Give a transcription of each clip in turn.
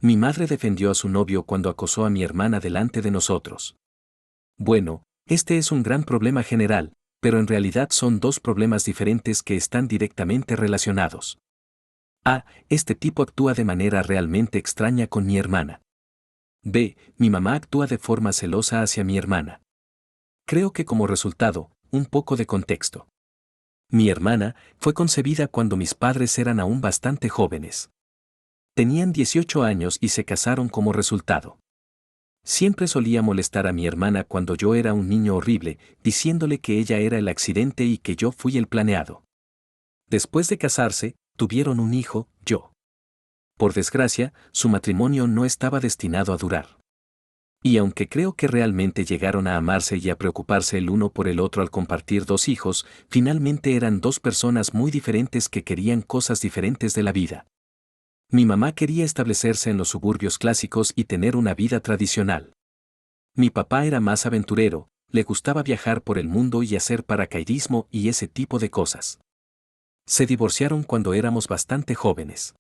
Mi madre defendió a su novio cuando acosó a mi hermana delante de nosotros. Bueno, este es un gran problema general, pero en realidad son dos problemas diferentes que están directamente relacionados. A. Este tipo actúa de manera realmente extraña con mi hermana. B. Mi mamá actúa de forma celosa hacia mi hermana. Creo que como resultado, un poco de contexto. Mi hermana fue concebida cuando mis padres eran aún bastante jóvenes. Tenían 18 años y se casaron como resultado. Siempre solía molestar a mi hermana cuando yo era un niño horrible, diciéndole que ella era el accidente y que yo fui el planeado. Después de casarse, tuvieron un hijo, yo. Por desgracia, su matrimonio no estaba destinado a durar. Y aunque creo que realmente llegaron a amarse y a preocuparse el uno por el otro al compartir dos hijos, finalmente eran dos personas muy diferentes que querían cosas diferentes de la vida. Mi mamá quería establecerse en los suburbios clásicos y tener una vida tradicional. Mi papá era más aventurero, le gustaba viajar por el mundo y hacer paracaidismo y ese tipo de cosas. Se divorciaron cuando éramos bastante jóvenes.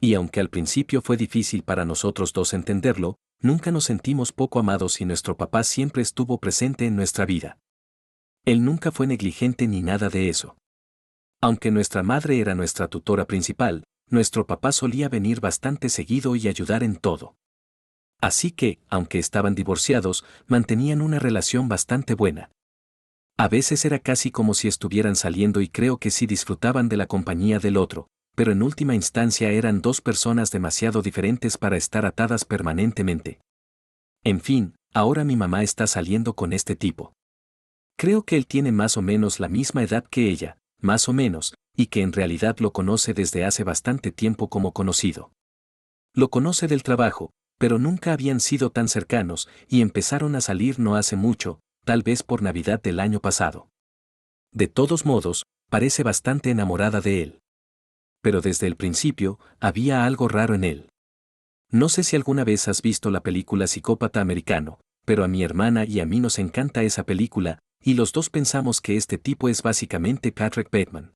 Y aunque al principio fue difícil para nosotros dos entenderlo, nunca nos sentimos poco amados y nuestro papá siempre estuvo presente en nuestra vida. Él nunca fue negligente ni nada de eso. Aunque nuestra madre era nuestra tutora principal, nuestro papá solía venir bastante seguido y ayudar en todo. Así que, aunque estaban divorciados, mantenían una relación bastante buena. A veces era casi como si estuvieran saliendo y creo que sí disfrutaban de la compañía del otro, pero en última instancia eran dos personas demasiado diferentes para estar atadas permanentemente. En fin, ahora mi mamá está saliendo con este tipo. Creo que él tiene más o menos la misma edad que ella, más o menos, y que en realidad lo conoce desde hace bastante tiempo como conocido. Lo conoce del trabajo, pero nunca habían sido tan cercanos y empezaron a salir no hace mucho, tal vez por Navidad del año pasado. De todos modos, parece bastante enamorada de él. Pero desde el principio, había algo raro en él. No sé si alguna vez has visto la película Psicópata Americano, pero a mi hermana y a mí nos encanta esa película, y los dos pensamos que este tipo es básicamente Patrick Bateman.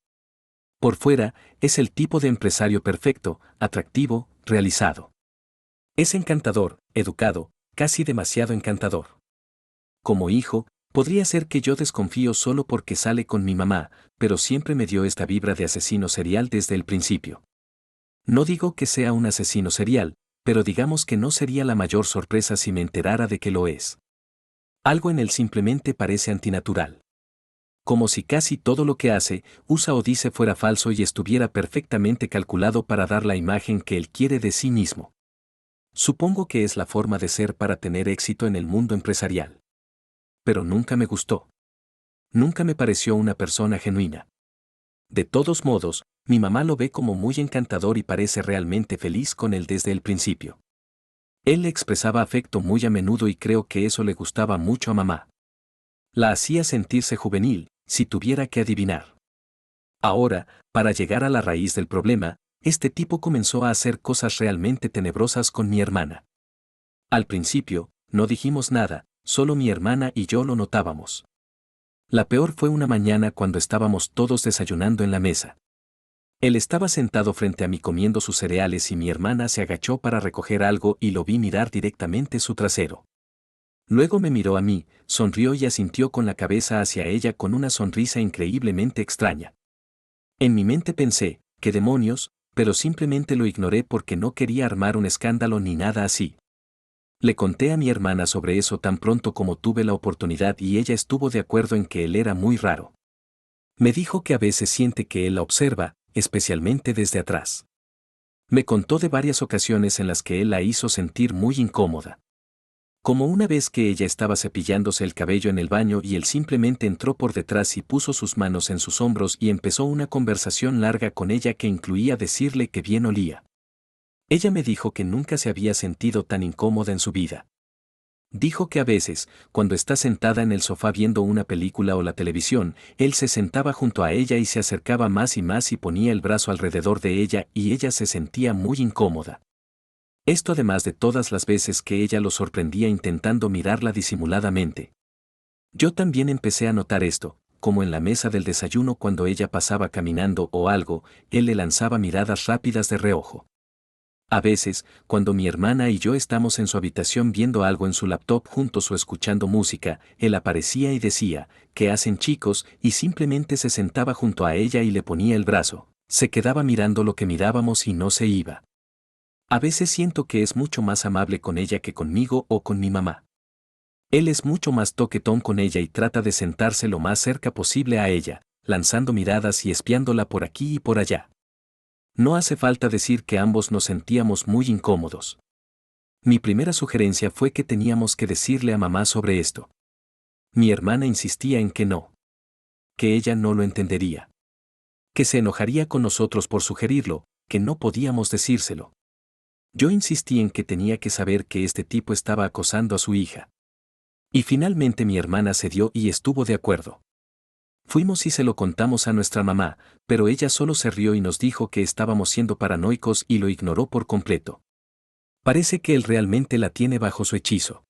Por fuera, es el tipo de empresario perfecto, atractivo, realizado. Es encantador, educado, casi demasiado encantador. Como hijo, podría ser que yo desconfío solo porque sale con mi mamá, pero siempre me dio esta vibra de asesino serial desde el principio. No digo que sea un asesino serial, pero digamos que no sería la mayor sorpresa si me enterara de que lo es. Algo en él simplemente parece antinatural. Como si casi todo lo que hace, usa o dice fuera falso y estuviera perfectamente calculado para dar la imagen que él quiere de sí mismo. Supongo que es la forma de ser para tener éxito en el mundo empresarial. Pero nunca me gustó. Nunca me pareció una persona genuina. De todos modos, mi mamá lo ve como muy encantador y parece realmente feliz con él desde el principio. Él le expresaba afecto muy a menudo y creo que eso le gustaba mucho a mamá. La hacía sentirse juvenil, si tuviera que adivinar. Ahora, para llegar a la raíz del problema, este tipo comenzó a hacer cosas realmente tenebrosas con mi hermana. Al principio, no dijimos nada, solo mi hermana y yo lo notábamos. La peor fue una mañana cuando estábamos todos desayunando en la mesa. Él estaba sentado frente a mí comiendo sus cereales y mi hermana se agachó para recoger algo y lo vi mirar directamente su trasero. Luego me miró a mí, sonrió y asintió con la cabeza hacia ella con una sonrisa increíblemente extraña. En mi mente pensé, ¿qué demonios?, pero simplemente lo ignoré porque no quería armar un escándalo ni nada así. Le conté a mi hermana sobre eso tan pronto como tuve la oportunidad y ella estuvo de acuerdo en que él era muy raro. Me dijo que a veces siente que él la observa, especialmente desde atrás. Me contó de varias ocasiones en las que él la hizo sentir muy incómoda. Como una vez que ella estaba cepillándose el cabello en el baño y él simplemente entró por detrás y puso sus manos en sus hombros y empezó una conversación larga con ella que incluía decirle que bien olía. Ella me dijo que nunca se había sentido tan incómoda en su vida. Dijo que a veces, cuando está sentada en el sofá viendo una película o la televisión, él se sentaba junto a ella y se acercaba más y más y ponía el brazo alrededor de ella y ella se sentía muy incómoda. Esto además de todas las veces que ella lo sorprendía intentando mirarla disimuladamente. Yo también empecé a notar esto, como en la mesa del desayuno cuando ella pasaba caminando o algo, él le lanzaba miradas rápidas de reojo. A veces, cuando mi hermana y yo estamos en su habitación viendo algo en su laptop juntos o escuchando música, él aparecía y decía, ¿qué hacen chicos? Y simplemente se sentaba junto a ella y le ponía el brazo. Se quedaba mirando lo que mirábamos y no se iba. A veces siento que es mucho más amable con ella que conmigo o con mi mamá. Él es mucho más toquetón con ella y trata de sentarse lo más cerca posible a ella, lanzando miradas y espiándola por aquí y por allá. No hace falta decir que ambos nos sentíamos muy incómodos. Mi primera sugerencia fue que teníamos que decirle a mamá sobre esto. Mi hermana insistía en que no. Que ella no lo entendería. Que se enojaría con nosotros por sugerirlo, que no podíamos decírselo. Yo insistí en que tenía que saber que este tipo estaba acosando a su hija. Y finalmente mi hermana cedió y estuvo de acuerdo. Fuimos y se lo contamos a nuestra mamá, pero ella solo se rió y nos dijo que estábamos siendo paranoicos y lo ignoró por completo. Parece que él realmente la tiene bajo su hechizo.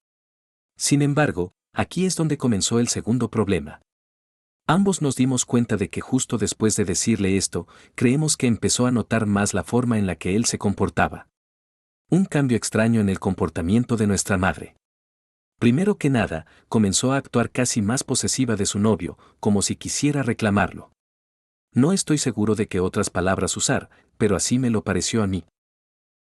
Sin embargo, aquí es donde comenzó el segundo problema. Ambos nos dimos cuenta de que justo después de decirle esto, creemos que empezó a notar más la forma en la que él se comportaba. Un cambio extraño en el comportamiento de nuestra madre. Primero que nada, comenzó a actuar casi más posesiva de su novio, como si quisiera reclamarlo. No estoy seguro de qué otras palabras usar, pero así me lo pareció a mí.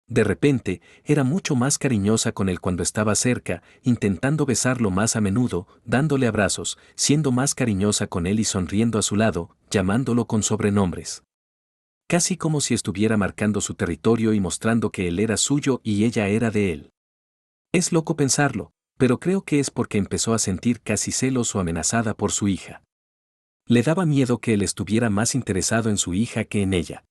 De repente, era mucho más cariñosa con él cuando estaba cerca, intentando besarlo más a menudo, dándole abrazos, siendo más cariñosa con él y sonriendo a su lado, llamándolo con sobrenombres. Casi como si estuviera marcando su territorio y mostrando que él era suyo y ella era de él. Es loco pensarlo, pero creo que es porque empezó a sentir casi celos o amenazada por su hija. Le daba miedo que él estuviera más interesado en su hija que en ella.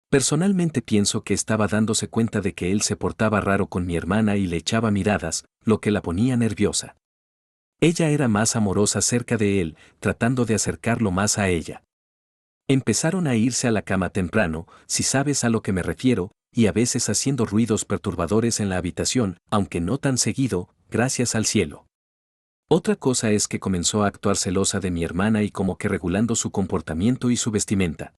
Personalmente pienso que estaba dándose cuenta de que él se portaba raro con mi hermana y le echaba miradas, lo que la ponía nerviosa. Ella era más amorosa cerca de él, tratando de acercarlo más a ella. Empezaron a irse a la cama temprano, si sabes a lo que me refiero, y a veces haciendo ruidos perturbadores en la habitación, aunque no tan seguido, gracias al cielo. Otra cosa es que comenzó a actuar celosa de mi hermana y como que regulando su comportamiento y su vestimenta.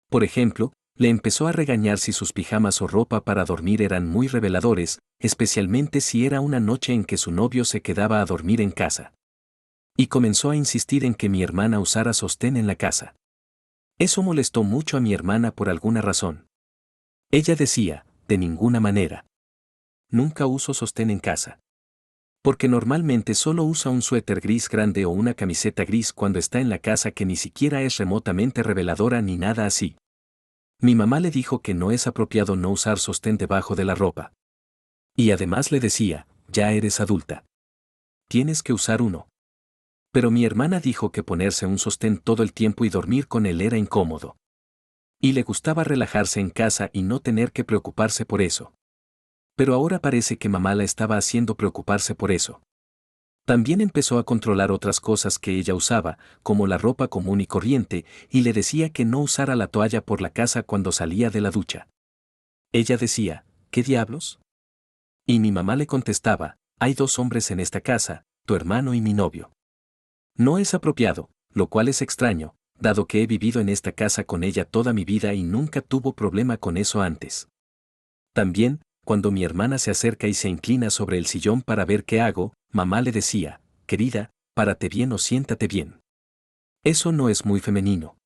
Por ejemplo, le empezó a regañar si sus pijamas o ropa para dormir eran muy reveladores, especialmente si era una noche en que su novio se quedaba a dormir en casa. Y comenzó a insistir en que mi hermana usara sostén en la casa. Eso molestó mucho a mi hermana por alguna razón. Ella decía, de ninguna manera. Nunca uso sostén en casa. Porque normalmente solo usa un suéter gris grande o una camiseta gris cuando está en la casa que ni siquiera es remotamente reveladora ni nada así. Mi mamá le dijo que no es apropiado no usar sostén debajo de la ropa. Y además le decía, ya eres adulta. Tienes que usar uno. Pero mi hermana dijo que ponerse un sostén todo el tiempo y dormir con él era incómodo. Y le gustaba relajarse en casa y no tener que preocuparse por eso. Pero ahora parece que mamá la estaba haciendo preocuparse por eso. También empezó a controlar otras cosas que ella usaba, como la ropa común y corriente, y le decía que no usara la toalla por la casa cuando salía de la ducha. Ella decía, ¿qué diablos? Y mi mamá le contestaba, hay dos hombres en esta casa, tu hermano y mi novio. No es apropiado, lo cual es extraño, dado que he vivido en esta casa con ella toda mi vida y nunca tuvo problema con eso antes. También, cuando mi hermana se acerca y se inclina sobre el sillón para ver qué hago, mamá le decía, querida, párate bien o siéntate bien. Eso no es muy femenino.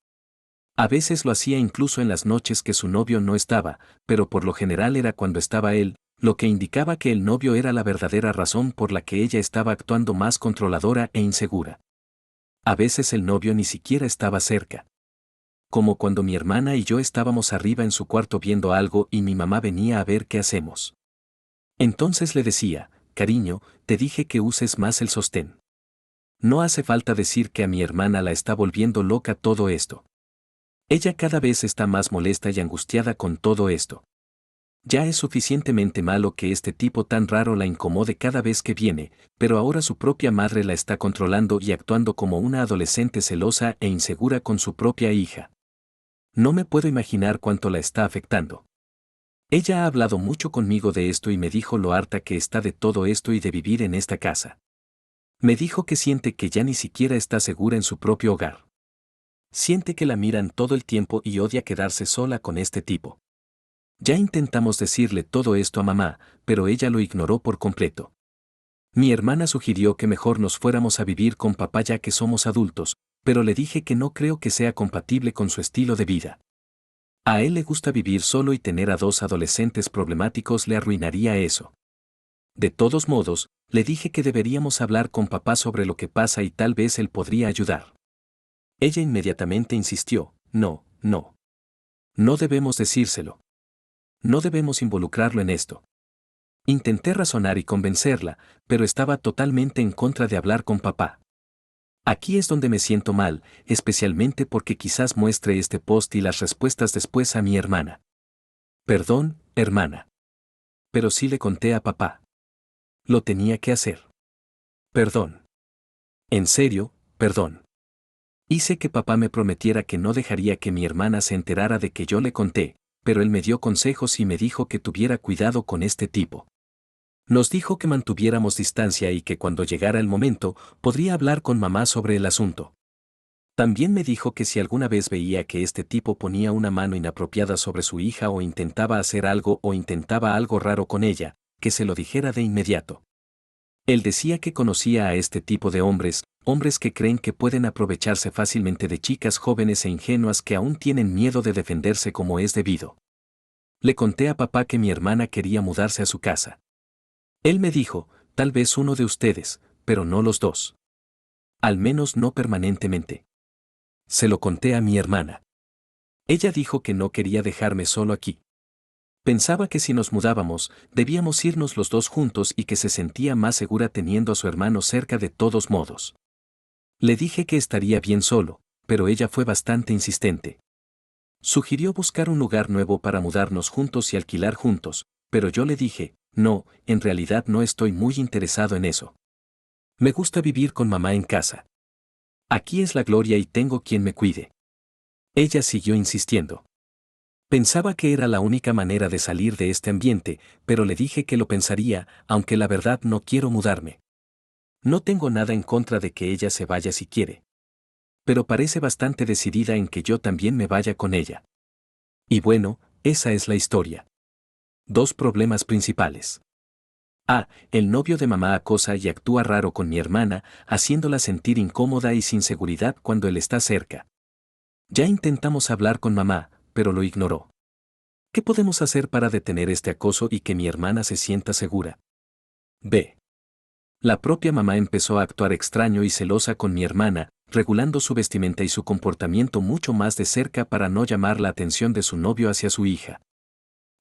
A veces lo hacía incluso en las noches que su novio no estaba, pero por lo general era cuando estaba él, lo que indicaba que el novio era la verdadera razón por la que ella estaba actuando más controladora e insegura. A veces el novio ni siquiera estaba cerca. Como cuando mi hermana y yo estábamos arriba en su cuarto viendo algo y mi mamá venía a ver qué hacemos. Entonces le decía, cariño, te dije que uses más el sostén. No hace falta decir que a mi hermana la está volviendo loca todo esto. Ella cada vez está más molesta y angustiada con todo esto. Ya es suficientemente malo que este tipo tan raro la incomode cada vez que viene, pero ahora su propia madre la está controlando y actuando como una adolescente celosa e insegura con su propia hija. No me puedo imaginar cuánto la está afectando. Ella ha hablado mucho conmigo de esto y me dijo lo harta que está de todo esto y de vivir en esta casa. Me dijo que siente que ya ni siquiera está segura en su propio hogar. Siente que la miran todo el tiempo y odia quedarse sola con este tipo. Ya intentamos decirle todo esto a mamá, pero ella lo ignoró por completo. Mi hermana sugirió que mejor nos fuéramos a vivir con papá ya que somos adultos, pero le dije que no creo que sea compatible con su estilo de vida. A él le gusta vivir solo y tener a dos adolescentes problemáticos le arruinaría eso. De todos modos, le dije que deberíamos hablar con papá sobre lo que pasa y tal vez él podría ayudar. Ella inmediatamente insistió, no, no. No debemos decírselo. No debemos involucrarlo en esto. Intenté razonar y convencerla, pero estaba totalmente en contra de hablar con papá. Aquí es donde me siento mal, especialmente porque quizás muestre este post y las respuestas después a mi hermana. Perdón, hermana. Pero sí le conté a papá. Lo tenía que hacer. Perdón. En serio, perdón. Hice que papá me prometiera que no dejaría que mi hermana se enterara de que yo le conté, pero él me dio consejos y me dijo que tuviera cuidado con este tipo. Nos dijo que mantuviéramos distancia y que cuando llegara el momento, podría hablar con mamá sobre el asunto. También me dijo que si alguna vez veía que este tipo ponía una mano inapropiada sobre su hija o intentaba hacer algo o intentaba algo raro con ella, que se lo dijera de inmediato. Él decía que conocía a este tipo de hombres, hombres que creen que pueden aprovecharse fácilmente de chicas jóvenes e ingenuas que aún tienen miedo de defenderse como es debido. Le conté a papá que mi hermana quería mudarse a su casa. Él me dijo, tal vez uno de ustedes, pero no los dos. Al menos no permanentemente. Se lo conté a mi hermana. Ella dijo que no quería dejarme solo aquí. Pensaba que si nos mudábamos, debíamos irnos los dos juntos y que se sentía más segura teniendo a su hermano cerca de todos modos. Le dije que estaría bien solo, pero ella fue bastante insistente. Sugirió buscar un lugar nuevo para mudarnos juntos y alquilar juntos, pero yo le dije, no, en realidad no estoy muy interesado en eso. Me gusta vivir con mamá en casa. Aquí es la gloria y tengo quien me cuide. Ella siguió insistiendo. Pensaba que era la única manera de salir de este ambiente, pero le dije que lo pensaría, aunque la verdad no quiero mudarme. No tengo nada en contra de que ella se vaya si quiere. Pero parece bastante decidida en que yo también me vaya con ella. Y bueno, esa es la historia. Dos problemas principales. A. El novio de mamá acosa y actúa raro con mi hermana, haciéndola sentir incómoda y sin seguridad cuando él está cerca. Ya intentamos hablar con mamá, pero lo ignoró. ¿Qué podemos hacer para detener este acoso y que mi hermana se sienta segura? B. La propia mamá empezó a actuar extraño y celosa con mi hermana, regulando su vestimenta y su comportamiento mucho más de cerca para no llamar la atención de su novio hacia su hija.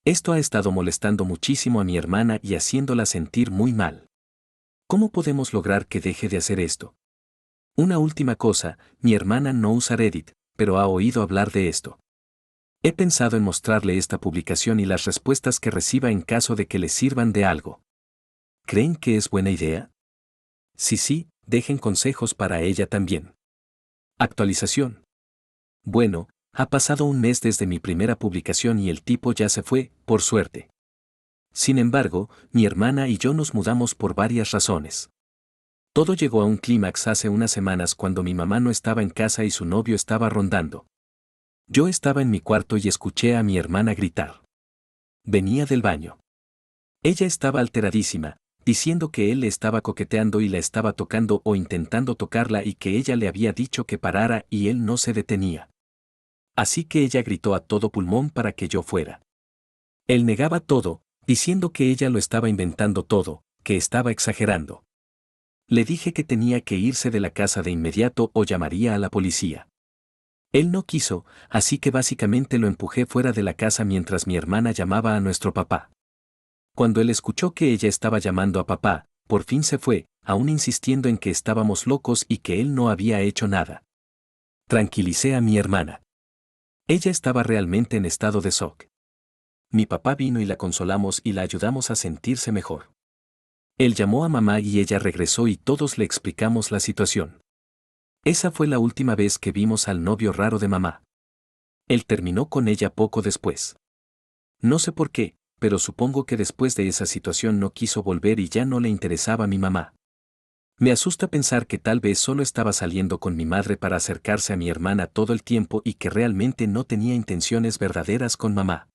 Esto ha estado molestando muchísimo a mi hermana y haciéndola sentir muy mal. ¿Cómo podemos lograr que deje de hacer esto? Una última cosa, mi hermana no usa Reddit, pero ha oído hablar de esto. He pensado en mostrarle esta publicación y las respuestas que reciba en caso de que le sirvan de algo. ¿Creen que es buena idea? Si sí, dejen consejos para ella también. Actualización. Bueno, ha pasado un mes desde mi primera publicación y el tipo ya se fue, por suerte. Sin embargo, mi hermana y yo nos mudamos por varias razones. Todo llegó a un clímax hace unas semanas cuando mi mamá no estaba en casa y su novio estaba rondando. Yo estaba en mi cuarto y escuché a mi hermana gritar. Venía del baño. Ella estaba alteradísima, diciendo que él le estaba coqueteando y la estaba tocando o intentando tocarla y que ella le había dicho que parara y él no se detenía. Así que ella gritó a todo pulmón para que yo fuera. Él negaba todo, diciendo que ella lo estaba inventando todo, que estaba exagerando. Le dije que tenía que irse de la casa de inmediato o llamaría a la policía. Él no quiso, así que básicamente lo empujé fuera de la casa mientras mi hermana llamaba a nuestro papá. Cuando él escuchó que ella estaba llamando a papá, por fin se fue, aún insistiendo en que estábamos locos y que él no había hecho nada. Tranquilicé a mi hermana. Ella estaba realmente en estado de shock. Mi papá vino y la consolamos y la ayudamos a sentirse mejor. Él llamó a mamá y ella regresó y todos le explicamos la situación. Esa fue la última vez que vimos al novio raro de mamá. Él terminó con ella poco después. No sé por qué, pero supongo que después de esa situación no quiso volver y ya no le interesaba a mi mamá. Me asusta pensar que tal vez solo estaba saliendo con mi madre para acercarse a mi hermana todo el tiempo y que realmente no tenía intenciones verdaderas con mamá.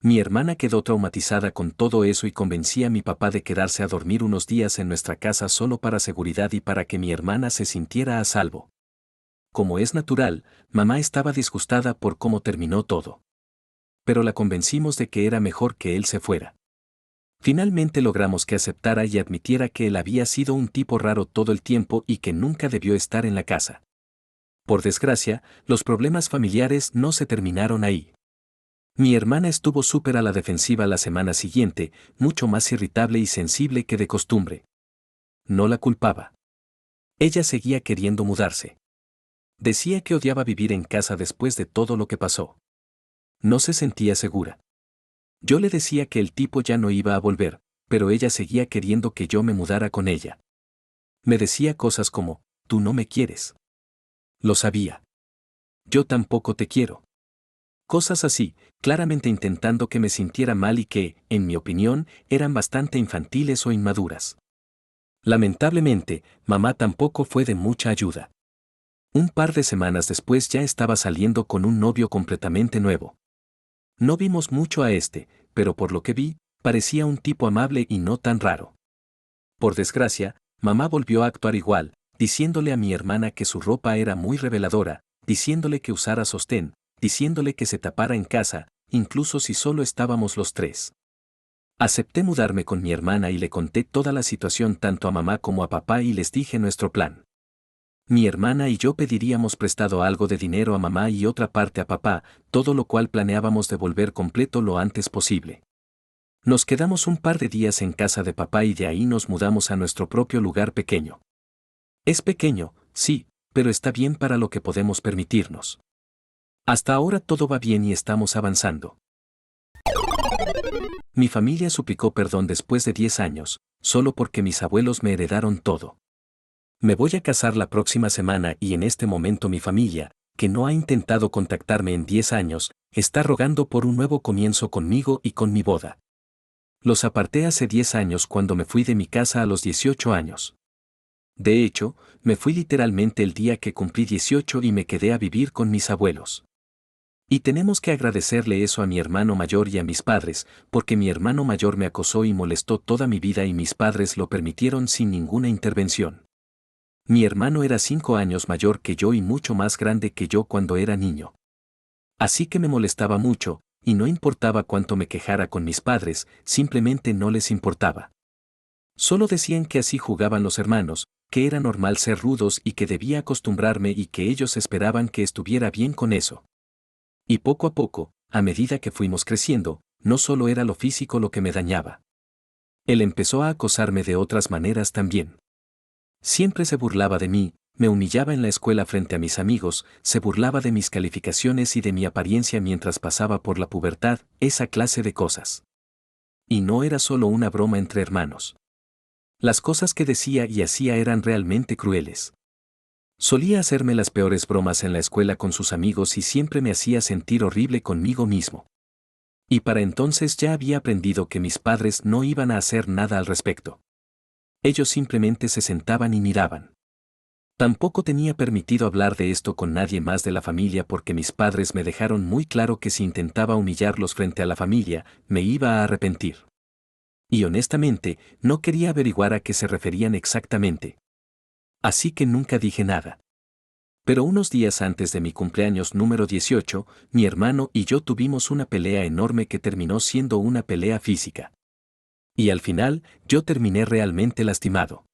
Mi hermana quedó traumatizada con todo eso y convencí a mi papá de quedarse a dormir unos días en nuestra casa solo para seguridad y para que mi hermana se sintiera a salvo. Como es natural, mamá estaba disgustada por cómo terminó todo. Pero la convencimos de que era mejor que él se fuera. Finalmente logramos que aceptara y admitiera que él había sido un tipo raro todo el tiempo y que nunca debió estar en la casa. Por desgracia, los problemas familiares no se terminaron ahí. Mi hermana estuvo súper a la defensiva la semana siguiente, mucho más irritable y sensible que de costumbre. No la culpaba. Ella seguía queriendo mudarse. Decía que odiaba vivir en casa después de todo lo que pasó. No se sentía segura. Yo le decía que el tipo ya no iba a volver, pero ella seguía queriendo que yo me mudara con ella. Me decía cosas como, tú no me quieres. Lo sabía. Yo tampoco te quiero. Cosas así, claramente intentando que me sintiera mal y que, en mi opinión, eran bastante infantiles o inmaduras. Lamentablemente, mamá tampoco fue de mucha ayuda. Un par de semanas después ya estaba saliendo con un novio completamente nuevo. No vimos mucho a este, pero por lo que vi, parecía un tipo amable y no tan raro. Por desgracia, mamá volvió a actuar igual, diciéndole a mi hermana que su ropa era muy reveladora, diciéndole que usara sostén, diciéndole que se tapara en casa, incluso si solo estábamos los tres. Acepté mudarme con mi hermana y le conté toda la situación tanto a mamá como a papá y les dije nuestro plan. Mi hermana y yo pediríamos prestado algo de dinero a mamá y otra parte a papá, todo lo cual planeábamos devolver completo lo antes posible. Nos quedamos un par de días en casa de papá y de ahí nos mudamos a nuestro propio lugar pequeño. Es pequeño, sí, pero está bien para lo que podemos permitirnos. Hasta ahora todo va bien y estamos avanzando. Mi familia suplicó perdón después de 10 años, solo porque mis abuelos me heredaron todo. Me voy a casar la próxima semana y en este momento mi familia, que no ha intentado contactarme en 10 años, está rogando por un nuevo comienzo conmigo y con mi boda. Los aparté hace 10 años cuando me fui de mi casa a los 18 años. De hecho, me fui literalmente el día que cumplí 18 y me quedé a vivir con mis abuelos. Y tenemos que agradecerle eso a mi hermano mayor y a mis padres, porque mi hermano mayor me acosó y molestó toda mi vida y mis padres lo permitieron sin ninguna intervención. Mi hermano era 5 años mayor que yo y mucho más grande que yo cuando era niño. Así que me molestaba mucho, y no importaba cuánto me quejara con mis padres, simplemente no les importaba. Solo decían que así jugaban los hermanos, que era normal ser rudos y que debía acostumbrarme y que ellos esperaban que estuviera bien con eso. Y poco a poco, a medida que fuimos creciendo, no solo era lo físico lo que me dañaba. Él empezó a acosarme de otras maneras también. Siempre se burlaba de mí, me humillaba en la escuela frente a mis amigos, se burlaba de mis calificaciones y de mi apariencia mientras pasaba por la pubertad, esa clase de cosas. Y no era solo una broma entre hermanos. Las cosas que decía y hacía eran realmente crueles. Solía hacerme las peores bromas en la escuela con sus amigos y siempre me hacía sentir horrible conmigo mismo. Y para entonces ya había aprendido que mis padres no iban a hacer nada al respecto. Ellos simplemente se sentaban y miraban. Tampoco tenía permitido hablar de esto con nadie más de la familia porque mis padres me dejaron muy claro que si intentaba humillarlos frente a la familia, me iba a arrepentir. Y honestamente, no quería averiguar a qué se referían exactamente. Así que nunca dije nada. Pero unos días antes de mi cumpleaños número 18, mi hermano y yo tuvimos una pelea enorme que terminó siendo una pelea física. Y al final, yo terminé realmente lastimado.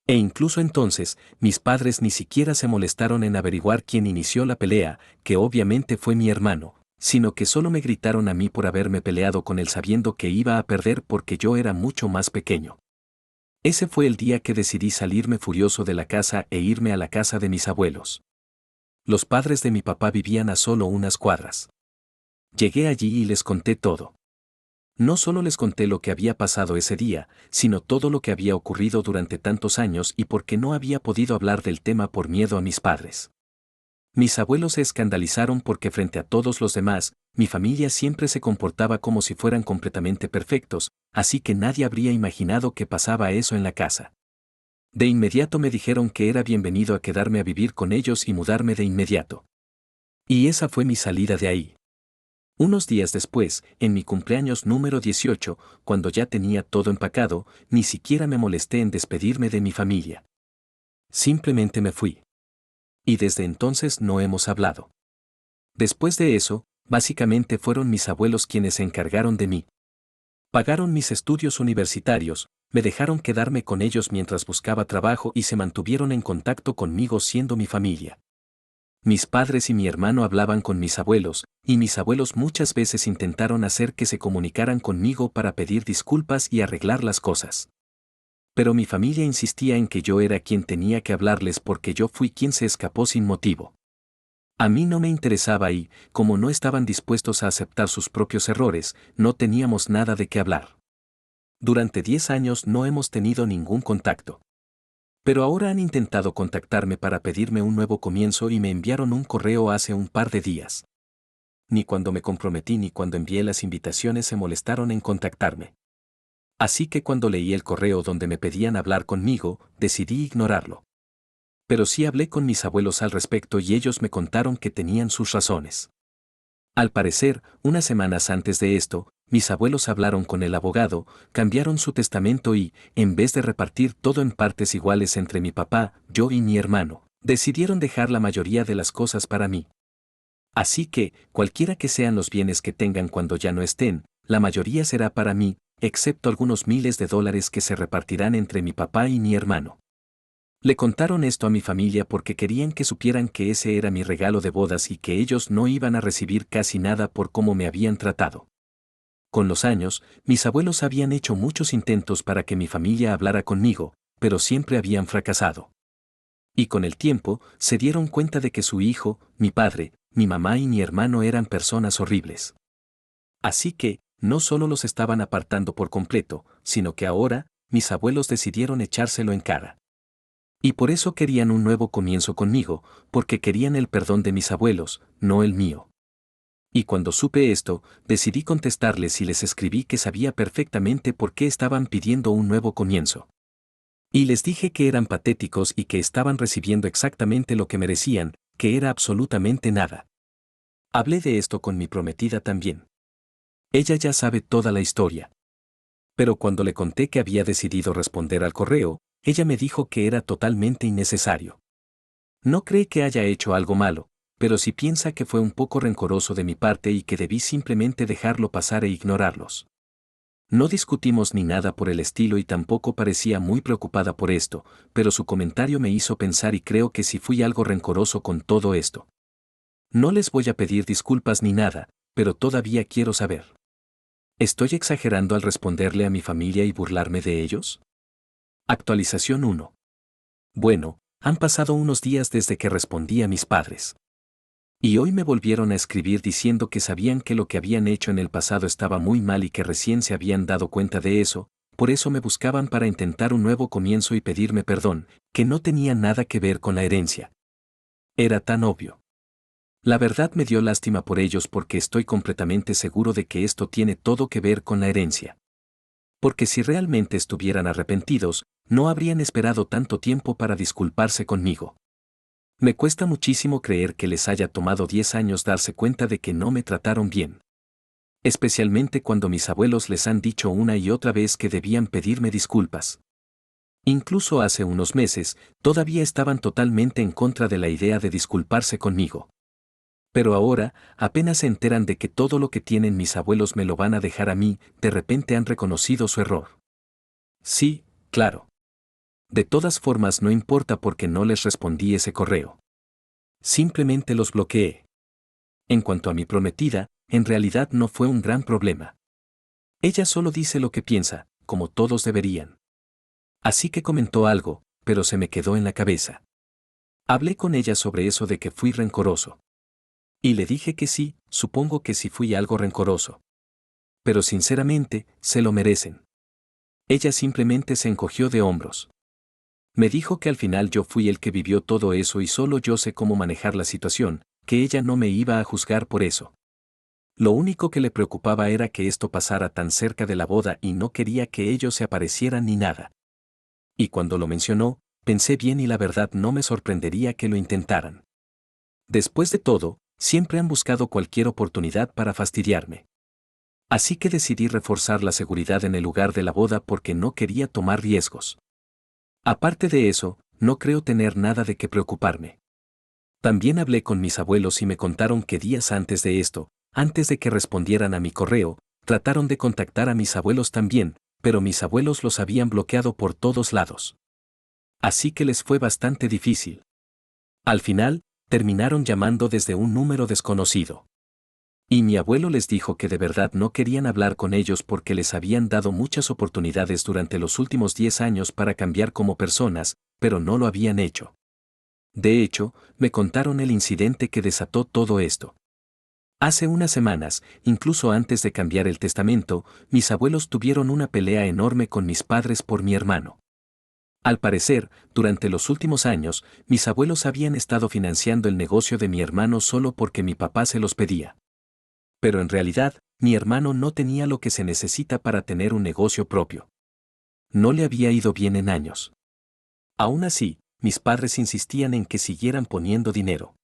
E incluso entonces, mis padres ni siquiera se molestaron en averiguar quién inició la pelea, que obviamente fue mi hermano, sino que solo me gritaron a mí por haberme peleado con él sabiendo que iba a perder porque yo era mucho más pequeño. Ese fue el día que decidí salirme furioso de la casa e irme a la casa de mis abuelos. Los padres de mi papá vivían a solo unas cuadras. Llegué allí y les conté todo. No solo les conté lo que había pasado ese día, sino todo lo que había ocurrido durante tantos años y por qué no había podido hablar del tema por miedo a mis padres. Mis abuelos se escandalizaron porque frente a todos los demás, mi familia siempre se comportaba como si fueran completamente perfectos, así que nadie habría imaginado que pasaba eso en la casa. De inmediato me dijeron que era bienvenido a quedarme a vivir con ellos y mudarme de inmediato. Y esa fue mi salida de ahí. Unos días después, en mi cumpleaños número 18, cuando ya tenía todo empacado, ni siquiera me molesté en despedirme de mi familia. Simplemente me fui. Y desde entonces no hemos hablado. Después de eso, básicamente fueron mis abuelos quienes se encargaron de mí. Pagaron mis estudios universitarios, me dejaron quedarme con ellos mientras buscaba trabajo y se mantuvieron en contacto conmigo siendo mi familia. Mis padres y mi hermano hablaban con mis abuelos, y mis abuelos muchas veces intentaron hacer que se comunicaran conmigo para pedir disculpas y arreglar las cosas. Pero mi familia insistía en que yo era quien tenía que hablarles porque yo fui quien se escapó sin motivo. A mí no me interesaba y, como no estaban dispuestos a aceptar sus propios errores, no teníamos nada de qué hablar. Durante 10 años no hemos tenido ningún contacto. Pero ahora han intentado contactarme para pedirme un nuevo comienzo y me enviaron un correo hace un par de días. Ni cuando me comprometí ni cuando envié las invitaciones se molestaron en contactarme. Así que cuando leí el correo donde me pedían hablar conmigo, decidí ignorarlo. Pero sí hablé con mis abuelos al respecto y ellos me contaron que tenían sus razones. Al parecer, unas semanas antes de esto, mis abuelos hablaron con el abogado, cambiaron su testamento y, en vez de repartir todo en partes iguales entre mi papá, yo y mi hermano, decidieron dejar la mayoría de las cosas para mí. Así que, cualquiera que sean los bienes que tengan cuando ya no estén, la mayoría será para mí, excepto algunos miles de dólares que se repartirán entre mi papá y mi hermano. Le contaron esto a mi familia porque querían que supieran que ese era mi regalo de bodas y que ellos no iban a recibir casi nada por cómo me habían tratado. Con los años, mis abuelos habían hecho muchos intentos para que mi familia hablara conmigo, pero siempre habían fracasado. Y con el tiempo, se dieron cuenta de que su hijo, mi padre, mi mamá y mi hermano eran personas horribles. Así que, no solo los estaban apartando por completo, sino que ahora, mis abuelos decidieron echárselo en cara. Y por eso querían un nuevo comienzo conmigo, porque querían el perdón de mis abuelos, no el mío. Y cuando supe esto, decidí contestarles y les escribí que sabía perfectamente por qué estaban pidiendo un nuevo comienzo. Y les dije que eran patéticos y que estaban recibiendo exactamente lo que merecían, que era absolutamente nada. Hablé de esto con mi prometida también. Ella ya sabe toda la historia. Pero cuando le conté que había decidido responder al correo, ella me dijo que era totalmente innecesario. No cree que haya hecho algo malo, pero sí piensa que fue un poco rencoroso de mi parte y que debí simplemente dejarlo pasar e ignorarlos. No discutimos ni nada por el estilo y tampoco parecía muy preocupada por esto, pero su comentario me hizo pensar y creo que sí fui algo rencoroso con todo esto. No les voy a pedir disculpas ni nada, pero todavía quiero saber. ¿Estoy exagerando al responderle a mi familia y burlarme de ellos? Actualización 1. Bueno, han pasado unos días desde que respondí a mis padres. Y hoy me volvieron a escribir diciendo que sabían que lo que habían hecho en el pasado estaba muy mal y que recién se habían dado cuenta de eso, por eso me buscaban para intentar un nuevo comienzo y pedirme perdón, que no tenía nada que ver con la herencia. Era tan obvio. La verdad me dio lástima por ellos porque estoy completamente seguro de que esto tiene todo que ver con la herencia. Porque si realmente estuvieran arrepentidos, no habrían esperado tanto tiempo para disculparse conmigo. Me cuesta muchísimo creer que les haya tomado 10 años darse cuenta de que no me trataron bien. Especialmente cuando mis abuelos les han dicho una y otra vez que debían pedirme disculpas. Incluso hace unos meses, todavía estaban totalmente en contra de la idea de disculparse conmigo. Pero ahora, apenas se enteran de que todo lo que tienen mis abuelos me lo van a dejar a mí, de repente han reconocido su error. Sí, claro. De todas formas no importa porque no les respondí ese correo. Simplemente los bloqueé. En cuanto a mi prometida, en realidad no fue un gran problema. Ella solo dice lo que piensa, como todos deberían. Así que comentó algo, pero se me quedó en la cabeza. Hablé con ella sobre eso de que fui rencoroso. Y le dije que sí, supongo que sí fui algo rencoroso. Pero sinceramente, se lo merecen. Ella simplemente se encogió de hombros. Me dijo que al final yo fui el que vivió todo eso y solo yo sé cómo manejar la situación, que ella no me iba a juzgar por eso. Lo único que le preocupaba era que esto pasara tan cerca de la boda y no quería que ellos se aparecieran ni nada. Y cuando lo mencionó, pensé bien y la verdad no me sorprendería que lo intentaran. Después de todo, Siempre han buscado cualquier oportunidad para fastidiarme. Así que decidí reforzar la seguridad en el lugar de la boda porque no quería tomar riesgos. Aparte de eso, no creo tener nada de qué preocuparme. También hablé con mis abuelos y me contaron que días antes de esto, antes de que respondieran a mi correo, trataron de contactar a mis abuelos también, pero mis abuelos los habían bloqueado por todos lados. Así que les fue bastante difícil. Al final, terminaron llamando desde un número desconocido. Y mi abuelo les dijo que de verdad no querían hablar con ellos porque les habían dado muchas oportunidades durante los últimos 10 años para cambiar como personas, pero no lo habían hecho. De hecho, me contaron el incidente que desató todo esto. Hace unas semanas, incluso antes de cambiar el testamento, mis abuelos tuvieron una pelea enorme con mis padres por mi hermano. Al parecer, durante los últimos años, mis abuelos habían estado financiando el negocio de mi hermano solo porque mi papá se los pedía. Pero en realidad, mi hermano no tenía lo que se necesita para tener un negocio propio. No le había ido bien en años. Aún así, mis padres insistían en que siguieran poniendo dinero.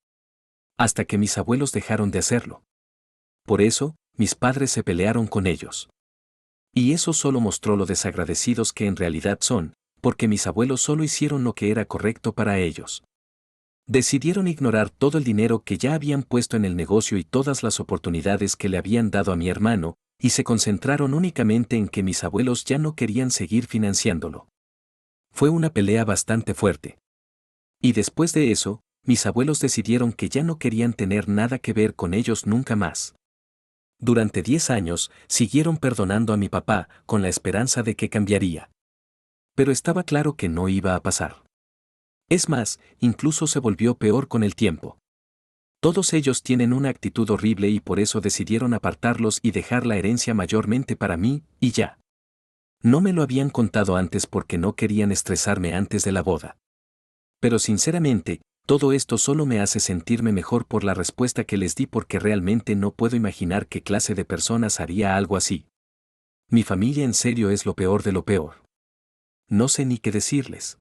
Hasta que mis abuelos dejaron de hacerlo. Por eso, mis padres se pelearon con ellos. Y eso solo mostró lo desagradecidos que en realidad son, porque mis abuelos solo hicieron lo que era correcto para ellos. Decidieron ignorar todo el dinero que ya habían puesto en el negocio y todas las oportunidades que le habían dado a mi hermano, y se concentraron únicamente en que mis abuelos ya no querían seguir financiándolo. Fue una pelea bastante fuerte. Y después de eso, mis abuelos decidieron que ya no querían tener nada que ver con ellos nunca más. Durante 10 años, siguieron perdonando a mi papá, con la esperanza de que cambiaría. Pero estaba claro que no iba a pasar. Es más, incluso se volvió peor con el tiempo. Todos ellos tienen una actitud horrible y por eso decidieron apartarlos y dejar la herencia mayormente para mí, y ya. No me lo habían contado antes porque no querían estresarme antes de la boda. Pero sinceramente, todo esto solo me hace sentirme mejor por la respuesta que les di porque realmente no puedo imaginar qué clase de personas haría algo así. Mi familia en serio es lo peor de lo peor. No sé ni qué decirles.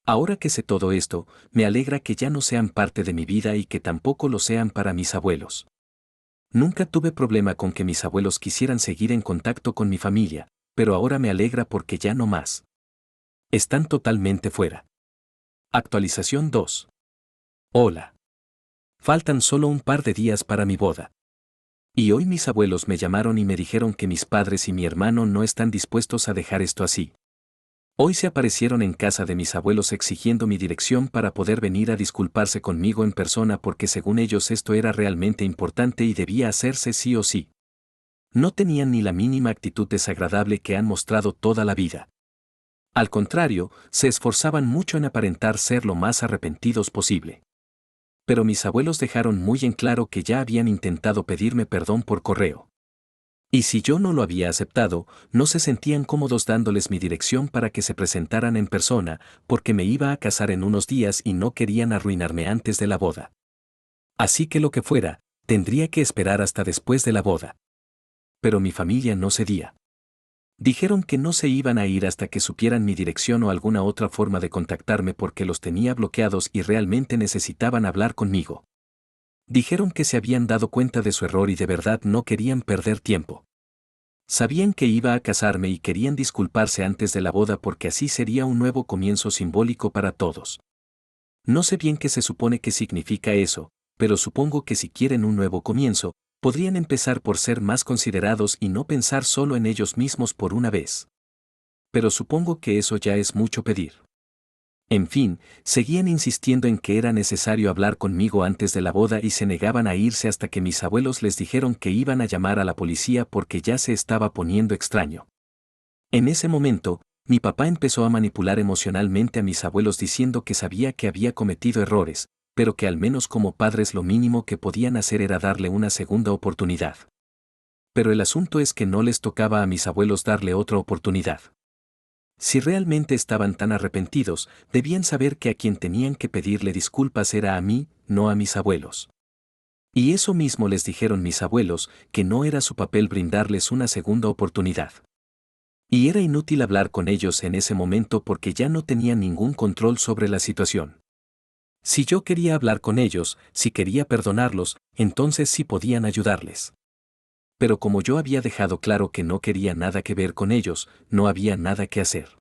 Ahora que sé todo esto, me alegra que ya no sean parte de mi vida y que tampoco lo sean para mis abuelos. Nunca tuve problema con que mis abuelos quisieran seguir en contacto con mi familia, pero ahora me alegra porque ya no más. Están totalmente fuera. Actualización 2. Hola. Faltan solo un par de días para mi boda. Y hoy mis abuelos me llamaron y me dijeron que mis padres y mi hermano no están dispuestos a dejar esto así. Hoy se aparecieron en casa de mis abuelos exigiendo mi dirección para poder venir a disculparse conmigo en persona porque según ellos esto era realmente importante y debía hacerse sí o sí. No tenían ni la mínima actitud desagradable que han mostrado toda la vida. Al contrario, se esforzaban mucho en aparentar ser lo más arrepentidos posible. Pero mis abuelos dejaron muy en claro que ya habían intentado pedirme perdón por correo. Y si yo no lo había aceptado, no se sentían cómodos dándoles mi dirección para que se presentaran en persona, porque me iba a casar en unos días y no querían arruinarme antes de la boda. Así que lo que fuera, tendría que esperar hasta después de la boda. Pero mi familia no cedía. Dijeron que no se iban a ir hasta que supieran mi dirección o alguna otra forma de contactarme porque los tenía bloqueados y realmente necesitaban hablar conmigo. Dijeron que se habían dado cuenta de su error y de verdad no querían perder tiempo. Sabían que iba a casarme y querían disculparse antes de la boda porque así sería un nuevo comienzo simbólico para todos. No sé bien qué se supone que significa eso, pero supongo que si quieren un nuevo comienzo, podrían empezar por ser más considerados y no pensar solo en ellos mismos por una vez. Pero supongo que eso ya es mucho pedir. En fin, seguían insistiendo en que era necesario hablar conmigo antes de la boda y se negaban a irse hasta que mis abuelos les dijeron que iban a llamar a la policía porque ya se estaba poniendo extraño. En ese momento, mi papá empezó a manipular emocionalmente a mis abuelos diciendo que sabía que había cometido errores, pero que al menos como padres lo mínimo que podían hacer era darle una segunda oportunidad. Pero el asunto es que no les tocaba a mis abuelos darle otra oportunidad. Si realmente estaban tan arrepentidos, debían saber que a quien tenían que pedirle disculpas era a mí, no a mis abuelos. Y eso mismo les dijeron mis abuelos, que no era su papel brindarles una segunda oportunidad. Y era inútil hablar con ellos en ese momento porque ya no tenían ningún control sobre la situación. Si yo quería hablar con ellos, si quería perdonarlos, entonces sí podían ayudarles. Pero como yo había dejado claro que no quería nada que ver con ellos, no había nada que hacer.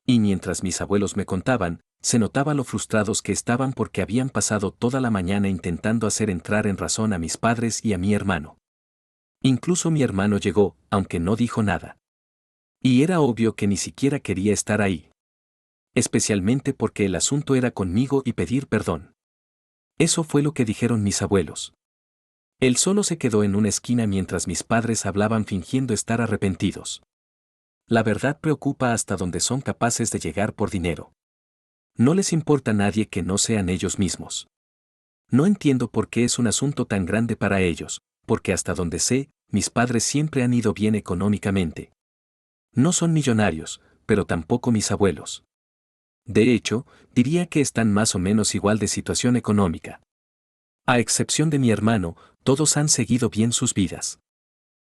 Y mientras mis abuelos me contaban, se notaba lo frustrados que estaban porque habían pasado toda la mañana intentando hacer entrar en razón a mis padres y a mi hermano. Incluso mi hermano llegó, aunque no dijo nada. Y era obvio que ni siquiera quería estar ahí. Especialmente porque el asunto era conmigo y pedir perdón. Eso fue lo que dijeron mis abuelos. Él solo se quedó en una esquina mientras mis padres hablaban fingiendo estar arrepentidos. La verdad preocupa hasta donde son capaces de llegar por dinero. No les importa a nadie que no sean ellos mismos. No entiendo por qué es un asunto tan grande para ellos, porque hasta donde sé, mis padres siempre han ido bien económicamente. No son millonarios, pero tampoco mis abuelos. De hecho, diría que están más o menos igual de situación económica. A excepción de mi hermano, todos han seguido bien sus vidas.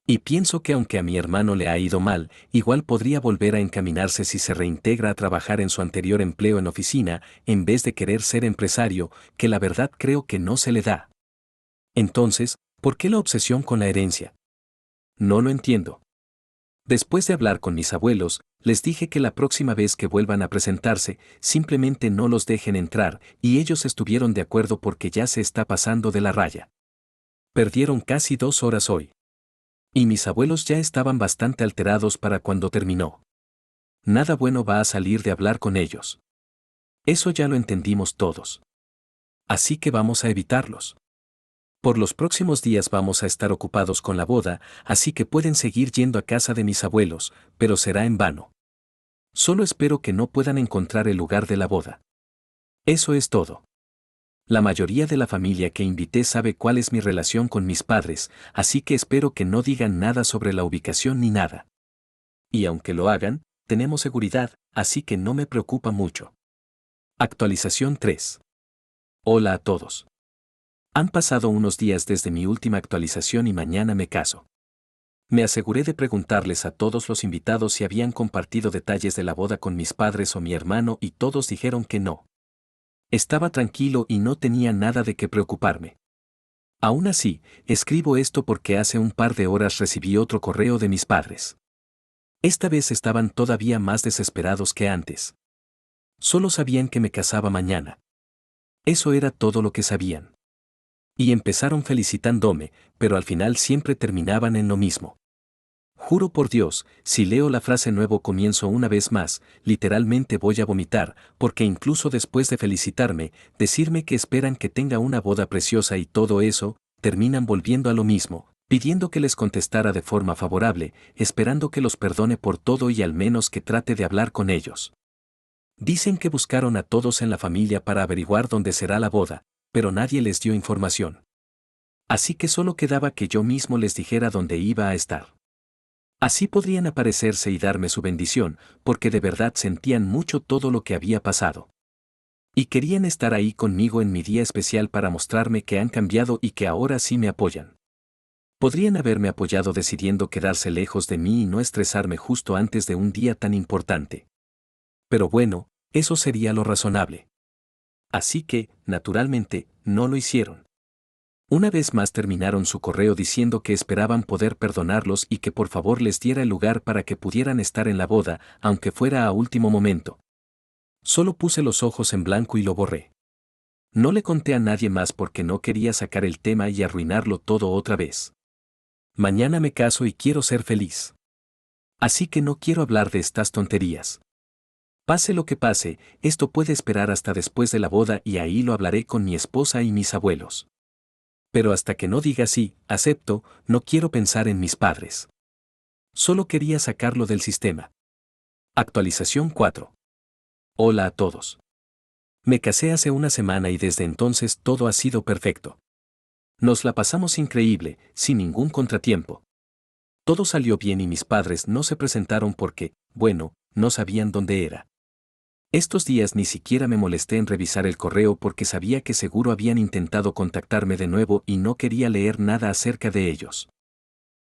Y pienso que aunque a mi hermano le ha ido mal, igual podría volver a encaminarse si se reintegra a trabajar en su anterior empleo en oficina, en vez de querer ser empresario, que la verdad creo que no se le da. Entonces, ¿por qué la obsesión con la herencia? No lo entiendo. Después de hablar con mis abuelos, les dije que la próxima vez que vuelvan a presentarse, simplemente no los dejen entrar, y ellos estuvieron de acuerdo porque ya se está pasando de la raya. Perdieron casi 2 horas hoy. Y mis abuelos ya estaban bastante alterados para cuando terminó. Nada bueno va a salir de hablar con ellos. Eso ya lo entendimos todos. Así que vamos a evitarlos. Por los próximos días vamos a estar ocupados con la boda, así que pueden seguir yendo a casa de mis abuelos, pero será en vano. Solo espero que no puedan encontrar el lugar de la boda. Eso es todo. La mayoría de la familia que invité sabe cuál es mi relación con mis padres, así que espero que no digan nada sobre la ubicación ni nada. Y aunque lo hagan, tenemos seguridad, así que no me preocupa mucho. Actualización 3. Hola a todos. Han pasado unos días desde mi última actualización y mañana me caso. Me aseguré de preguntarles a todos los invitados si habían compartido detalles de la boda con mis padres o mi hermano y todos dijeron que no. Estaba tranquilo y no tenía nada de qué preocuparme. Aún así, escribo esto porque hace un par de horas recibí otro correo de mis padres. Esta vez estaban todavía más desesperados que antes. Solo sabían que me casaba mañana. Eso era todo lo que sabían. Y empezaron felicitándome, pero al final siempre terminaban en lo mismo. Juro por Dios, si leo la frase nuevo comienzo una vez más, literalmente voy a vomitar, porque incluso después de felicitarme, decirme que esperan que tenga una boda preciosa y todo eso, terminan volviendo a lo mismo, pidiendo que les contestara de forma favorable, esperando que los perdone por todo y al menos que trate de hablar con ellos. Dicen que buscaron a todos en la familia para averiguar dónde será la boda, pero nadie les dio información. Así que solo quedaba que yo mismo les dijera dónde iba a estar. Así podrían aparecerse y darme su bendición, porque de verdad sentían mucho todo lo que había pasado. Y querían estar ahí conmigo en mi día especial para mostrarme que han cambiado y que ahora sí me apoyan. Podrían haberme apoyado decidiendo quedarse lejos de mí y no estresarme justo antes de un día tan importante. Pero bueno, eso sería lo razonable. Así que, naturalmente, no lo hicieron. Una vez más terminaron su correo diciendo que esperaban poder perdonarlos y que por favor les diera el lugar para que pudieran estar en la boda, aunque fuera a último momento. Solo puse los ojos en blanco y lo borré. No le conté a nadie más porque no quería sacar el tema y arruinarlo todo otra vez. Mañana me caso y quiero ser feliz. Así que no quiero hablar de estas tonterías. Pase lo que pase, esto puede esperar hasta después de la boda y ahí lo hablaré con mi esposa y mis abuelos. Pero hasta que no diga sí, acepto, no quiero pensar en mis padres. Solo quería sacarlo del sistema. Actualización 4. Hola a todos. Me casé hace una semana y desde entonces todo ha sido perfecto. Nos la pasamos increíble, sin ningún contratiempo. Todo salió bien y mis padres no se presentaron porque, bueno, no sabían dónde era. Estos días ni siquiera me molesté en revisar el correo porque sabía que seguro habían intentado contactarme de nuevo y no quería leer nada acerca de ellos.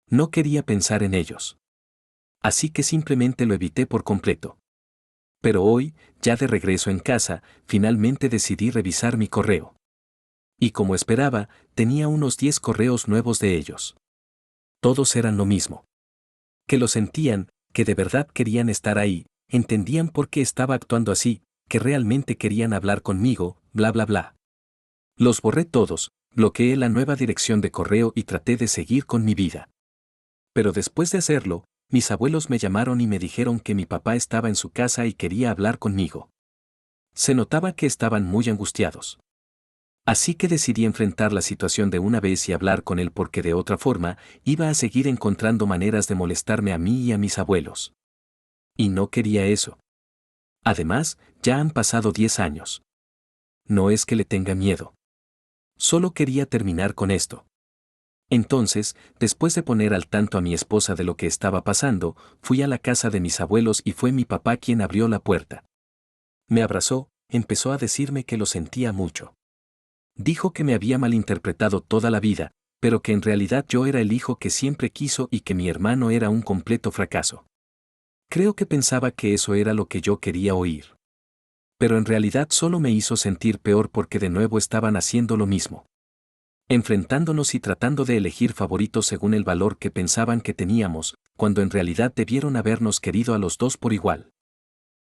No quería pensar en ellos. Así que simplemente lo evité por completo. Pero hoy, ya de regreso en casa, finalmente decidí revisar mi correo. Y como esperaba, tenía unos 10 correos nuevos de ellos. Todos eran lo mismo. Que lo sentían, que de verdad querían estar ahí, entendían por qué estaba actuando así, que realmente querían hablar conmigo, bla bla bla. Los borré todos, bloqueé la nueva dirección de correo y traté de seguir con mi vida. Pero después de hacerlo, mis abuelos me llamaron y me dijeron que mi papá estaba en su casa y quería hablar conmigo. Se notaba que estaban muy angustiados. Así que decidí enfrentar la situación de una vez y hablar con él porque de otra forma iba a seguir encontrando maneras de molestarme a mí y a mis abuelos. Y no quería eso. Además, ya han pasado 10 años. No es que le tenga miedo. Solo quería terminar con esto. Entonces, después de poner al tanto a mi esposa de lo que estaba pasando, fui a la casa de mis abuelos y fue mi papá quien abrió la puerta. Me abrazó, empezó a decirme que lo sentía mucho. Dijo que me había malinterpretado toda la vida, pero que en realidad yo era el hijo que siempre quiso y que mi hermano era un completo fracaso. Creo que pensaba que eso era lo que yo quería oír. Pero en realidad solo me hizo sentir peor porque de nuevo estaban haciendo lo mismo. Enfrentándonos y tratando de elegir favoritos según el valor que pensaban que teníamos, cuando en realidad debieron habernos querido a los dos por igual.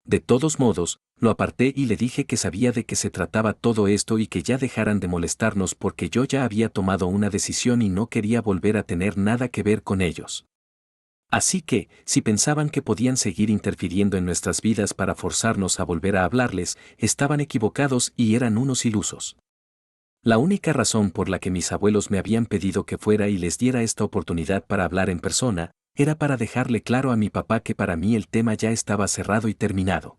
De todos modos, lo aparté y le dije que sabía de qué se trataba todo esto y que ya dejaran de molestarnos porque yo ya había tomado una decisión y no quería volver a tener nada que ver con ellos. Así que, si pensaban que podían seguir interfiriendo en nuestras vidas para forzarnos a volver a hablarles, estaban equivocados y eran unos ilusos. La única razón por la que mis abuelos me habían pedido que fuera y les diera esta oportunidad para hablar en persona, era para dejarle claro a mi papá que para mí el tema ya estaba cerrado y terminado.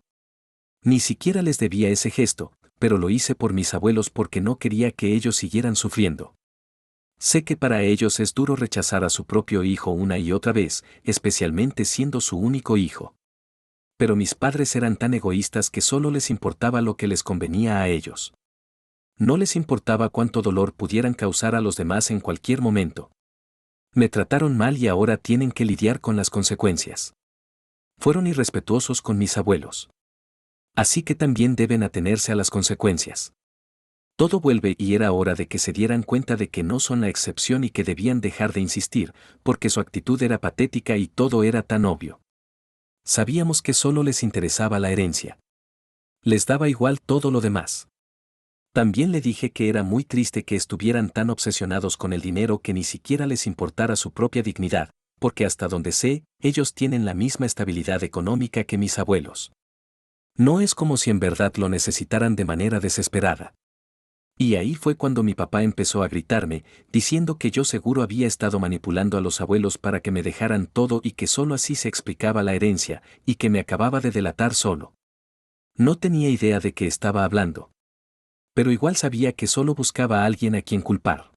Ni siquiera les debía ese gesto, pero lo hice por mis abuelos porque no quería que ellos siguieran sufriendo. Sé que para ellos es duro rechazar a su propio hijo una y otra vez, especialmente siendo su único hijo. Pero mis padres eran tan egoístas que solo les importaba lo que les convenía a ellos. No les importaba cuánto dolor pudieran causar a los demás en cualquier momento. Me trataron mal y ahora tienen que lidiar con las consecuencias. Fueron irrespetuosos con mis abuelos. Así que también deben atenerse a las consecuencias. Todo vuelve y era hora de que se dieran cuenta de que no son la excepción y que debían dejar de insistir, porque su actitud era patética y todo era tan obvio. Sabíamos que solo les interesaba la herencia. Les daba igual todo lo demás. También le dije que era muy triste que estuvieran tan obsesionados con el dinero que ni siquiera les importara su propia dignidad, porque hasta donde sé, ellos tienen la misma estabilidad económica que mis abuelos. No es como si en verdad lo necesitaran de manera desesperada. Y ahí fue cuando mi papá empezó a gritarme, diciendo que yo seguro había estado manipulando a los abuelos para que me dejaran todo y que solo así se explicaba la herencia, y que me acababa de delatar solo. No tenía idea de qué estaba hablando. Pero igual sabía que solo buscaba a alguien a quien culpar.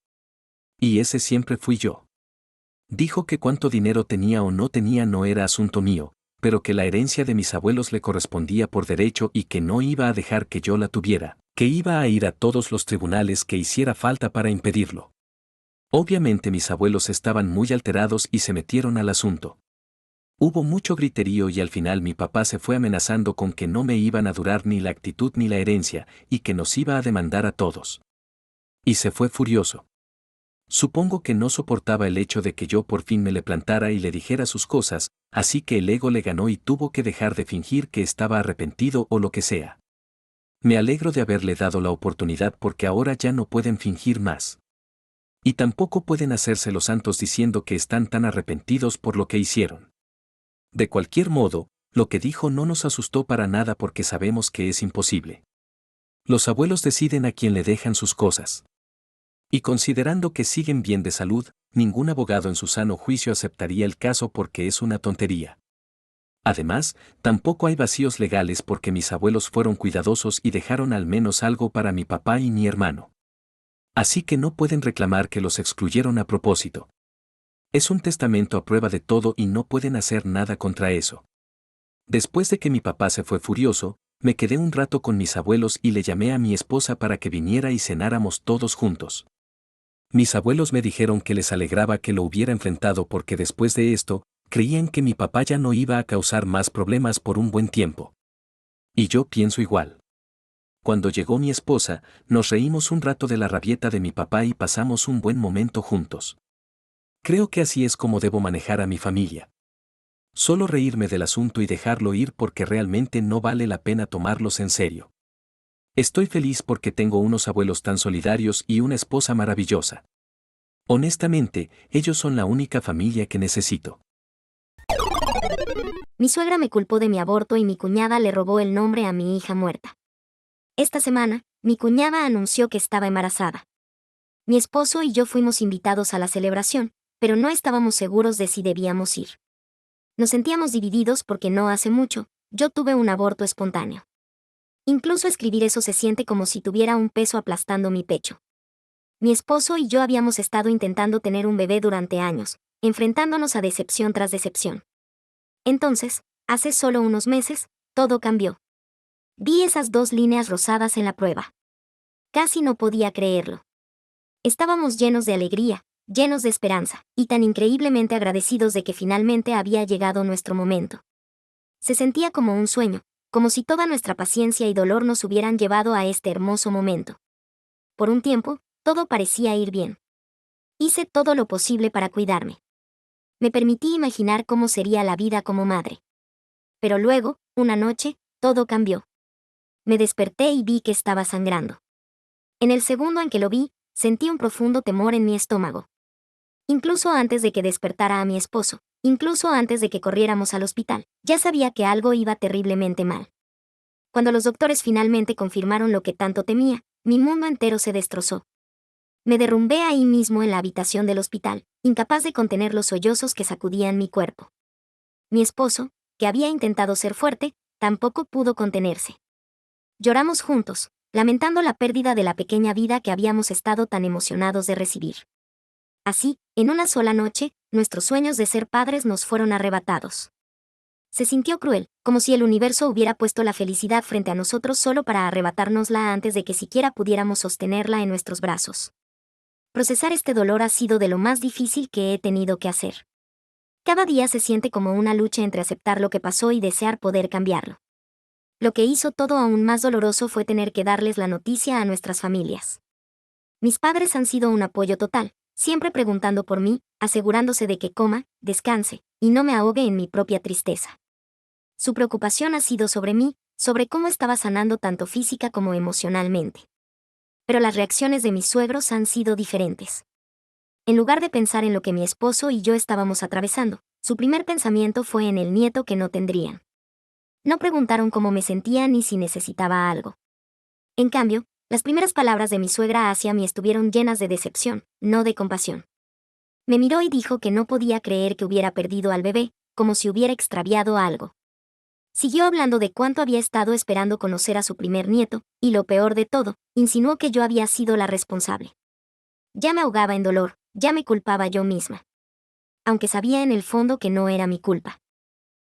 Y ese siempre fui yo. Dijo que cuánto dinero tenía o no tenía no era asunto mío, pero que la herencia de mis abuelos le correspondía por derecho y que no iba a dejar que yo la tuviera, que iba a ir a todos los tribunales que hiciera falta para impedirlo. Obviamente mis abuelos estaban muy alterados y se metieron al asunto. Hubo mucho griterío y al final mi papá se fue amenazando con que no me iban a durar ni la actitud ni la herencia, y que nos iba a demandar a todos. Y se fue furioso. Supongo que no soportaba el hecho de que yo por fin me le plantara y le dijera sus cosas, así que el ego le ganó y tuvo que dejar de fingir que estaba arrepentido o lo que sea. Me alegro de haberle dado la oportunidad porque ahora ya no pueden fingir más. Y tampoco pueden hacerse los santos diciendo que están tan arrepentidos por lo que hicieron. De cualquier modo, lo que dijo no nos asustó para nada porque sabemos que es imposible. Los abuelos deciden a quién le dejan sus cosas. Y considerando que siguen bien de salud, ningún abogado en su sano juicio aceptaría el caso porque es una tontería. Además, tampoco hay vacíos legales porque mis abuelos fueron cuidadosos y dejaron al menos algo para mi papá y mi hermano. Así que no pueden reclamar que los excluyeron a propósito. Es un testamento a prueba de todo y no pueden hacer nada contra eso. Después de que mi papá se fue furioso, me quedé un rato con mis abuelos y le llamé a mi esposa para que viniera y cenáramos todos juntos. Mis abuelos me dijeron que les alegraba que lo hubiera enfrentado porque después de esto, creían que mi papá ya no iba a causar más problemas por un buen tiempo. Y yo pienso igual. Cuando llegó mi esposa, nos reímos un rato de la rabieta de mi papá y pasamos un buen momento juntos. Creo que así es como debo manejar a mi familia. Solo reírme del asunto y dejarlo ir porque realmente no vale la pena tomarlos en serio. Estoy feliz porque tengo unos abuelos tan solidarios y una esposa maravillosa. Honestamente, ellos son la única familia que necesito. Mi suegra me culpó de mi aborto y mi cuñada le robó el nombre a mi hija muerta. Esta semana, mi cuñada anunció que estaba embarazada. Mi esposo y yo fuimos invitados a la celebración, pero no estábamos seguros de si debíamos ir. Nos sentíamos divididos porque no hace mucho, yo tuve un aborto espontáneo. Incluso escribir eso se siente como si tuviera un peso aplastando mi pecho. Mi esposo y yo habíamos estado intentando tener un bebé durante años, enfrentándonos a decepción tras decepción. Entonces, hace solo unos meses, todo cambió. Vi esas 2 líneas rosadas en la prueba. Casi no podía creerlo. Estábamos llenos de alegría, llenos de esperanza, y tan increíblemente agradecidos de que finalmente había llegado nuestro momento. Se sentía como un sueño, como si toda nuestra paciencia y dolor nos hubieran llevado a este hermoso momento. Por un tiempo, todo parecía ir bien. Hice todo lo posible para cuidarme. Me permití imaginar cómo sería la vida como madre. Pero luego, una noche, todo cambió. Me desperté y vi que estaba sangrando. En el segundo en que lo vi, sentí un profundo temor en mi estómago. Incluso antes de que despertara a mi esposo, incluso antes de que corriéramos al hospital, ya sabía que algo iba terriblemente mal. Cuando los doctores finalmente confirmaron lo que tanto temía, mi mundo entero se destrozó. Me derrumbé ahí mismo en la habitación del hospital, incapaz de contener los sollozos que sacudían mi cuerpo. Mi esposo, que había intentado ser fuerte, tampoco pudo contenerse. Lloramos juntos, lamentando la pérdida de la pequeña vida que habíamos estado tan emocionados de recibir. Así, en una sola noche, nuestros sueños de ser padres nos fueron arrebatados. Se sintió cruel, como si el universo hubiera puesto la felicidad frente a nosotros solo para arrebatárnosla antes de que siquiera pudiéramos sostenerla en nuestros brazos. Procesar este dolor ha sido de lo más difícil que he tenido que hacer. Cada día se siente como una lucha entre aceptar lo que pasó y desear poder cambiarlo. Lo que hizo todo aún más doloroso fue tener que darles la noticia a nuestras familias. Mis padres han sido un apoyo total, siempre preguntando por mí, asegurándose de que coma, descanse, y no me ahogue en mi propia tristeza. Su preocupación ha sido sobre mí, sobre cómo estaba sanando tanto física como emocionalmente. Pero las reacciones de mis suegros han sido diferentes. En lugar de pensar en lo que mi esposo y yo estábamos atravesando, su primer pensamiento fue en el nieto que no tendrían. No preguntaron cómo me sentía ni si necesitaba algo. En cambio, las primeras palabras de mi suegra hacia mí estuvieron llenas de decepción, no de compasión. Me miró y dijo que no podía creer que hubiera perdido al bebé, como si hubiera extraviado algo. Siguió hablando de cuánto había estado esperando conocer a su primer nieto, y lo peor de todo, insinuó que yo había sido la responsable. Ya me ahogaba en dolor, ya me culpaba yo misma. Aunque sabía en el fondo que no era mi culpa.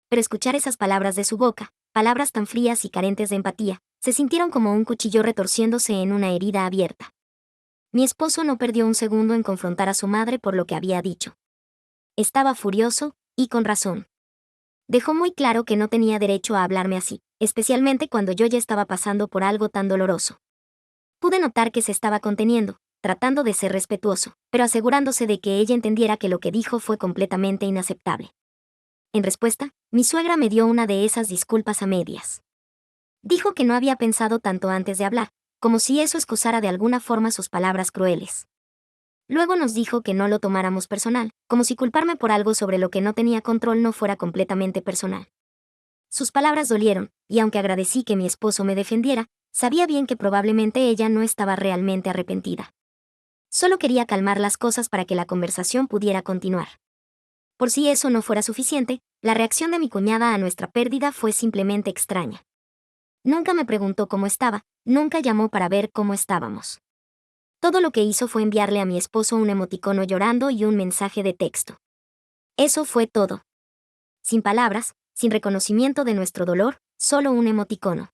Pero escuchar esas palabras de su boca, palabras tan frías y carentes de empatía, se sintieron como un cuchillo retorciéndose en una herida abierta. Mi esposo no perdió un segundo en confrontar a su madre por lo que había dicho. Estaba furioso, y con razón. Dejó muy claro que no tenía derecho a hablarme así, especialmente cuando yo ya estaba pasando por algo tan doloroso. Pude notar que se estaba conteniendo, tratando de ser respetuoso, pero asegurándose de que ella entendiera que lo que dijo fue completamente inaceptable. En respuesta, mi suegra me dio una de esas disculpas a medias. Dijo que no había pensado tanto antes de hablar, como si eso excusara de alguna forma sus palabras crueles. Luego nos dijo que no lo tomáramos personal, como si culparme por algo sobre lo que no tenía control no fuera completamente personal. Sus palabras dolieron, y aunque agradecí que mi esposo me defendiera, sabía bien que probablemente ella no estaba realmente arrepentida. Solo quería calmar las cosas para que la conversación pudiera continuar. Por si eso no fuera suficiente, la reacción de mi cuñada a nuestra pérdida fue simplemente extraña. Nunca me preguntó cómo estaba, nunca llamó para ver cómo estábamos. Todo lo que hizo fue enviarle a mi esposo un emoticono llorando y un mensaje de texto. Eso fue todo. Sin palabras, sin reconocimiento de nuestro dolor, solo un emoticono.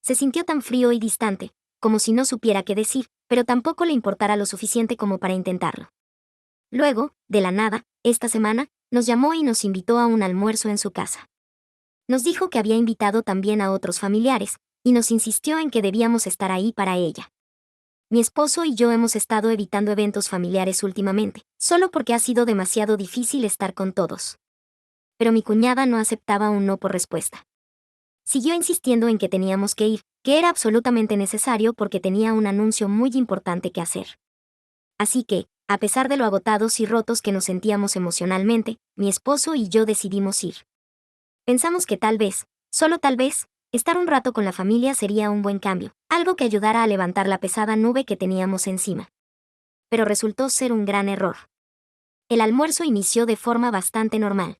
Se sintió tan frío y distante, como si no supiera qué decir, pero tampoco le importara lo suficiente como para intentarlo. Luego, de la nada, esta semana, nos llamó y nos invitó a un almuerzo en su casa. Nos dijo que había invitado también a otros familiares, y nos insistió en que debíamos estar ahí para ella. Mi esposo y yo hemos estado evitando eventos familiares últimamente, solo porque ha sido demasiado difícil estar con todos. Pero mi cuñada no aceptaba un no por respuesta. Siguió insistiendo en que teníamos que ir, que era absolutamente necesario porque tenía un anuncio muy importante que hacer. Así que, a pesar de lo agotados y rotos que nos sentíamos emocionalmente, mi esposo y yo decidimos ir. Pensamos que tal vez, solo tal vez, estar un rato con la familia sería un buen cambio, algo que ayudara a levantar la pesada nube que teníamos encima. Pero resultó ser un gran error. El almuerzo inició de forma bastante normal.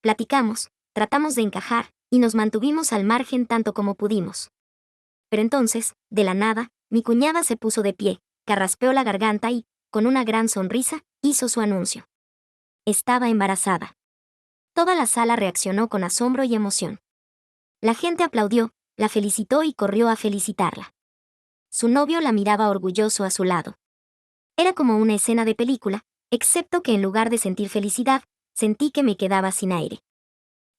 Platicamos, tratamos de encajar, y nos mantuvimos al margen tanto como pudimos. Pero entonces, de la nada, mi cuñada se puso de pie, carraspeó la garganta y, con una gran sonrisa, hizo su anuncio. Estaba embarazada. Toda la sala reaccionó con asombro y emoción. La gente aplaudió, la felicitó y corrió a felicitarla. Su novio la miraba orgulloso a su lado. Era como una escena de película, excepto que en lugar de sentir felicidad, sentí que me quedaba sin aire.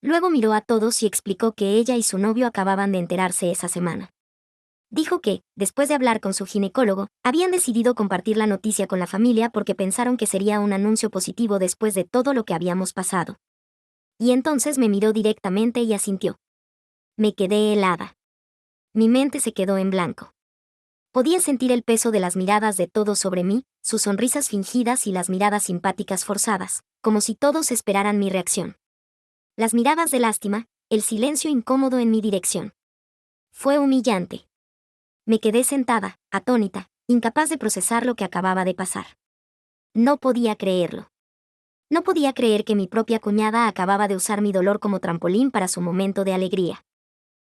Luego miró a todos y explicó que ella y su novio acababan de enterarse esa semana. Dijo que, después de hablar con su ginecólogo, habían decidido compartir la noticia con la familia porque pensaron que sería un anuncio positivo después de todo lo que habíamos pasado. Y entonces me miró directamente y asintió. Me quedé helada. Mi mente se quedó en blanco. Podía sentir el peso de las miradas de todos sobre mí, sus sonrisas fingidas y las miradas simpáticas forzadas, como si todos esperaran mi reacción. Las miradas de lástima, el silencio incómodo en mi dirección. Fue humillante. Me quedé sentada, atónita, incapaz de procesar lo que acababa de pasar. No podía creerlo. No podía creer que mi propia cuñada acababa de usar mi dolor como trampolín para su momento de alegría.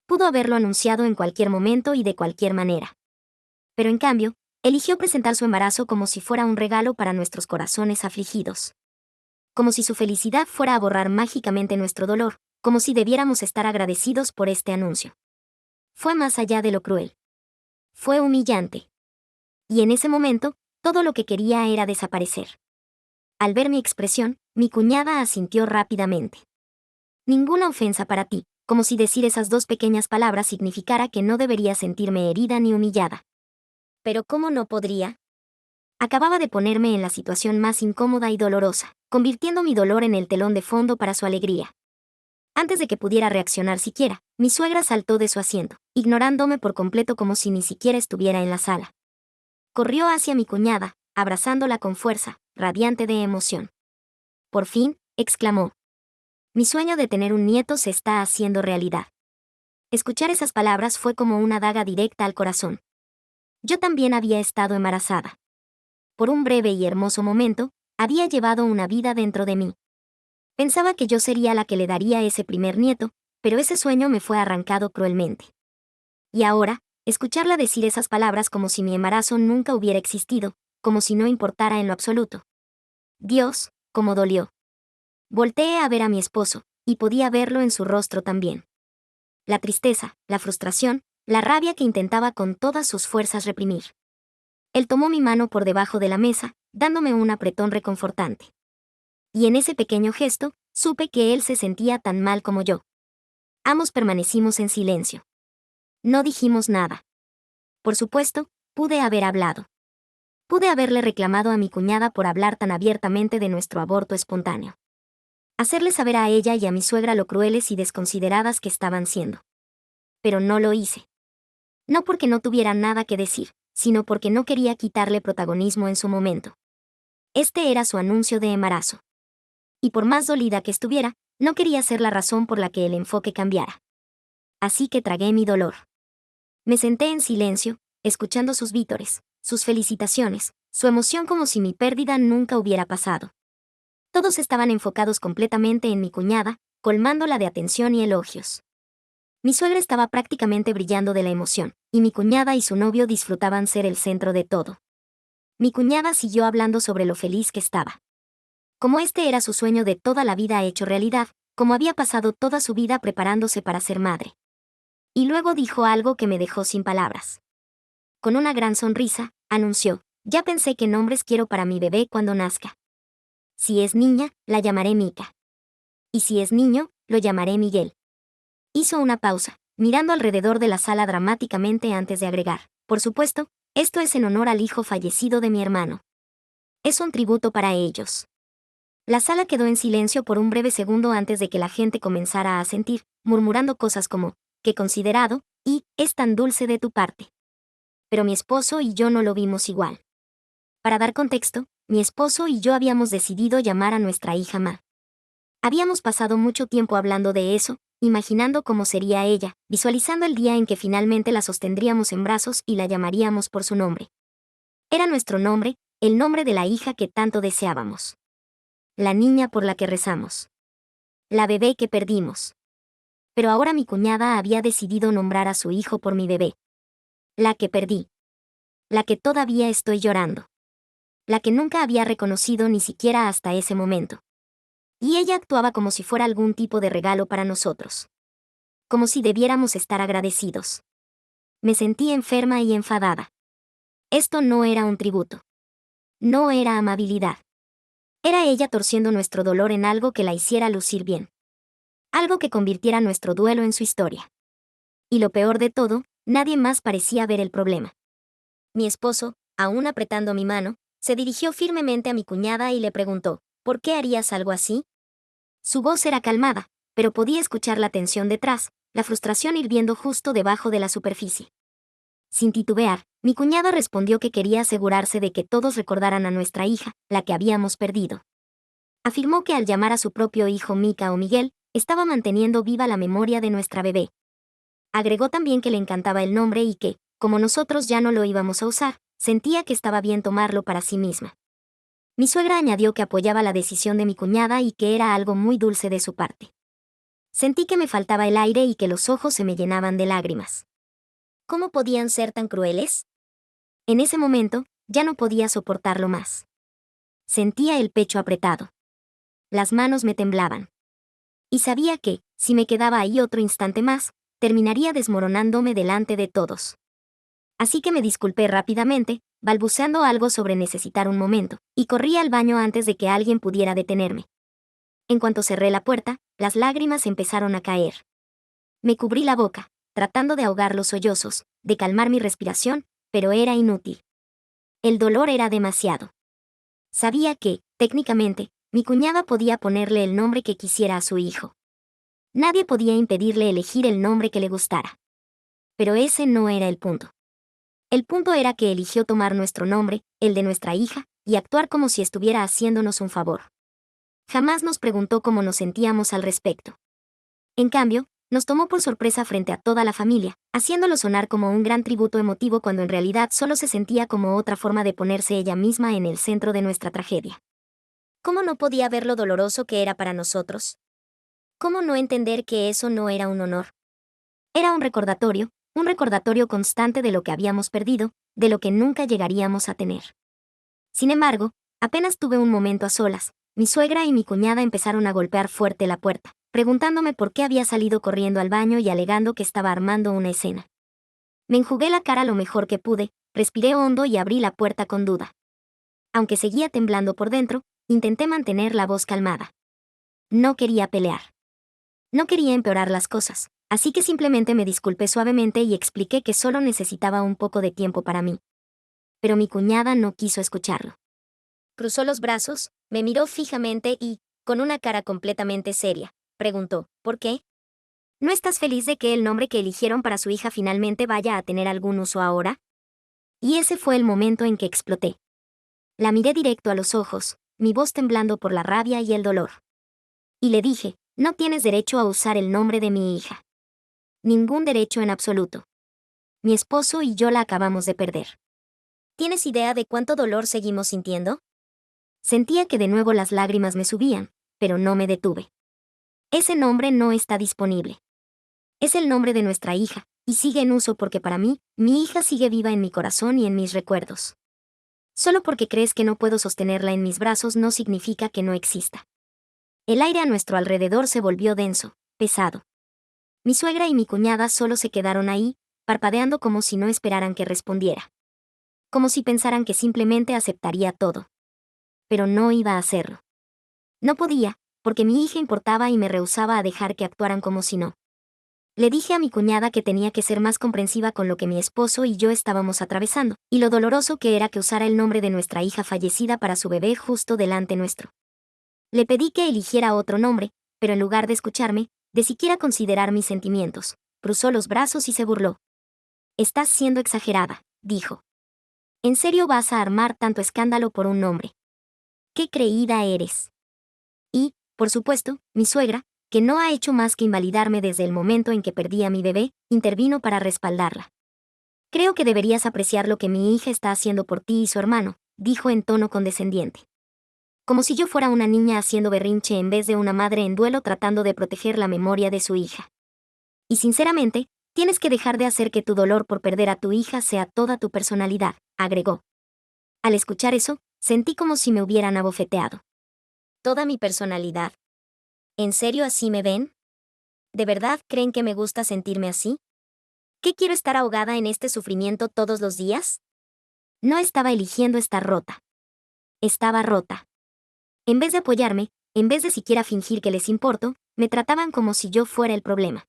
Pudo haberlo anunciado en cualquier momento y de cualquier manera. Pero en cambio, eligió presentar su embarazo como si fuera un regalo para nuestros corazones afligidos. Como si su felicidad fuera a borrar mágicamente nuestro dolor, como si debiéramos estar agradecidos por este anuncio. Fue más allá de lo cruel. Fue humillante. Y en ese momento, todo lo que quería era desaparecer. Al ver mi expresión, mi cuñada asintió rápidamente. Ninguna ofensa para ti, como si decir esas dos pequeñas palabras significara que no debería sentirme herida ni humillada. Pero ¿cómo no podría? Acababa de ponerme en la situación más incómoda y dolorosa, convirtiendo mi dolor en el telón de fondo para su alegría. Antes de que pudiera reaccionar siquiera, mi suegra saltó de su asiento, ignorándome por completo como si ni siquiera estuviera en la sala. Corrió hacia mi cuñada, abrazándola con fuerza, radiante de emoción. Por fin, exclamó. Mi sueño de tener un nieto se está haciendo realidad. Escuchar esas palabras fue como una daga directa al corazón. Yo también había estado embarazada. Por un breve y hermoso momento, había llevado una vida dentro de mí. Pensaba que yo sería la que le daría ese primer nieto, pero ese sueño me fue arrancado cruelmente. Y ahora, escucharla decir esas palabras como si mi embarazo nunca hubiera existido, como si no importara en lo absoluto. Dios, cómo dolió. Volteé a ver a mi esposo, y podía verlo en su rostro también. La tristeza, la frustración, la rabia que intentaba con todas sus fuerzas reprimir. Él tomó mi mano por debajo de la mesa, dándome un apretón reconfortante. Y en ese pequeño gesto, supe que él se sentía tan mal como yo. Ambos permanecimos en silencio. No dijimos nada. Por supuesto, pude haber hablado. Pude haberle reclamado a mi cuñada por hablar tan abiertamente de nuestro aborto espontáneo. Hacerle saber a ella y a mi suegra lo crueles y desconsideradas que estaban siendo. Pero no lo hice. No porque no tuviera nada que decir, sino porque no quería quitarle protagonismo en su momento. Este era su anuncio de embarazo. Y por más dolida que estuviera, no quería ser la razón por la que el enfoque cambiara. Así que tragué mi dolor. Me senté en silencio, escuchando sus vítores, sus felicitaciones, su emoción como si mi pérdida nunca hubiera pasado. Todos estaban enfocados completamente en mi cuñada, colmándola de atención y elogios. Mi suegra estaba prácticamente brillando de la emoción, y mi cuñada y su novio disfrutaban ser el centro de todo. Mi cuñada siguió hablando sobre lo feliz que estaba. Como este era su sueño de toda la vida hecho realidad, como había pasado toda su vida preparándose para ser madre. Y luego dijo algo que me dejó sin palabras. Con una gran sonrisa, anunció, ya pensé qué nombres quiero para mi bebé cuando nazca. Si es niña, la llamaré Mika. Y si es niño, lo llamaré Miguel. Hizo una pausa, mirando alrededor de la sala dramáticamente antes de agregar. Por supuesto, esto es en honor al hijo fallecido de mi hermano. Es un tributo para ellos. La sala quedó en silencio por un breve segundo antes de que la gente comenzara a asentir, murmurando cosas como, qué considerado, y, es tan dulce de tu parte. Pero mi esposo y yo no lo vimos igual. Para dar contexto, mi esposo y yo habíamos decidido llamar a nuestra hija Ma. Habíamos pasado mucho tiempo hablando de eso, imaginando cómo sería ella, visualizando el día en que finalmente la sostendríamos en brazos y la llamaríamos por su nombre. Era nuestro nombre, el nombre de la hija que tanto deseábamos. La niña por la que rezamos. La bebé que perdimos. Pero ahora mi cuñada había decidido nombrar a su hijo por mi bebé. La que perdí. La que todavía estoy llorando. La que nunca había reconocido ni siquiera hasta ese momento. Y ella actuaba como si fuera algún tipo de regalo para nosotros. Como si debiéramos estar agradecidos. Me sentí enferma y enfadada. Esto no era un tributo. No era amabilidad. Era ella torciendo nuestro dolor en algo que la hiciera lucir bien. Algo que convirtiera nuestro duelo en su historia. Y lo peor de todo, nadie más parecía ver el problema. Mi esposo, aún apretando mi mano, se dirigió firmemente a mi cuñada y le preguntó, ¿por qué harías algo así? Su voz era calmada, pero podía escuchar la tensión detrás, la frustración hirviendo justo debajo de la superficie. Sin titubear, mi cuñada respondió que quería asegurarse de que todos recordaran a nuestra hija, la que habíamos perdido. Afirmó que al llamar a su propio hijo Mica o Miguel, estaba manteniendo viva la memoria de nuestra bebé. Agregó también que le encantaba el nombre y que, como nosotros ya no lo íbamos a usar, sentía que estaba bien tomarlo para sí misma. Mi suegra añadió que apoyaba la decisión de mi cuñada y que era algo muy dulce de su parte. Sentí que me faltaba el aire y que los ojos se me llenaban de lágrimas. ¿Cómo podían ser tan crueles? En ese momento, ya no podía soportarlo más. Sentía el pecho apretado. Las manos me temblaban. Y sabía que, si me quedaba ahí otro instante más, terminaría desmoronándome delante de todos. Así que me disculpé rápidamente, balbuceando algo sobre necesitar un momento, y corrí al baño antes de que alguien pudiera detenerme. En cuanto cerré la puerta, las lágrimas empezaron a caer. Me cubrí la boca, tratando de ahogar los sollozos, de calmar mi respiración, pero era inútil. El dolor era demasiado. Sabía que, técnicamente, mi cuñada podía ponerle el nombre que quisiera a su hijo. Nadie podía impedirle elegir el nombre que le gustara. Pero ese no era el punto. El punto era que eligió tomar nuestro nombre, el de nuestra hija, y actuar como si estuviera haciéndonos un favor. Jamás nos preguntó cómo nos sentíamos al respecto. En cambio, nos tomó por sorpresa frente a toda la familia, haciéndolo sonar como un gran tributo emotivo cuando en realidad solo se sentía como otra forma de ponerse ella misma en el centro de nuestra tragedia. ¿Cómo no podía ver lo doloroso que era para nosotros? ¿Cómo no entender que eso no era un honor? Era un recordatorio constante de lo que habíamos perdido, de lo que nunca llegaríamos a tener. Sin embargo, apenas tuve un momento a solas, mi suegra y mi cuñada empezaron a golpear fuerte la puerta, preguntándome por qué había salido corriendo al baño y alegando que estaba armando una escena. Me enjugué la cara lo mejor que pude, respiré hondo y abrí la puerta con duda. Aunque seguía temblando por dentro, intenté mantener la voz calmada. No quería pelear. No quería empeorar las cosas, así que simplemente me disculpé suavemente y expliqué que solo necesitaba un poco de tiempo para mí. Pero mi cuñada no quiso escucharlo. Cruzó los brazos, me miró fijamente y, con una cara completamente seria, preguntó, ¿por qué? ¿No estás feliz de que el nombre que eligieron para su hija finalmente vaya a tener algún uso ahora? Y ese fue el momento en que exploté. La miré directo a los ojos, mi voz temblando por la rabia y el dolor. Y le dije, no tienes derecho a usar el nombre de mi hija. Ningún derecho en absoluto. Mi esposo y yo la acabamos de perder. ¿Tienes idea de cuánto dolor seguimos sintiendo? Sentía que de nuevo las lágrimas me subían, pero no me detuve. Ese nombre no está disponible. Es el nombre de nuestra hija, y sigue en uso porque para mí, mi hija sigue viva en mi corazón y en mis recuerdos. Solo porque crees que no puedo sostenerla en mis brazos no significa que no exista. El aire a nuestro alrededor se volvió denso, pesado. Mi suegra y mi cuñada solo se quedaron ahí, parpadeando como si no esperaran que respondiera. Como si pensaran que simplemente aceptaría todo. Pero no iba a hacerlo. No podía, porque mi hija importaba y me rehusaba a dejar que actuaran como si no. Le dije a mi cuñada que tenía que ser más comprensiva con lo que mi esposo y yo estábamos atravesando, y lo doloroso que era que usara el nombre de nuestra hija fallecida para su bebé justo delante nuestro. Le pedí que eligiera otro nombre, pero en lugar de escucharme, de siquiera considerar mis sentimientos, cruzó los brazos y se burló. «Estás siendo exagerada», dijo. «¿En serio vas a armar tanto escándalo por un nombre? ¡Qué creída eres!». Y, por supuesto, mi suegra, que no ha hecho más que invalidarme desde el momento en que perdí a mi bebé, intervino para respaldarla. «Creo que deberías apreciar lo que mi hija está haciendo por ti y su hermano», dijo en tono condescendiente. Como si yo fuera una niña haciendo berrinche en vez de una madre en duelo tratando de proteger la memoria de su hija. «Y sinceramente, tienes que dejar de hacer que tu dolor por perder a tu hija sea toda tu personalidad», agregó. Al escuchar eso, sentí como si me hubieran abofeteado. ¿Toda mi personalidad? ¿En serio así me ven? ¿De verdad creen que me gusta sentirme así? ¿Qué quiero estar ahogada en este sufrimiento todos los días? No estaba eligiendo estar rota. Estaba rota. En vez de apoyarme, en vez de siquiera fingir que les importo, me trataban como si yo fuera el problema.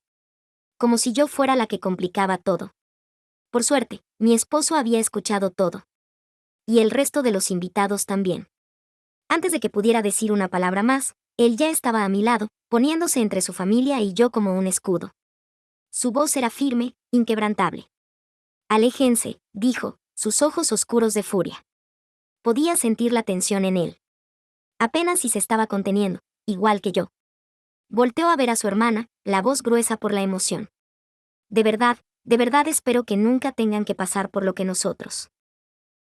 Como si yo fuera la que complicaba todo. Por suerte, mi esposo había escuchado todo. Y el resto de los invitados también. Antes de que pudiera decir una palabra más, él ya estaba a mi lado, poniéndose entre su familia y yo como un escudo. Su voz era firme, inquebrantable. «Aléjense», dijo, sus ojos oscuros de furia. Podía sentir la tensión en él. Apenas si se estaba conteniendo, igual que yo. Volteó a ver a su hermana, la voz gruesa por la emoción. de verdad espero que nunca tengan que pasar por lo que nosotros.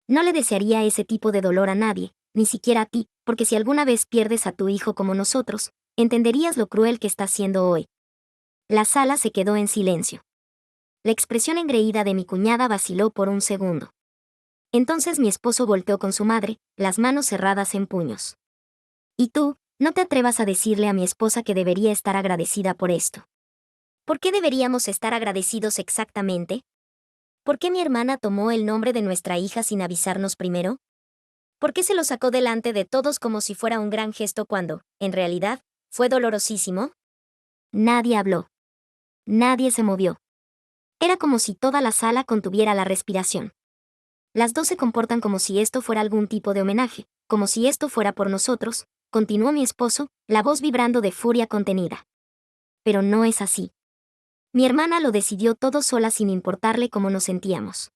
No le desearía ese tipo de dolor a nadie, ni siquiera a ti, porque si alguna vez pierdes a tu hijo como nosotros, entenderías lo cruel que está siendo hoy». La sala se quedó en silencio. La expresión engreída de mi cuñada vaciló por un segundo. Entonces mi esposo volteó con su madre, las manos cerradas en puños. «Y tú, no te atrevas a decirle a mi esposa que debería estar agradecida por esto». «¿Por qué deberíamos estar agradecidos exactamente? ¿Por qué mi hermana tomó el nombre de nuestra hija sin avisarnos primero? ¿Por qué se lo sacó delante de todos como si fuera un gran gesto cuando, en realidad, fue dolorosísimo?» Nadie habló. Nadie se movió. Era como si toda la sala contuviera la respiración. «Las dos se comportan como si esto fuera algún tipo de homenaje, como si esto fuera por nosotros», continuó mi esposo, la voz vibrando de furia contenida. «Pero no es así. Mi hermana lo decidió todo sola sin importarle cómo nos sentíamos.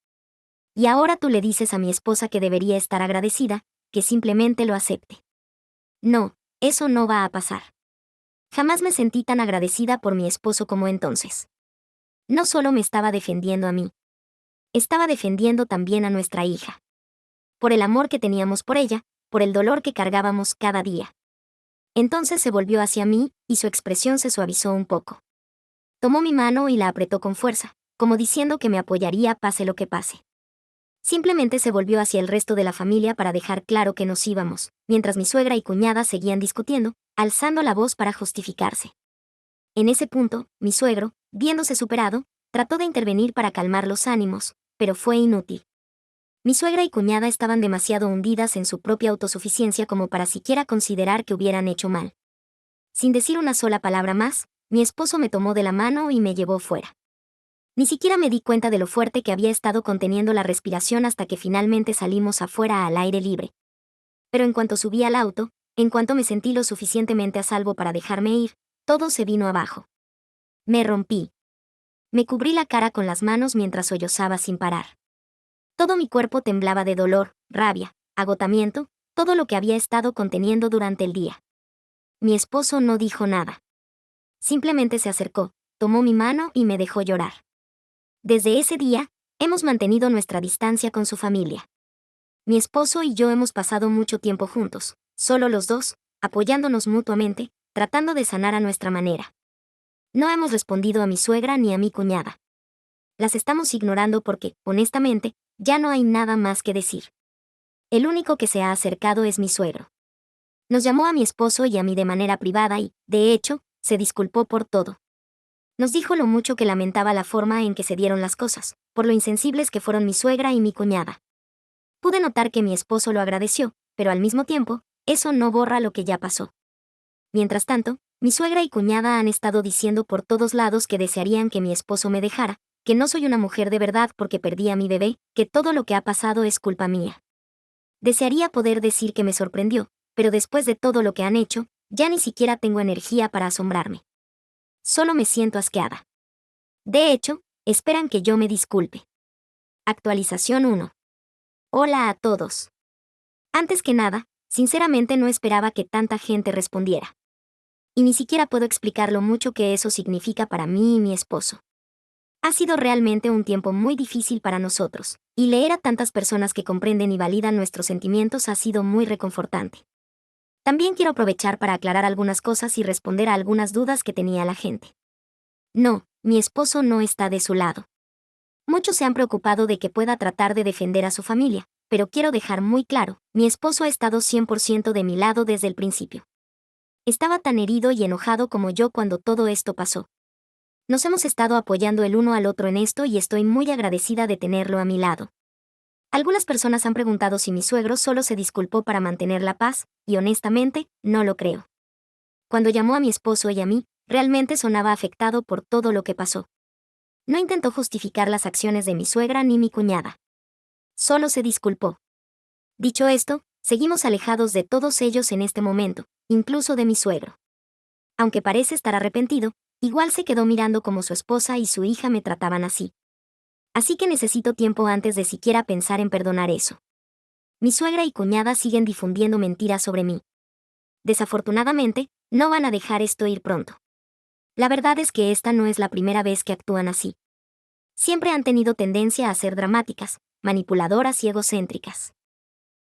Y ahora tú le dices a mi esposa que debería estar agradecida, que simplemente lo acepte. No, eso no va a pasar. Jamás me sentí tan agradecida por mi esposo como entonces. No solo me estaba defendiendo a mí. Estaba defendiendo también a nuestra hija. Por el amor que teníamos por ella, por el dolor que cargábamos cada día». Entonces se volvió hacia mí, y su expresión se suavizó un poco. Tomó mi mano y la apretó con fuerza, como diciendo que me apoyaría pase lo que pase. Simplemente se volvió hacia el resto de la familia para dejar claro que nos íbamos, mientras mi suegra y cuñada seguían discutiendo, alzando la voz para justificarse. En ese punto, mi suegro, viéndose superado, trató de intervenir para calmar los ánimos, pero fue inútil. Mi suegra y cuñada estaban demasiado hundidas en su propia autosuficiencia como para siquiera considerar que hubieran hecho mal. Sin decir una sola palabra más, mi esposo me tomó de la mano y me llevó fuera. Ni siquiera me di cuenta de lo fuerte que había estado conteniendo la respiración hasta que finalmente salimos afuera al aire libre. Pero en cuanto subí al auto, en cuanto me sentí lo suficientemente a salvo para dejarme ir, todo se vino abajo. Me rompí. Me cubrí la cara con las manos mientras sollozaba sin parar. Todo mi cuerpo temblaba de dolor, rabia, agotamiento, todo lo que había estado conteniendo durante el día. Mi esposo no dijo nada. Simplemente se acercó, tomó mi mano y me dejó llorar. Desde ese día, hemos mantenido nuestra distancia con su familia. Mi esposo y yo hemos pasado mucho tiempo juntos, solo los dos, apoyándonos mutuamente, tratando de sanar a nuestra manera. No hemos respondido a mi suegra ni a mi cuñada. Las estamos ignorando porque, honestamente, ya no hay nada más que decir. El único que se ha acercado es mi suegro. Nos llamó a mi esposo y a mí de manera privada y, de hecho, se disculpó por todo. Nos dijo lo mucho que lamentaba la forma en que se dieron las cosas, por lo insensibles que fueron mi suegra y mi cuñada. Pude notar que mi esposo lo agradeció, pero al mismo tiempo, eso no borra lo que ya pasó. Mientras tanto, Mi suegra y cuñada han estado diciendo por todos lados que desearían que mi esposo me dejara, que no soy una mujer de verdad porque perdí a mi bebé, que todo lo que ha pasado es culpa mía. Desearía poder decir que me sorprendió, pero después de todo lo que han hecho, ya ni siquiera tengo energía para asombrarme. Solo me siento asqueada. De hecho, esperan que yo me disculpe. Actualización 1. Hola a todos. Antes que nada, sinceramente no esperaba que tanta gente respondiera. Y ni siquiera puedo explicar lo mucho que eso significa para mí y mi esposo. Ha sido realmente un tiempo muy difícil para nosotros, y leer a tantas personas que comprenden y validan nuestros sentimientos ha sido muy reconfortante. También quiero aprovechar para aclarar algunas cosas y responder a algunas dudas que tenía la gente. No, mi esposo no está de su lado. Muchos se han preocupado de que pueda tratar de defender a su familia, pero quiero dejar muy claro, mi esposo ha estado 100% de mi lado desde el principio. Estaba tan herido y enojado como yo cuando todo esto pasó. Nos hemos estado apoyando el uno al otro en esto y estoy muy agradecida de tenerlo a mi lado. Algunas personas han preguntado si mi suegro solo se disculpó para mantener la paz, y honestamente, no lo creo. Cuando llamó a mi esposo y a mí, realmente sonaba afectado por todo lo que pasó. No intentó justificar las acciones de mi suegra ni mi cuñada. Solo se disculpó. Dicho esto, seguimos alejados de todos ellos en este momento, incluso de mi suegro. Aunque parece estar arrepentido, igual se quedó mirando como su esposa y su hija me trataban así. Así que necesito tiempo antes de siquiera pensar en perdonar eso. Mi suegra y cuñada siguen difundiendo mentiras sobre mí. Desafortunadamente, no van a dejar esto ir pronto. La verdad es que esta no es la primera vez que actúan así. Siempre han tenido tendencia a ser dramáticas, manipuladoras y egocéntricas.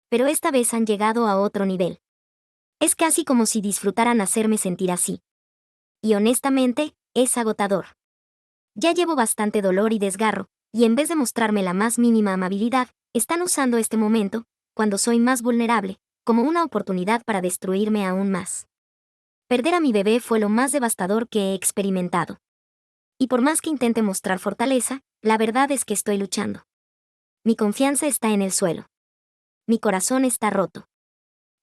Pero esta vez han llegado a otro nivel. Es casi como si disfrutaran hacerme sentir así. Y honestamente, es agotador. Ya llevo bastante dolor y desgarro, y en vez de mostrarme la más mínima amabilidad, están usando este momento, cuando soy más vulnerable, como una oportunidad para destruirme aún más. Perder a mi bebé fue lo más devastador que he experimentado. Y por más que intente mostrar fortaleza, la verdad es que estoy luchando. Mi confianza está en el suelo. Mi corazón está roto.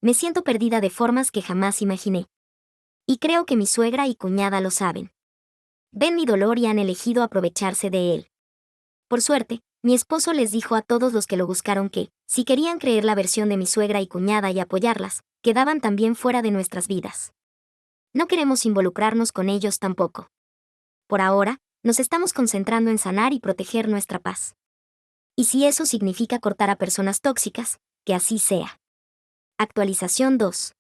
Me siento perdida de formas que jamás imaginé. Y creo que mi suegra y cuñada lo saben. Ven mi dolor y han elegido aprovecharse de él. Por suerte, mi esposo les dijo a todos los que lo buscaron que, si querían creer la versión de mi suegra y cuñada y apoyarlas, quedaban también fuera de nuestras vidas. No queremos involucrarnos con ellos tampoco. Por ahora, nos estamos concentrando en sanar y proteger nuestra paz. Y si eso significa cortar a personas tóxicas, que así sea. Actualización 2.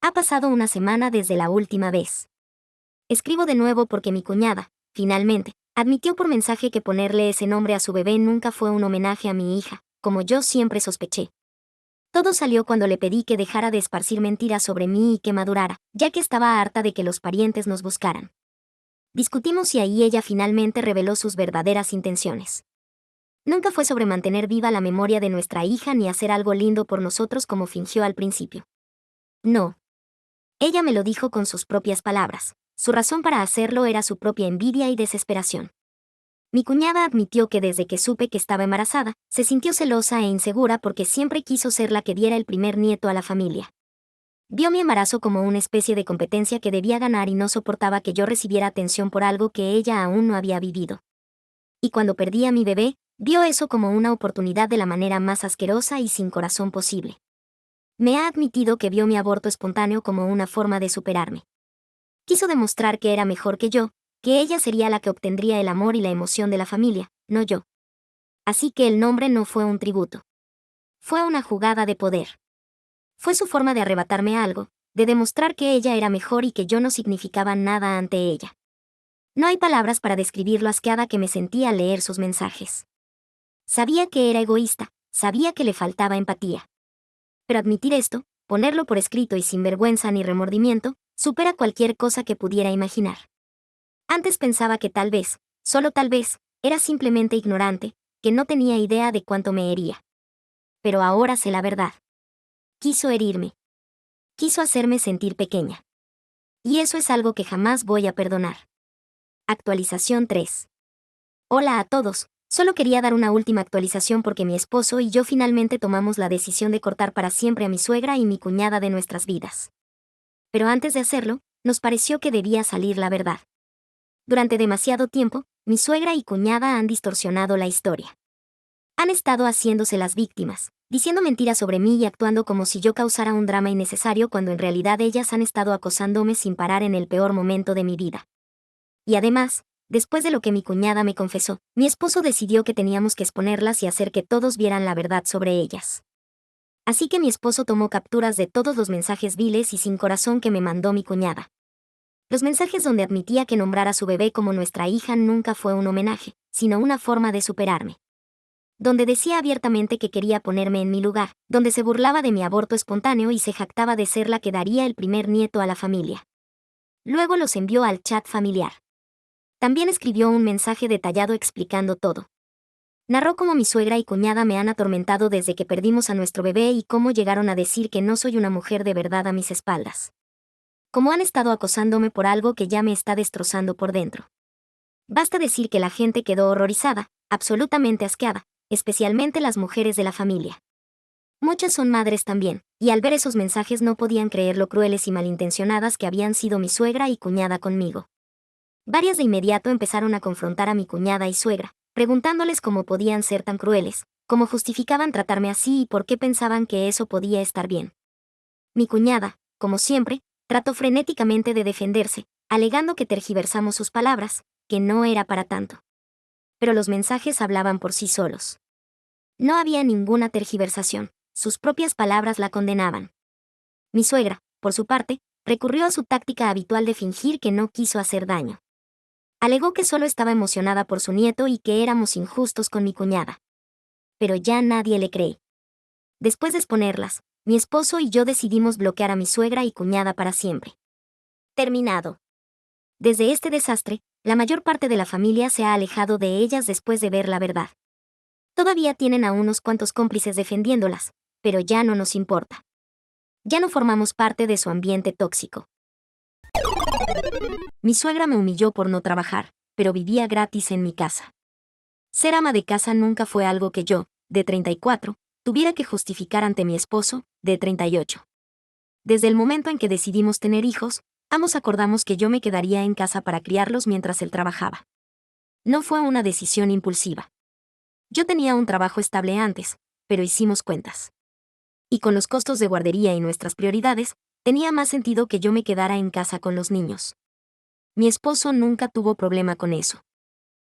Ha pasado una semana desde la última vez. Escribo de nuevo porque mi cuñada, finalmente, admitió por mensaje que ponerle ese nombre a su bebé nunca fue un homenaje a mi hija, como yo siempre sospeché. Todo salió cuando le pedí que dejara de esparcir mentiras sobre mí y que madurara, ya que estaba harta de que los parientes nos buscaran. Discutimos y ahí ella finalmente reveló sus verdaderas intenciones. Nunca fue sobre mantener viva la memoria de nuestra hija ni hacer algo lindo por nosotros como fingió al principio. No. Ella me lo dijo con sus propias palabras. Su razón para hacerlo era su propia envidia y desesperación. Mi cuñada admitió que desde que supe que estaba embarazada, se sintió celosa e insegura porque siempre quiso ser la que diera el primer nieto a la familia. Vio mi embarazo como una especie de competencia que debía ganar y no soportaba que yo recibiera atención por algo que ella aún no había vivido. Y cuando perdí a mi bebé, vio eso como una oportunidad de la manera más asquerosa y sin corazón posible. Me ha admitido que vio mi aborto espontáneo como una forma de superarme. Quiso demostrar que era mejor que yo, que ella sería la que obtendría el amor y la emoción de la familia, no yo. Así que el nombre no fue un tributo. Fue una jugada de poder. Fue su forma de arrebatarme algo, de demostrar que ella era mejor y que yo no significaba nada ante ella. No hay palabras para describir lo asqueada que me sentía al leer sus mensajes. Sabía que era egoísta, sabía que le faltaba empatía. Pero admitir esto, ponerlo por escrito y sin vergüenza ni remordimiento, supera cualquier cosa que pudiera imaginar. Antes pensaba que tal vez, solo tal vez, era simplemente ignorante, que no tenía idea de cuánto me hería. Pero ahora sé la verdad. Quiso herirme. Quiso hacerme sentir pequeña. Y eso es algo que jamás voy a perdonar. Actualización 3. Hola a todos, solo quería dar una última actualización porque mi esposo y yo finalmente tomamos la decisión de cortar para siempre a mi suegra y mi cuñada de nuestras vidas. Pero antes de hacerlo, nos pareció que debía salir la verdad. Durante demasiado tiempo, mi suegra y cuñada han distorsionado la historia. Han estado haciéndose las víctimas, diciendo mentiras sobre mí y actuando como si yo causara un drama innecesario cuando en realidad ellas han estado acosándome sin parar en el peor momento de mi vida. Y además, después de lo que mi cuñada me confesó, mi esposo decidió que teníamos que exponerlas y hacer que todos vieran la verdad sobre ellas. Así que mi esposo tomó capturas de todos los mensajes viles y sin corazón que me mandó mi cuñada. Los mensajes donde admitía que nombrar a su bebé como nuestra hija nunca fue un homenaje, sino una forma de superarme. Donde decía abiertamente que quería ponerme en mi lugar, donde se burlaba de mi aborto espontáneo y se jactaba de ser la que daría el primer nieto a la familia. Luego los envió al chat familiar. También escribió un mensaje detallado explicando todo. Narró cómo mi suegra y cuñada me han atormentado desde que perdimos a nuestro bebé y cómo llegaron a decir que no soy una mujer de verdad a mis espaldas. Cómo han estado acosándome por algo que ya me está destrozando por dentro. Basta decir que la gente quedó horrorizada, absolutamente asqueada, especialmente las mujeres de la familia. Muchas son madres también, y al ver esos mensajes no podían creer lo crueles y malintencionadas que habían sido mi suegra y cuñada conmigo. Varias de inmediato empezaron a confrontar a mi cuñada y suegra, preguntándoles cómo podían ser tan crueles, cómo justificaban tratarme así y por qué pensaban que eso podía estar bien. Mi cuñada, como siempre, trató frenéticamente de defenderse, alegando que tergiversamos sus palabras, que no era para tanto. Pero los mensajes hablaban por sí solos. No había ninguna tergiversación, sus propias palabras la condenaban. Mi suegra, por su parte, recurrió a su táctica habitual de fingir que no quiso hacer daño. Alegó que solo estaba emocionada por su nieto y que éramos injustos con mi cuñada. Pero ya nadie le cree. Después de exponerlas, mi esposo y yo decidimos bloquear a mi suegra y cuñada para siempre. Terminado. Desde este desastre, la mayor parte de la familia se ha alejado de ellas después de ver la verdad. Todavía tienen a unos cuantos cómplices defendiéndolas, pero ya no nos importa. Ya no formamos parte de su ambiente tóxico. Mi suegra me humilló por no trabajar, pero vivía gratis en mi casa. Ser ama de casa nunca fue algo que yo, de 34, tuviera que justificar ante mi esposo, de 38. Desde el momento en que decidimos tener hijos, ambos acordamos que yo me quedaría en casa para criarlos mientras él trabajaba. No fue una decisión impulsiva. Yo tenía un trabajo estable antes, pero hicimos cuentas. Y con los costos de guardería y nuestras prioridades, tenía más sentido que yo me quedara en casa con los niños. Mi esposo nunca tuvo problema con eso.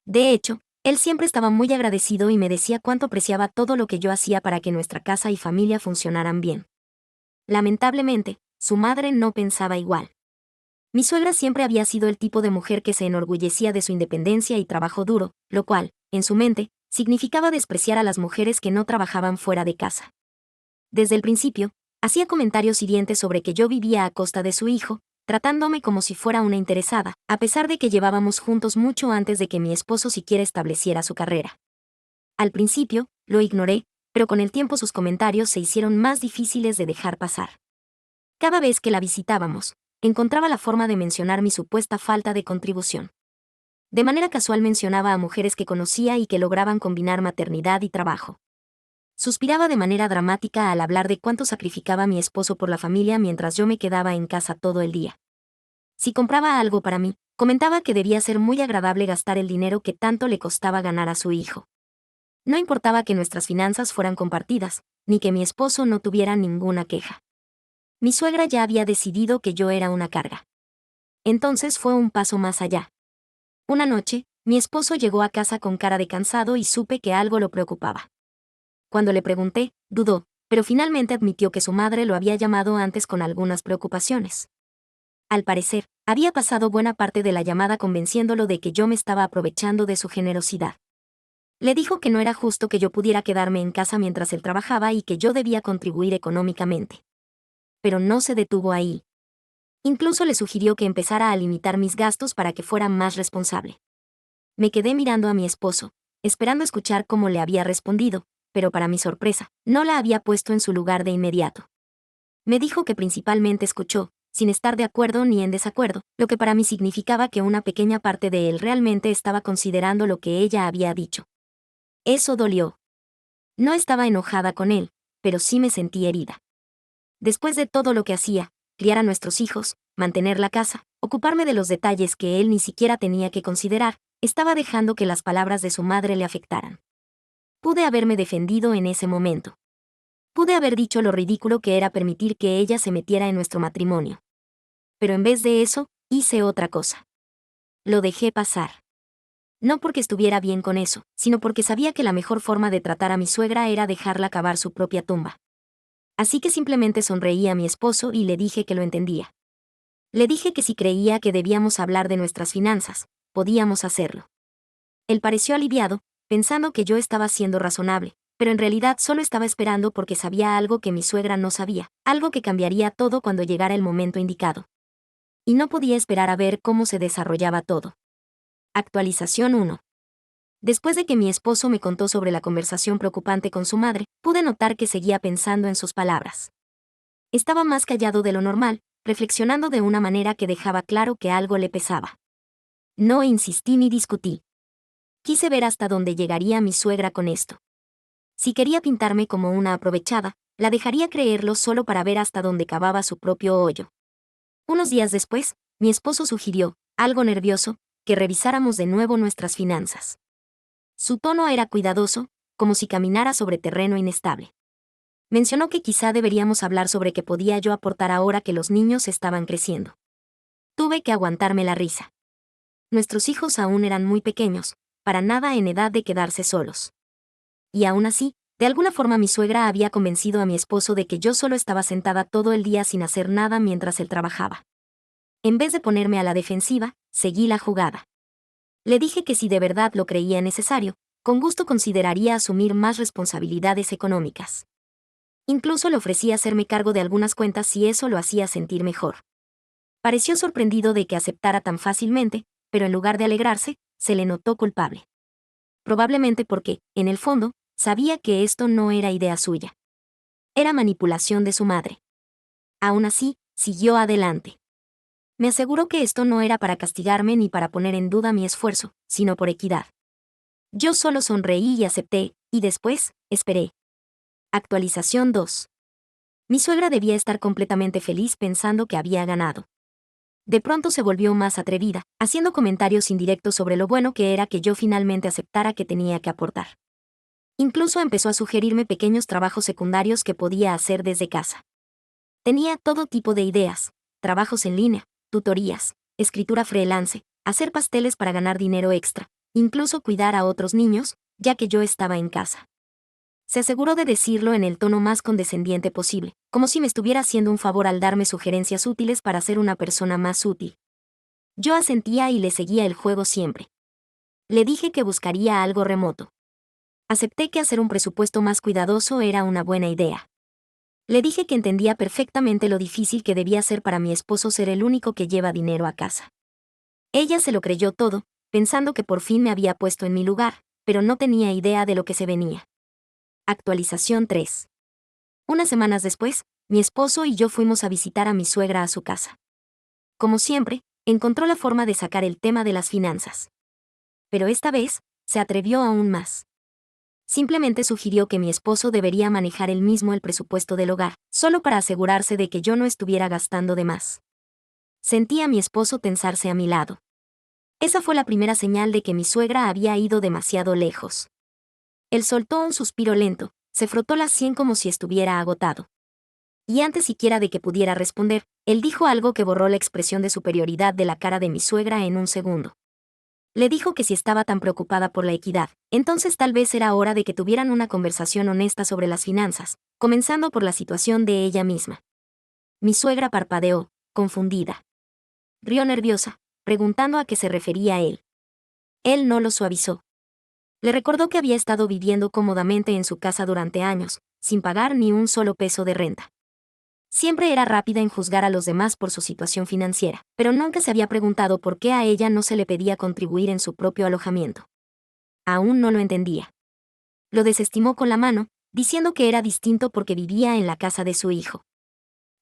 De hecho, él siempre estaba muy agradecido y me decía cuánto apreciaba todo lo que yo hacía para que nuestra casa y familia funcionaran bien. Lamentablemente, su madre no pensaba igual. Mi suegra siempre había sido el tipo de mujer que se enorgullecía de su independencia y trabajo duro, lo cual, en su mente, significaba despreciar a las mujeres que no trabajaban fuera de casa. Desde el principio, hacía comentarios hirientes sobre que yo vivía a costa de su hijo, tratándome como si fuera una interesada, a pesar de que llevábamos juntos mucho antes de que mi esposo siquiera estableciera su carrera. Al principio, lo ignoré, pero con el tiempo sus comentarios se hicieron más difíciles de dejar pasar. Cada vez que la visitábamos, encontraba la forma de mencionar mi supuesta falta de contribución. De manera casual mencionaba a mujeres que conocía y que lograban combinar maternidad y trabajo. Suspiraba de manera dramática al hablar de cuánto sacrificaba mi esposo por la familia mientras yo me quedaba en casa todo el día. Si compraba algo para mí, comentaba que debía ser muy agradable gastar el dinero que tanto le costaba ganar a su hijo. No importaba que nuestras finanzas fueran compartidas, ni que mi esposo no tuviera ninguna queja. Mi suegra ya había decidido que yo era una carga. Entonces fue un paso más allá. Una noche, mi esposo llegó a casa con cara de cansado y supe que algo lo preocupaba. Cuando le pregunté, dudó, pero finalmente admitió que su madre lo había llamado antes con algunas preocupaciones. Al parecer, había pasado buena parte de la llamada convenciéndolo de que yo me estaba aprovechando de su generosidad. Le dijo que no era justo que yo pudiera quedarme en casa mientras él trabajaba y que yo debía contribuir económicamente. Pero no se detuvo ahí. Incluso le sugirió que empezara a limitar mis gastos para que fuera más responsable. Me quedé mirando a mi esposo, esperando escuchar cómo le había respondido, pero para mi sorpresa, no la había puesto en su lugar de inmediato. Me dijo que principalmente escuchó, sin estar de acuerdo ni en desacuerdo, lo que para mí significaba que una pequeña parte de él realmente estaba considerando lo que ella había dicho. Eso dolió. No estaba enojada con él, pero sí me sentí herida. Después de todo lo que hacía, criar a nuestros hijos, mantener la casa, ocuparme de los detalles que él ni siquiera tenía que considerar, estaba dejando que las palabras de su madre le afectaran. Pude haberme defendido en ese momento. Pude haber dicho lo ridículo que era permitir que ella se metiera en nuestro matrimonio. Pero en vez de eso, hice otra cosa. Lo dejé pasar. No porque estuviera bien con eso, sino porque sabía que la mejor forma de tratar a mi suegra era dejarla cavar su propia tumba. Así que simplemente sonreí a mi esposo y le dije que lo entendía. Le dije que si creía que debíamos hablar de nuestras finanzas, podíamos hacerlo. Él pareció aliviado, pensando que yo estaba siendo razonable, pero en realidad solo estaba esperando porque sabía algo que mi suegra no sabía, algo que cambiaría todo cuando llegara el momento indicado. Y no podía esperar a ver cómo se desarrollaba todo. Actualización 1. Después de que mi esposo me contó sobre la conversación preocupante con su madre, pude notar que seguía pensando en sus palabras. Estaba más callado de lo normal, reflexionando de una manera que dejaba claro que algo le pesaba. No insistí ni discutí. Quise ver hasta dónde llegaría mi suegra con esto. Si quería pintarme como una aprovechada, la dejaría creerlo solo para ver hasta dónde cavaba su propio hoyo. Unos días después, mi esposo sugirió, algo nervioso, que revisáramos de nuevo nuestras finanzas. Su tono era cuidadoso, como si caminara sobre terreno inestable. Mencionó que quizá deberíamos hablar sobre qué podía yo aportar ahora que los niños estaban creciendo. Tuve que aguantarme la risa. Nuestros hijos aún eran muy pequeños, para nada en edad de quedarse solos. Y aún así, de alguna forma mi suegra había convencido a mi esposo de que yo solo estaba sentada todo el día sin hacer nada mientras él trabajaba. En vez de ponerme a la defensiva, seguí la jugada. Le dije que si de verdad lo creía necesario, con gusto consideraría asumir más responsabilidades económicas. Incluso le ofrecí hacerme cargo de algunas cuentas si eso lo hacía sentir mejor. Pareció sorprendido de que aceptara tan fácilmente, pero en lugar de alegrarse, se le notó culpable. Probablemente porque, en el fondo, sabía que esto no era idea suya. Era manipulación de su madre. Aún así, siguió adelante. Me aseguró que esto no era para castigarme ni para poner en duda mi esfuerzo, sino por equidad. Yo solo sonreí y acepté, y después, esperé. Actualización 2. Mi suegra debía estar completamente feliz pensando que había ganado. De pronto se volvió más atrevida, haciendo comentarios indirectos sobre lo bueno que era que yo finalmente aceptara que tenía que aportar. Incluso empezó a sugerirme pequeños trabajos secundarios que podía hacer desde casa. Tenía todo tipo de ideas, trabajos en línea, tutorías, escritura freelance, hacer pasteles para ganar dinero extra, incluso cuidar a otros niños, ya que yo estaba en casa. Se aseguró de decirlo en el tono más condescendiente posible, como si me estuviera haciendo un favor al darme sugerencias útiles para ser una persona más útil. Yo asentía y le seguía el juego siempre. Le dije que buscaría algo remoto. Acepté que hacer un presupuesto más cuidadoso era una buena idea. Le dije que entendía perfectamente lo difícil que debía ser para mi esposo ser el único que lleva dinero a casa. Ella se lo creyó todo, pensando que por fin me había puesto en mi lugar, pero no tenía idea de lo que se venía. Actualización 3. Unas semanas después, mi esposo y yo fuimos a visitar a mi suegra a su casa. Como siempre, encontró la forma de sacar el tema de las finanzas. Pero esta vez, se atrevió aún más. Simplemente sugirió que mi esposo debería manejar él mismo el presupuesto del hogar, solo para asegurarse de que yo no estuviera gastando de más. Sentí a mi esposo tensarse a mi lado. Esa fue la primera señal de que mi suegra había ido demasiado lejos. Él soltó un suspiro lento, se frotó la sien como si estuviera agotado. Y antes siquiera de que pudiera responder, él dijo algo que borró la expresión de superioridad de la cara de mi suegra en un segundo. Le dijo que si estaba tan preocupada por la equidad, entonces tal vez era hora de que tuvieran una conversación honesta sobre las finanzas, comenzando por la situación de ella misma. Mi suegra parpadeó, confundida. Rió nerviosa, preguntando a qué se refería él. Él no lo suavizó. Le recordó que había estado viviendo cómodamente en su casa durante años, sin pagar ni un solo peso de renta. Siempre era rápida en juzgar a los demás por su situación financiera, pero nunca se había preguntado por qué a ella no se le pedía contribuir en su propio alojamiento. Aún no lo entendía. Lo desestimó con la mano, diciendo que era distinto porque vivía en la casa de su hijo.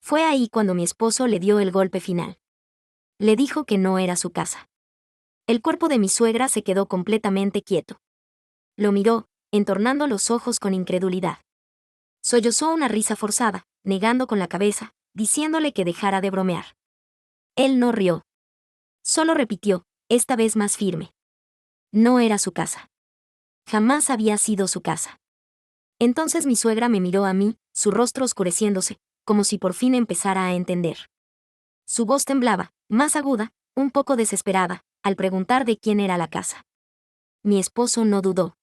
Fue ahí cuando mi esposo le dio el golpe final. Le dijo que no era su casa. El cuerpo de mi suegra se quedó completamente quieto. Lo miró, entornando los ojos con incredulidad. Sollozó una risa forzada, negando con la cabeza, diciéndole que dejara de bromear. Él no rió. Solo repitió, esta vez más firme. No era su casa. Jamás había sido su casa. Entonces mi suegra me miró a mí, su rostro oscureciéndose, como si por fin empezara a entender. Su voz temblaba, más aguda, un poco desesperada, al preguntar de quién era la casa. Mi esposo no dudó.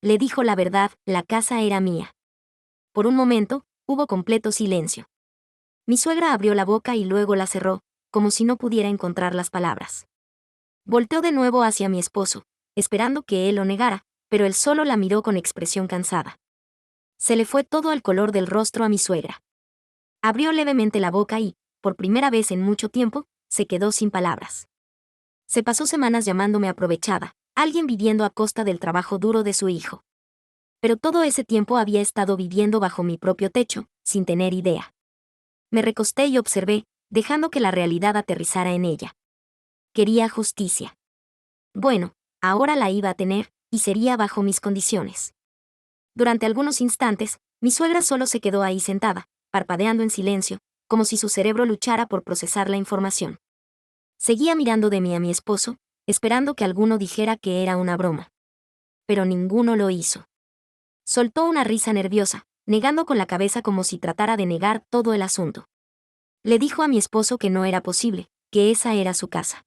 Le dijo la verdad, la casa era mía. Por un momento, hubo completo silencio. Mi suegra abrió la boca y luego la cerró, como si no pudiera encontrar las palabras. Volteó de nuevo hacia mi esposo, esperando que él lo negara, pero él solo la miró con expresión cansada. Se le fue todo el color del rostro a mi suegra. Abrió levemente la boca y, por primera vez en mucho tiempo, se quedó sin palabras. Se pasó semanas llamándome aprovechada, alguien viviendo a costa del trabajo duro de su hijo. Pero todo ese tiempo había estado viviendo bajo mi propio techo, sin tener idea. Me recosté y observé, dejando que la realidad aterrizara en ella. Quería justicia. Bueno, ahora la iba a tener, y sería bajo mis condiciones. Durante algunos instantes, mi suegra solo se quedó ahí sentada, parpadeando en silencio, como si su cerebro luchara por procesar la información. Seguía mirando de mí a mi esposo, esperando que alguno dijera que era una broma. Pero ninguno lo hizo. Soltó una risa nerviosa, negando con la cabeza como si tratara de negar todo el asunto. Le dijo a mi esposo que no era posible, que esa era su casa.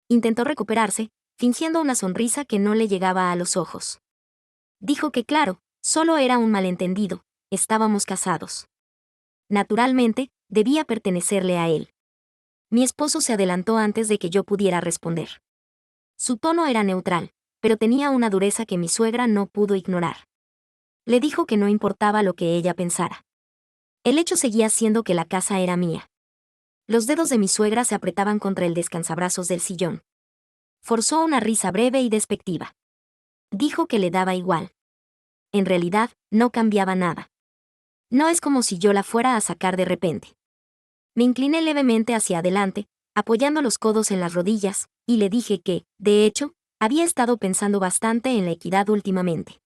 Intentó recuperarse, fingiendo una sonrisa que no le llegaba a los ojos. Dijo que claro, solo era un malentendido, estábamos casados. Naturalmente, debía pertenecerle a él. Mi esposo se adelantó antes de que yo pudiera responder. Su tono era neutral, pero tenía una dureza que mi suegra no pudo ignorar. Le dijo que no importaba lo que ella pensara. El hecho seguía siendo que la casa era mía. Los dedos de mi suegra se apretaban contra el descansabrazos del sillón. Forzó una risa breve y despectiva. Dijo que le daba igual. En realidad, no cambiaba nada. No es como si yo la fuera a sacar de repente. Me incliné levemente hacia adelante, apoyando los codos en las rodillas, y le dije que, de hecho, había estado pensando bastante en la equidad últimamente.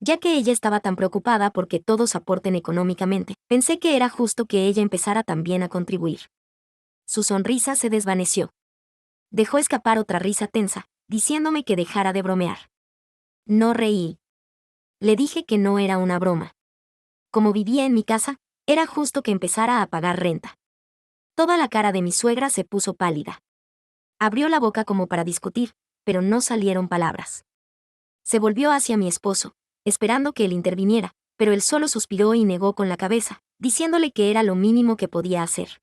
Ya que ella estaba tan preocupada porque todos aporten económicamente, pensé que era justo que ella empezara también a contribuir. Su sonrisa se desvaneció. Dejó escapar otra risa tensa, diciéndome que dejara de bromear. No reí. Le dije que no era una broma. Como vivía en mi casa, era justo que empezara a pagar renta. Toda la cara de mi suegra se puso pálida. Abrió la boca como para discutir, pero no salieron palabras. Se volvió hacia mi esposo, esperando que él interviniera, pero él solo suspiró y negó con la cabeza, diciéndole que era lo mínimo que podía hacer.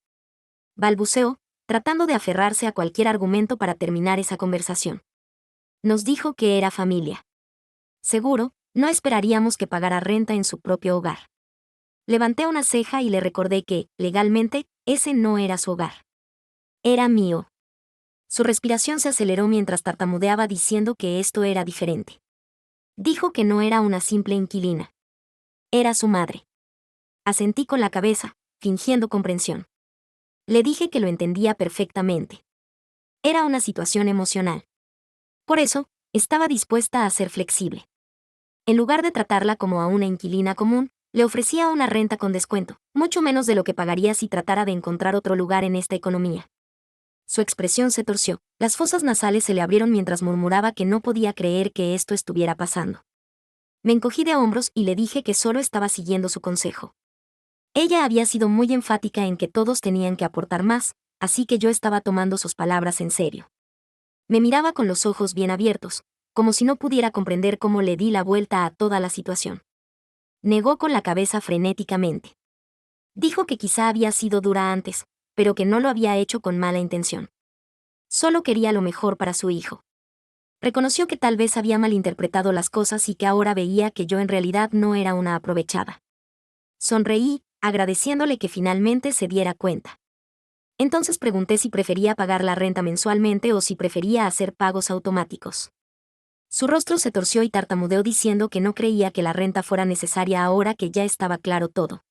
Balbuceó, tratando de aferrarse a cualquier argumento para terminar esa conversación. Nos dijo que era familia. Seguro, no esperaríamos que pagara renta en su propio hogar. Levanté una ceja y le recordé que, legalmente, ese no era su hogar. Era mío. Su respiración se aceleró mientras tartamudeaba diciendo que esto era diferente. Dijo que no era una simple inquilina. Era su madre. Asentí con la cabeza, fingiendo comprensión. Le dije que lo entendía perfectamente. Era una situación emocional. Por eso, estaba dispuesta a ser flexible. En lugar de tratarla como a una inquilina común, le ofrecía una renta con descuento, mucho menos de lo que pagaría si tratara de encontrar otro lugar en esta economía. Su expresión se torció, las fosas nasales se le abrieron mientras murmuraba que no podía creer que esto estuviera pasando. Me encogí de hombros y le dije que solo estaba siguiendo su consejo. Ella había sido muy enfática en que todos tenían que aportar más, así que yo estaba tomando sus palabras en serio. Me miraba con los ojos bien abiertos, como si no pudiera comprender cómo le di la vuelta a toda la situación. Negó con la cabeza frenéticamente. Dijo que quizá había sido dura antes, pero que no lo había hecho con mala intención. Solo quería lo mejor para su hijo. Reconoció que tal vez había malinterpretado las cosas y que ahora veía que yo en realidad no era una aprovechada. Sonreí, agradeciéndole que finalmente se diera cuenta. Entonces pregunté si prefería pagar la renta mensualmente o si prefería hacer pagos automáticos. Su rostro se torció y tartamudeó diciendo que no creía que la renta fuera necesaria ahora que ya estaba claro todo.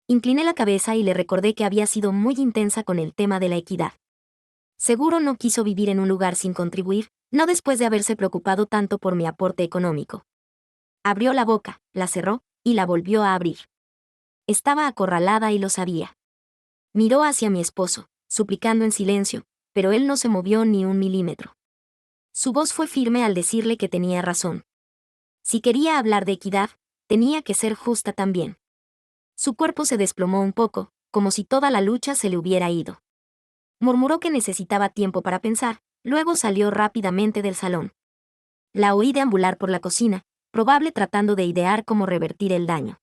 Incliné la cabeza y le recordé que había sido muy intensa con el tema de la equidad. Seguro no quiso vivir en un lugar sin contribuir, no después de haberse preocupado tanto por mi aporte económico. Abrió la boca, la cerró, y la volvió a abrir. Estaba acorralada y lo sabía. Miró hacia mi esposo, suplicando en silencio, pero él no se movió ni un milímetro. Su voz fue firme al decirle que tenía razón. Si quería hablar de equidad, tenía que ser justa también. Su cuerpo se desplomó un poco, como si toda la lucha se le hubiera ido. Murmuró que necesitaba tiempo para pensar, luego salió rápidamente del salón. La oí deambular por la cocina, probable tratando de idear cómo revertir el daño.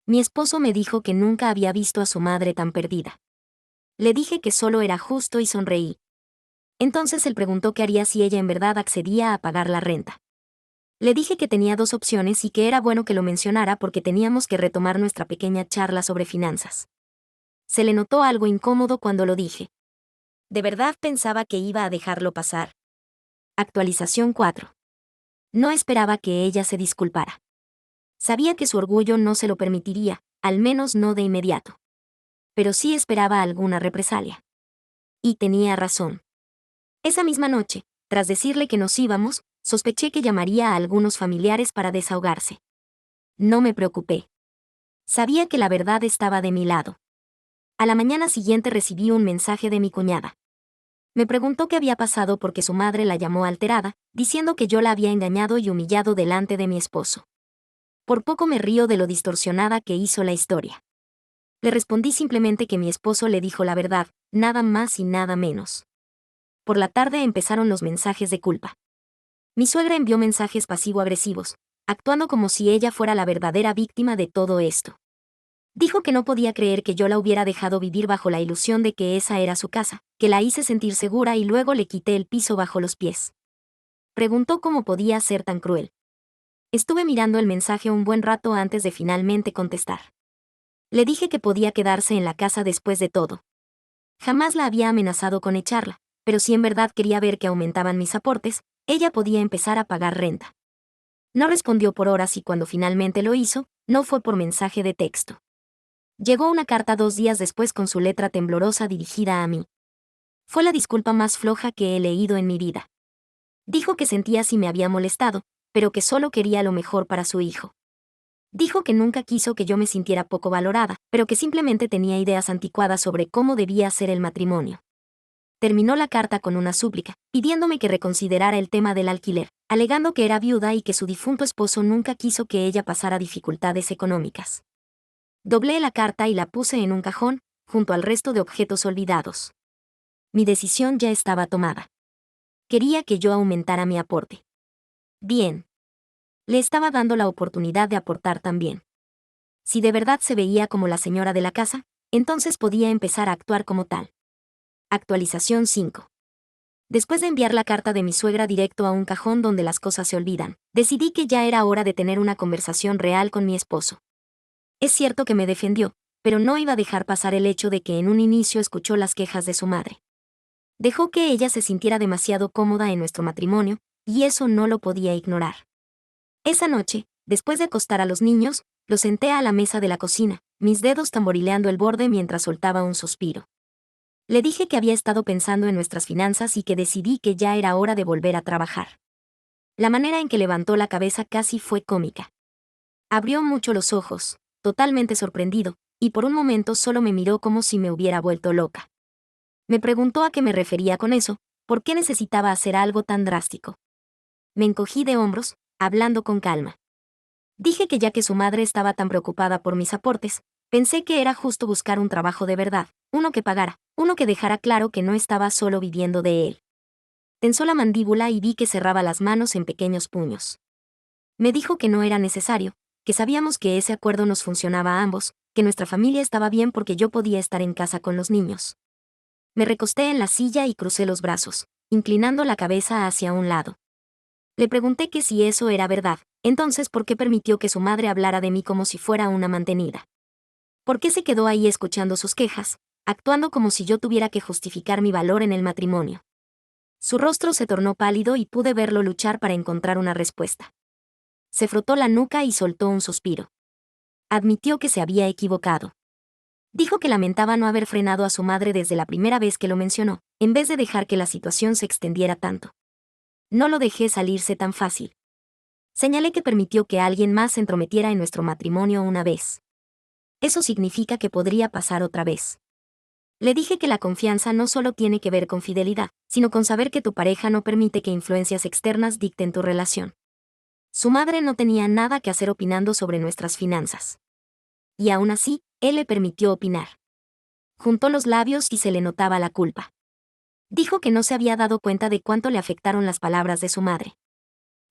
Mi esposo me dijo que nunca había visto a su madre tan perdida. Le dije que solo era justo y sonreí. Entonces él preguntó qué haría si ella en verdad accedía a pagar la renta. Le dije que tenía dos opciones y que era bueno que lo mencionara porque teníamos que retomar nuestra pequeña charla sobre finanzas. Se le notó algo incómodo cuando lo dije. ¿De verdad pensaba que iba a dejarlo pasar? Actualización 4. No esperaba que ella se disculpara. Sabía que su orgullo no se lo permitiría, al menos no de inmediato. Pero sí esperaba alguna represalia. Y tenía razón. Esa misma noche, tras decirle que nos íbamos, sospeché que llamaría a algunos familiares para desahogarse. No me preocupé. Sabía que la verdad estaba de mi lado. A la mañana siguiente recibí un mensaje de mi cuñada. Me preguntó qué había pasado porque su madre la llamó alterada, diciendo que yo la había engañado y humillado delante de mi esposo. Por poco me río de lo distorsionada que hizo la historia. Le respondí simplemente que mi esposo le dijo la verdad, nada más y nada menos. Por la tarde empezaron los mensajes de culpa. Mi suegra envió mensajes pasivo-agresivos, actuando como si ella fuera la verdadera víctima de todo esto. Dijo que no podía creer que yo la hubiera dejado vivir bajo la ilusión de que esa era su casa, que la hice sentir segura y luego le quité el piso bajo los pies. Preguntó cómo podía ser tan cruel. Estuve mirando el mensaje un buen rato antes de finalmente contestar. Le dije que podía quedarse en la casa después de todo. Jamás la había amenazado con echarla, pero si en verdad quería ver que aumentaban mis aportes, ella podía empezar a pagar renta. No respondió por horas y cuando finalmente lo hizo, no fue por mensaje de texto. Llegó una carta 2 días después con su letra temblorosa dirigida a mí. Fue la disculpa más floja que he leído en mi vida. Dijo que sentía si me había molestado, pero que solo quería lo mejor para su hijo. Dijo que nunca quiso que yo me sintiera poco valorada, pero que simplemente tenía ideas anticuadas sobre cómo debía ser el matrimonio. Terminó la carta con una súplica, pidiéndome que reconsiderara el tema del alquiler, alegando que era viuda y que su difunto esposo nunca quiso que ella pasara dificultades económicas. Doblé la carta y la puse en un cajón, junto al resto de objetos olvidados. Mi decisión ya estaba tomada. Quería que yo aumentara mi aporte. Bien. Le estaba dando la oportunidad de aportar también. Si de verdad se veía como la señora de la casa, entonces podía empezar a actuar como tal. Actualización 5. Después de enviar la carta de mi suegra directo a un cajón donde las cosas se olvidan, decidí que ya era hora de tener una conversación real con mi esposo. Es cierto que me defendió, pero no iba a dejar pasar el hecho de que en un inicio escuchó las quejas de su madre. Dejó que ella se sintiera demasiado cómoda en nuestro matrimonio, y eso no lo podía ignorar. Esa noche, después de acostar a los niños, los senté a la mesa de la cocina, mis dedos tamborileando el borde mientras soltaba un suspiro. Le dije que había estado pensando en nuestras finanzas y que decidí que ya era hora de volver a trabajar. La manera en que levantó la cabeza casi fue cómica. Abrió mucho los ojos, totalmente sorprendido, y por un momento solo me miró como si me hubiera vuelto loca. Me preguntó a qué me refería con eso, por qué necesitaba hacer algo tan drástico. Me encogí de hombros, hablando con calma. Dije que ya que su madre estaba tan preocupada por mis aportes, pensé que era justo buscar un trabajo de verdad, uno que pagara, uno que dejara claro que no estaba solo viviendo de él. Tensó la mandíbula y vi que cerraba las manos en pequeños puños. Me dijo que no era necesario, que sabíamos que ese acuerdo nos funcionaba a ambos, que nuestra familia estaba bien porque yo podía estar en casa con los niños. Me recosté en la silla y crucé los brazos, inclinando la cabeza hacia un lado. Le pregunté que si eso era verdad, entonces ¿por qué permitió que su madre hablara de mí como si fuera una mantenida? ¿Por qué se quedó ahí escuchando sus quejas, actuando como si yo tuviera que justificar mi valor en el matrimonio? Su rostro se tornó pálido y pude verlo luchar para encontrar una respuesta. Se frotó la nuca y soltó un suspiro. Admitió que se había equivocado. Dijo que lamentaba no haber frenado a su madre desde la primera vez que lo mencionó, en vez de dejar que la situación se extendiera tanto. No lo dejé salirse tan fácil. Señalé que permitió que alguien más se entrometiera en nuestro matrimonio una vez. Eso significa que podría pasar otra vez. Le dije que la confianza no solo tiene que ver con fidelidad, sino con saber que tu pareja no permite que influencias externas dicten tu relación. Su madre no tenía nada que hacer opinando sobre nuestras finanzas. Y aún así, él le permitió opinar. Juntó los labios y se le notaba la culpa. Dijo que no se había dado cuenta de cuánto le afectaron las palabras de su madre.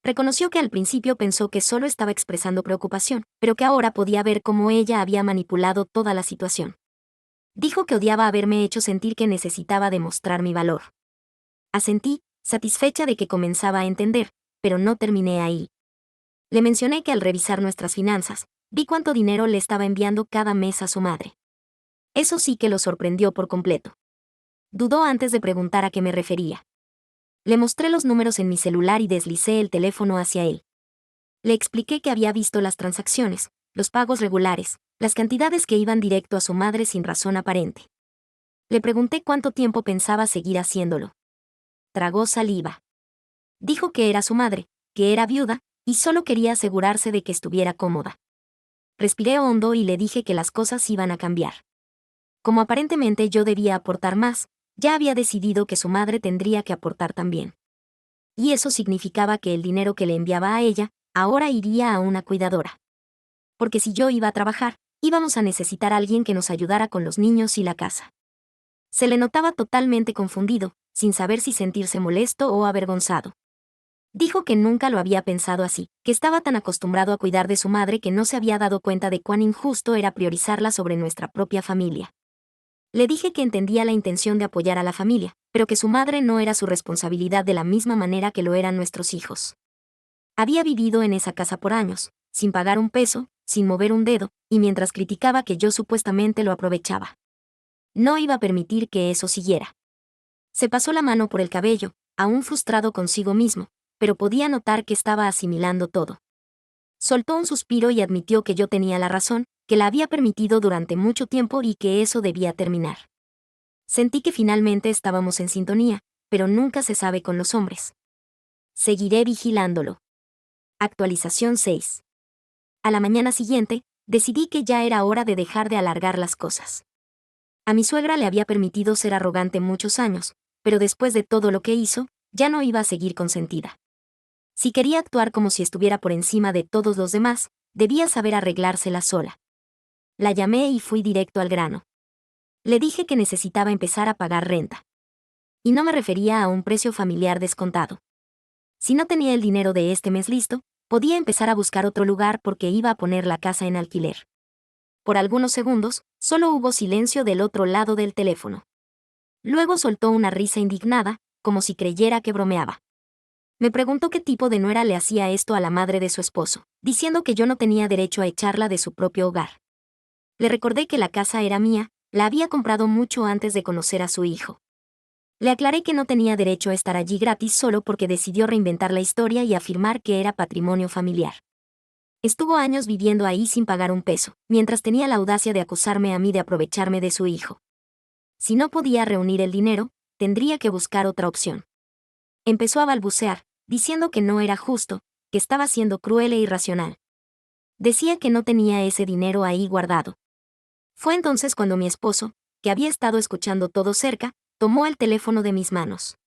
Reconoció que al principio pensó que solo estaba expresando preocupación, pero que ahora podía ver cómo ella había manipulado toda la situación. Dijo que odiaba haberme hecho sentir que necesitaba demostrar mi valor. Asentí, satisfecha de que comenzaba a entender, pero no terminé ahí. Le mencioné que al revisar nuestras finanzas, vi cuánto dinero le estaba enviando cada mes a su madre. Eso sí que lo sorprendió por completo. Dudó antes de preguntar a qué me refería. Le mostré los números en mi celular y deslicé el teléfono hacia él. Le expliqué que había visto las transacciones, los pagos regulares, las cantidades que iban directo a su madre sin razón aparente. Le pregunté cuánto tiempo pensaba seguir haciéndolo. Tragó saliva. Dijo que era su madre, que era viuda, y solo quería asegurarse de que estuviera cómoda. Respiré hondo y le dije que las cosas iban a cambiar. Como aparentemente yo debía aportar más, ya había decidido que su madre tendría que aportar también. Y eso significaba que el dinero que le enviaba a ella, ahora iría a una cuidadora. Porque si yo iba a trabajar, íbamos a necesitar a alguien que nos ayudara con los niños y la casa. Se le notaba totalmente confundido, sin saber si sentirse molesto o avergonzado. Dijo que nunca lo había pensado así, que estaba tan acostumbrado a cuidar de su madre que no se había dado cuenta de cuán injusto era priorizarla sobre nuestra propia familia. Le dije que entendía la intención de apoyar a la familia, pero que su madre no era su responsabilidad de la misma manera que lo eran nuestros hijos. Había vivido en esa casa por años, sin pagar un peso, sin mover un dedo, y mientras criticaba que yo supuestamente lo aprovechaba. No iba a permitir que eso siguiera. Se pasó la mano por el cabello, aún frustrado consigo mismo, pero podía notar que estaba asimilando todo. Soltó un suspiro y admitió que yo tenía la razón, que la había permitido durante mucho tiempo y que eso debía terminar. Sentí que finalmente estábamos en sintonía, pero nunca se sabe con los hombres. Seguiré vigilándolo. Actualización 6. A la mañana siguiente, decidí que ya era hora de dejar de alargar las cosas. A mi suegra le había permitido ser arrogante muchos años, pero después de todo lo que hizo, ya no iba a seguir consentida. Si quería actuar como si estuviera por encima de todos los demás, debía saber arreglársela sola. La llamé y fui directo al grano. Le dije que necesitaba empezar a pagar renta. Y no me refería a un precio familiar descontado. Si no tenía el dinero de este mes listo, podía empezar a buscar otro lugar porque iba a poner la casa en alquiler. Por algunos segundos, solo hubo silencio del otro lado del teléfono. Luego soltó una risa indignada, como si creyera que bromeaba. Me preguntó qué tipo de nuera le hacía esto a la madre de su esposo, diciendo que yo no tenía derecho a echarla de su propio hogar. Le recordé que la casa era mía, la había comprado mucho antes de conocer a su hijo. Le aclaré que no tenía derecho a estar allí gratis solo porque decidió reinventar la historia y afirmar que era patrimonio familiar. Estuvo años viviendo ahí sin pagar un peso, mientras tenía la audacia de acusarme a mí de aprovecharme de su hijo. Si no podía reunir el dinero, tendría que buscar otra opción. Empezó a balbucear, diciendo que no era justo, que estaba siendo cruel e irracional. Decía que no tenía ese dinero ahí guardado. Fue entonces cuando mi esposo, que había estado escuchando todo cerca, tomó el teléfono de mis manos.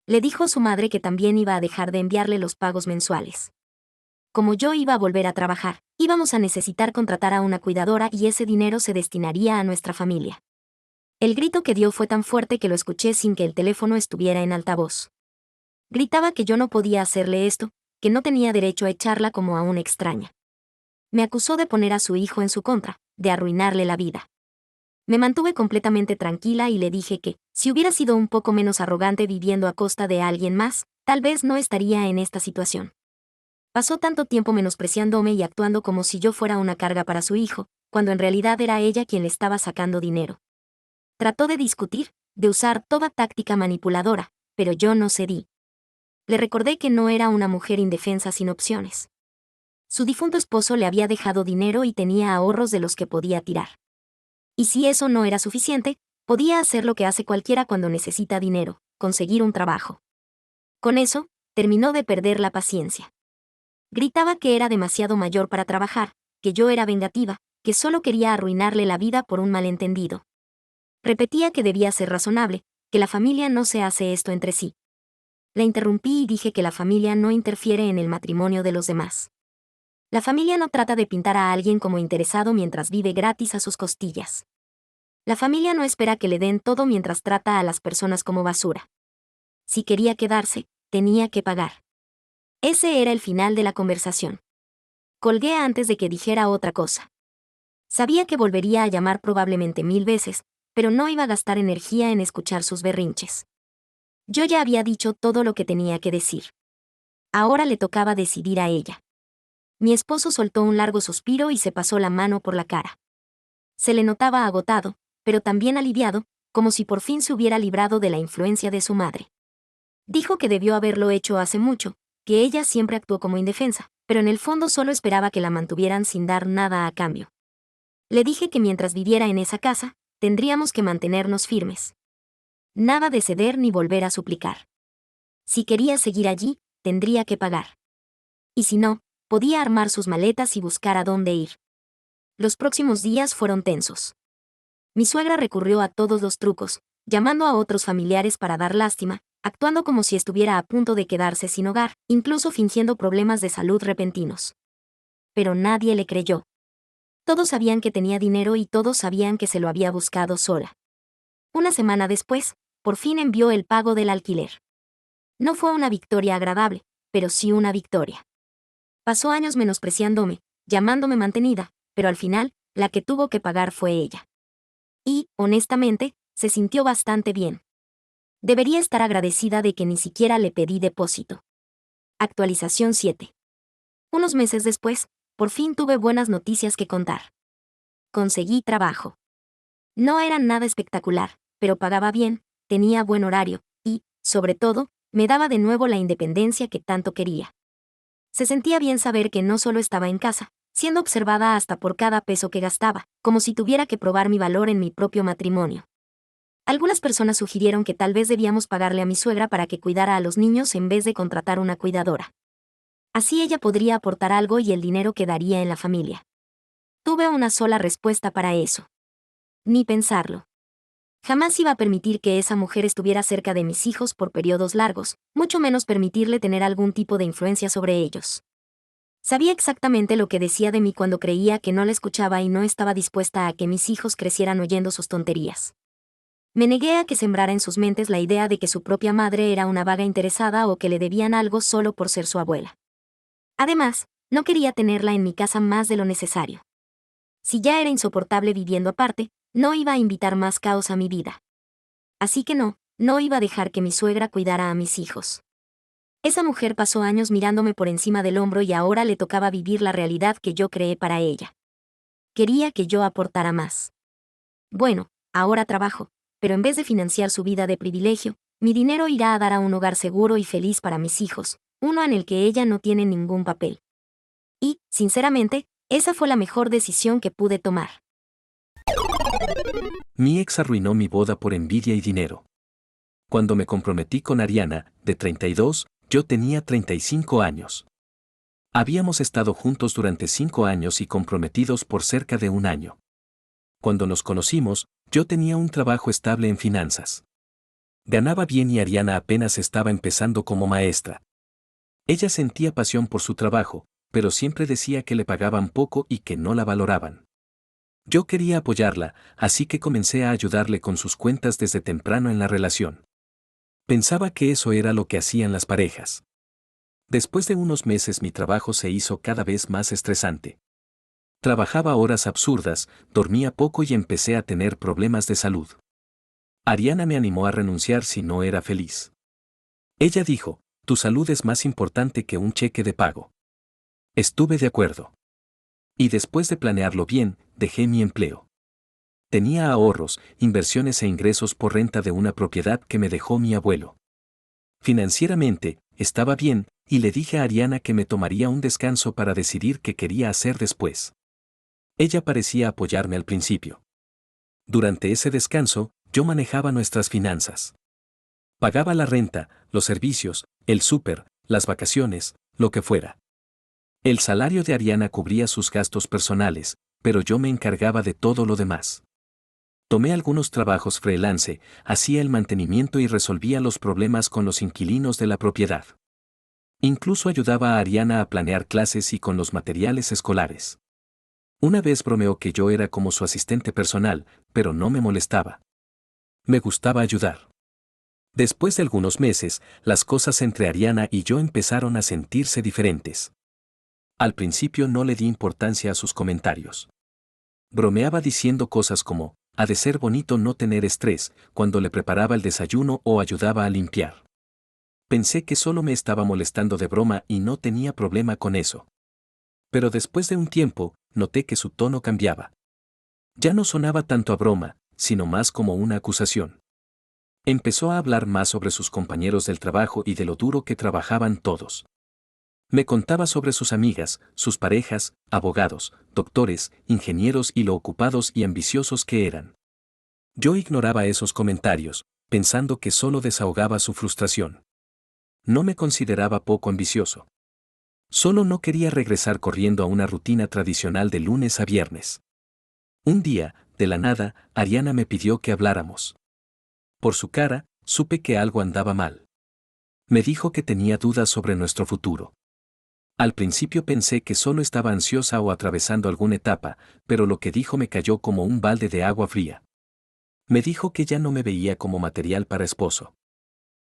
Le dijo a su madre que también iba a dejar de enviarle los pagos mensuales. Como yo iba a volver a trabajar, íbamos a necesitar contratar a una cuidadora y ese dinero se destinaría a nuestra familia. El grito que dio fue tan fuerte que lo escuché sin que el teléfono estuviera en altavoz. Gritaba que yo no podía hacerle esto, que no tenía derecho a echarla como a una extraña. Me acusó de poner a su hijo en su contra, de arruinarle la vida. Me mantuve completamente tranquila y le dije que, si hubiera sido un poco menos arrogante viviendo a costa de alguien más, tal vez no estaría en esta situación. Pasó tanto tiempo menospreciándome y actuando como si yo fuera una carga para su hijo, cuando en realidad era ella quien le estaba sacando dinero. Trató de discutir, de usar toda táctica manipuladora, pero yo no cedí. Le recordé que no era una mujer indefensa sin opciones. Su difunto esposo le había dejado dinero y tenía ahorros de los que podía tirar. Y si eso no era suficiente, podía hacer lo que hace cualquiera cuando necesita dinero, conseguir un trabajo. Con eso, terminó de perder la paciencia. Gritaba que era demasiado mayor para trabajar, que yo era vengativa, que solo quería arruinarle la vida por un malentendido. Repetía que debía ser razonable, que la familia no se hace esto entre sí. La interrumpí y dije que la familia no interfiere en el matrimonio de los demás. La familia no trata de pintar a alguien como interesado mientras vive gratis a sus costillas. La familia no espera que le den todo mientras trata a las personas como basura. Si quería quedarse, tenía que pagar. Ese era el final de la conversación. Colgué antes de que dijera otra cosa. Sabía que volvería a llamar probablemente 1000 veces, pero no iba a gastar energía en escuchar sus berrinches. Yo ya había dicho todo lo que tenía que decir. Ahora le tocaba decidir a ella. Mi esposo soltó un largo suspiro y se pasó la mano por la cara. Se le notaba agotado, pero también aliviado, como si por fin se hubiera librado de la influencia de su madre. Dijo que debió haberlo hecho hace mucho, que ella siempre actuó como indefensa, pero en el fondo solo esperaba que la mantuvieran sin dar nada a cambio. Le dije que mientras viviera en esa casa, tendríamos que mantenernos firmes. Nada de ceder ni volver a suplicar. Si quería seguir allí, tendría que pagar. Y si no, podía armar sus maletas y buscar a dónde ir. Los próximos días fueron tensos. Mi suegra recurrió a todos los trucos, llamando a otros familiares para dar lástima, actuando como si estuviera a punto de quedarse sin hogar, incluso fingiendo problemas de salud repentinos. Pero nadie le creyó. Todos sabían que tenía dinero y todos sabían que se lo había buscado sola. Una semana después, por fin envió el pago del alquiler. No fue una victoria agradable, pero sí una victoria. Pasó años menospreciándome, llamándome mantenida, pero al final, la que tuvo que pagar fue ella. Y, honestamente, se sintió bastante bien. Debería estar agradecida de que ni siquiera le pedí depósito. Actualización 7. Unos meses después, por fin tuve buenas noticias que contar. Conseguí trabajo. No era nada espectacular, pero pagaba bien, tenía buen horario, y, sobre todo, me daba de nuevo la independencia que tanto quería. Se sentía bien saber que no solo estaba en casa, siendo observada hasta por cada peso que gastaba, como si tuviera que probar mi valor en mi propio matrimonio. Algunas personas sugirieron que tal vez debíamos pagarle a mi suegra para que cuidara a los niños en vez de contratar una cuidadora. Así ella podría aportar algo y el dinero quedaría en la familia. Tuve una sola respuesta para eso. Ni pensarlo. Jamás iba a permitir que esa mujer estuviera cerca de mis hijos por periodos largos, mucho menos permitirle tener algún tipo de influencia sobre ellos. Sabía exactamente lo que decía de mí cuando creía que no la escuchaba y no estaba dispuesta a que mis hijos crecieran oyendo sus tonterías. Me negué a que sembrara en sus mentes la idea de que su propia madre era una vaga interesada o que le debían algo solo por ser su abuela. Además, no quería tenerla en mi casa más de lo necesario. Si ya era insoportable viviendo aparte, no iba a invitar más caos a mi vida. Así que no iba a dejar que mi suegra cuidara a mis hijos. Esa mujer pasó años mirándome por encima del hombro y ahora le tocaba vivir la realidad que yo creé para ella. Quería que yo aportara más. Bueno, ahora trabajo, pero en vez de financiar su vida de privilegio, mi dinero irá a dar a un hogar seguro y feliz para mis hijos, uno en el que ella no tiene ningún papel. Y, sinceramente, esa fue la mejor decisión que pude tomar. Mi ex arruinó mi boda por envidia y dinero. Cuando me comprometí con Ariana, de 32, yo tenía 35 años. Habíamos estado juntos durante 5 años y comprometidos por cerca de 1 año. Cuando nos conocimos, yo tenía un trabajo estable en finanzas. Ganaba bien y Ariana apenas estaba empezando como maestra. Ella sentía pasión por su trabajo, pero siempre decía que le pagaban poco y que no la valoraban. Yo quería apoyarla, así que comencé a ayudarle con sus cuentas desde temprano en la relación. Pensaba que eso era lo que hacían las parejas. Después de unos meses mi trabajo se hizo cada vez más estresante. Trabajaba horas absurdas, dormía poco y empecé a tener problemas de salud. Ariana me animó a renunciar si no era feliz. Ella dijo, tu salud es más importante que un cheque de pago. Estuve de acuerdo. Y después de planearlo bien, dejé mi empleo. Tenía ahorros, inversiones e ingresos por renta de una propiedad que me dejó mi abuelo. Financieramente, estaba bien, y le dije a Ariana que me tomaría un descanso para decidir qué quería hacer después. Ella parecía apoyarme al principio. Durante ese descanso, yo manejaba nuestras finanzas. Pagaba la renta, los servicios, el súper, las vacaciones, lo que fuera. El salario de Ariana cubría sus gastos personales, pero yo me encargaba de todo lo demás. Tomé algunos trabajos freelance, hacía el mantenimiento y resolvía los problemas con los inquilinos de la propiedad. Incluso ayudaba a Ariana a planear clases y con los materiales escolares. Una vez bromeó que yo era como su asistente personal, pero no me molestaba. Me gustaba ayudar. Después de algunos meses, las cosas entre Ariana y yo empezaron a sentirse diferentes. Al principio no le di importancia a sus comentarios. Bromeaba diciendo cosas como, ha de ser bonito no tener estrés, cuando le preparaba el desayuno o ayudaba a limpiar. Pensé que solo me estaba molestando de broma y no tenía problema con eso. Pero después de un tiempo, noté que su tono cambiaba. Ya no sonaba tanto a broma, sino más como una acusación. Empezó a hablar más sobre sus compañeros del trabajo y de lo duro que trabajaban todos. Me contaba sobre sus amigas, sus parejas, abogados, doctores, ingenieros y lo ocupados y ambiciosos que eran. Yo ignoraba esos comentarios, pensando que solo desahogaba su frustración. No me consideraba poco ambicioso. Solo no quería regresar corriendo a una rutina tradicional de lunes a viernes. Un día, de la nada, Ariana me pidió que habláramos. Por su cara, supe que algo andaba mal. Me dijo que tenía dudas sobre nuestro futuro. Al principio pensé que solo estaba ansiosa o atravesando alguna etapa, pero lo que dijo me cayó como un balde de agua fría. Me dijo que ya no me veía como material para esposo.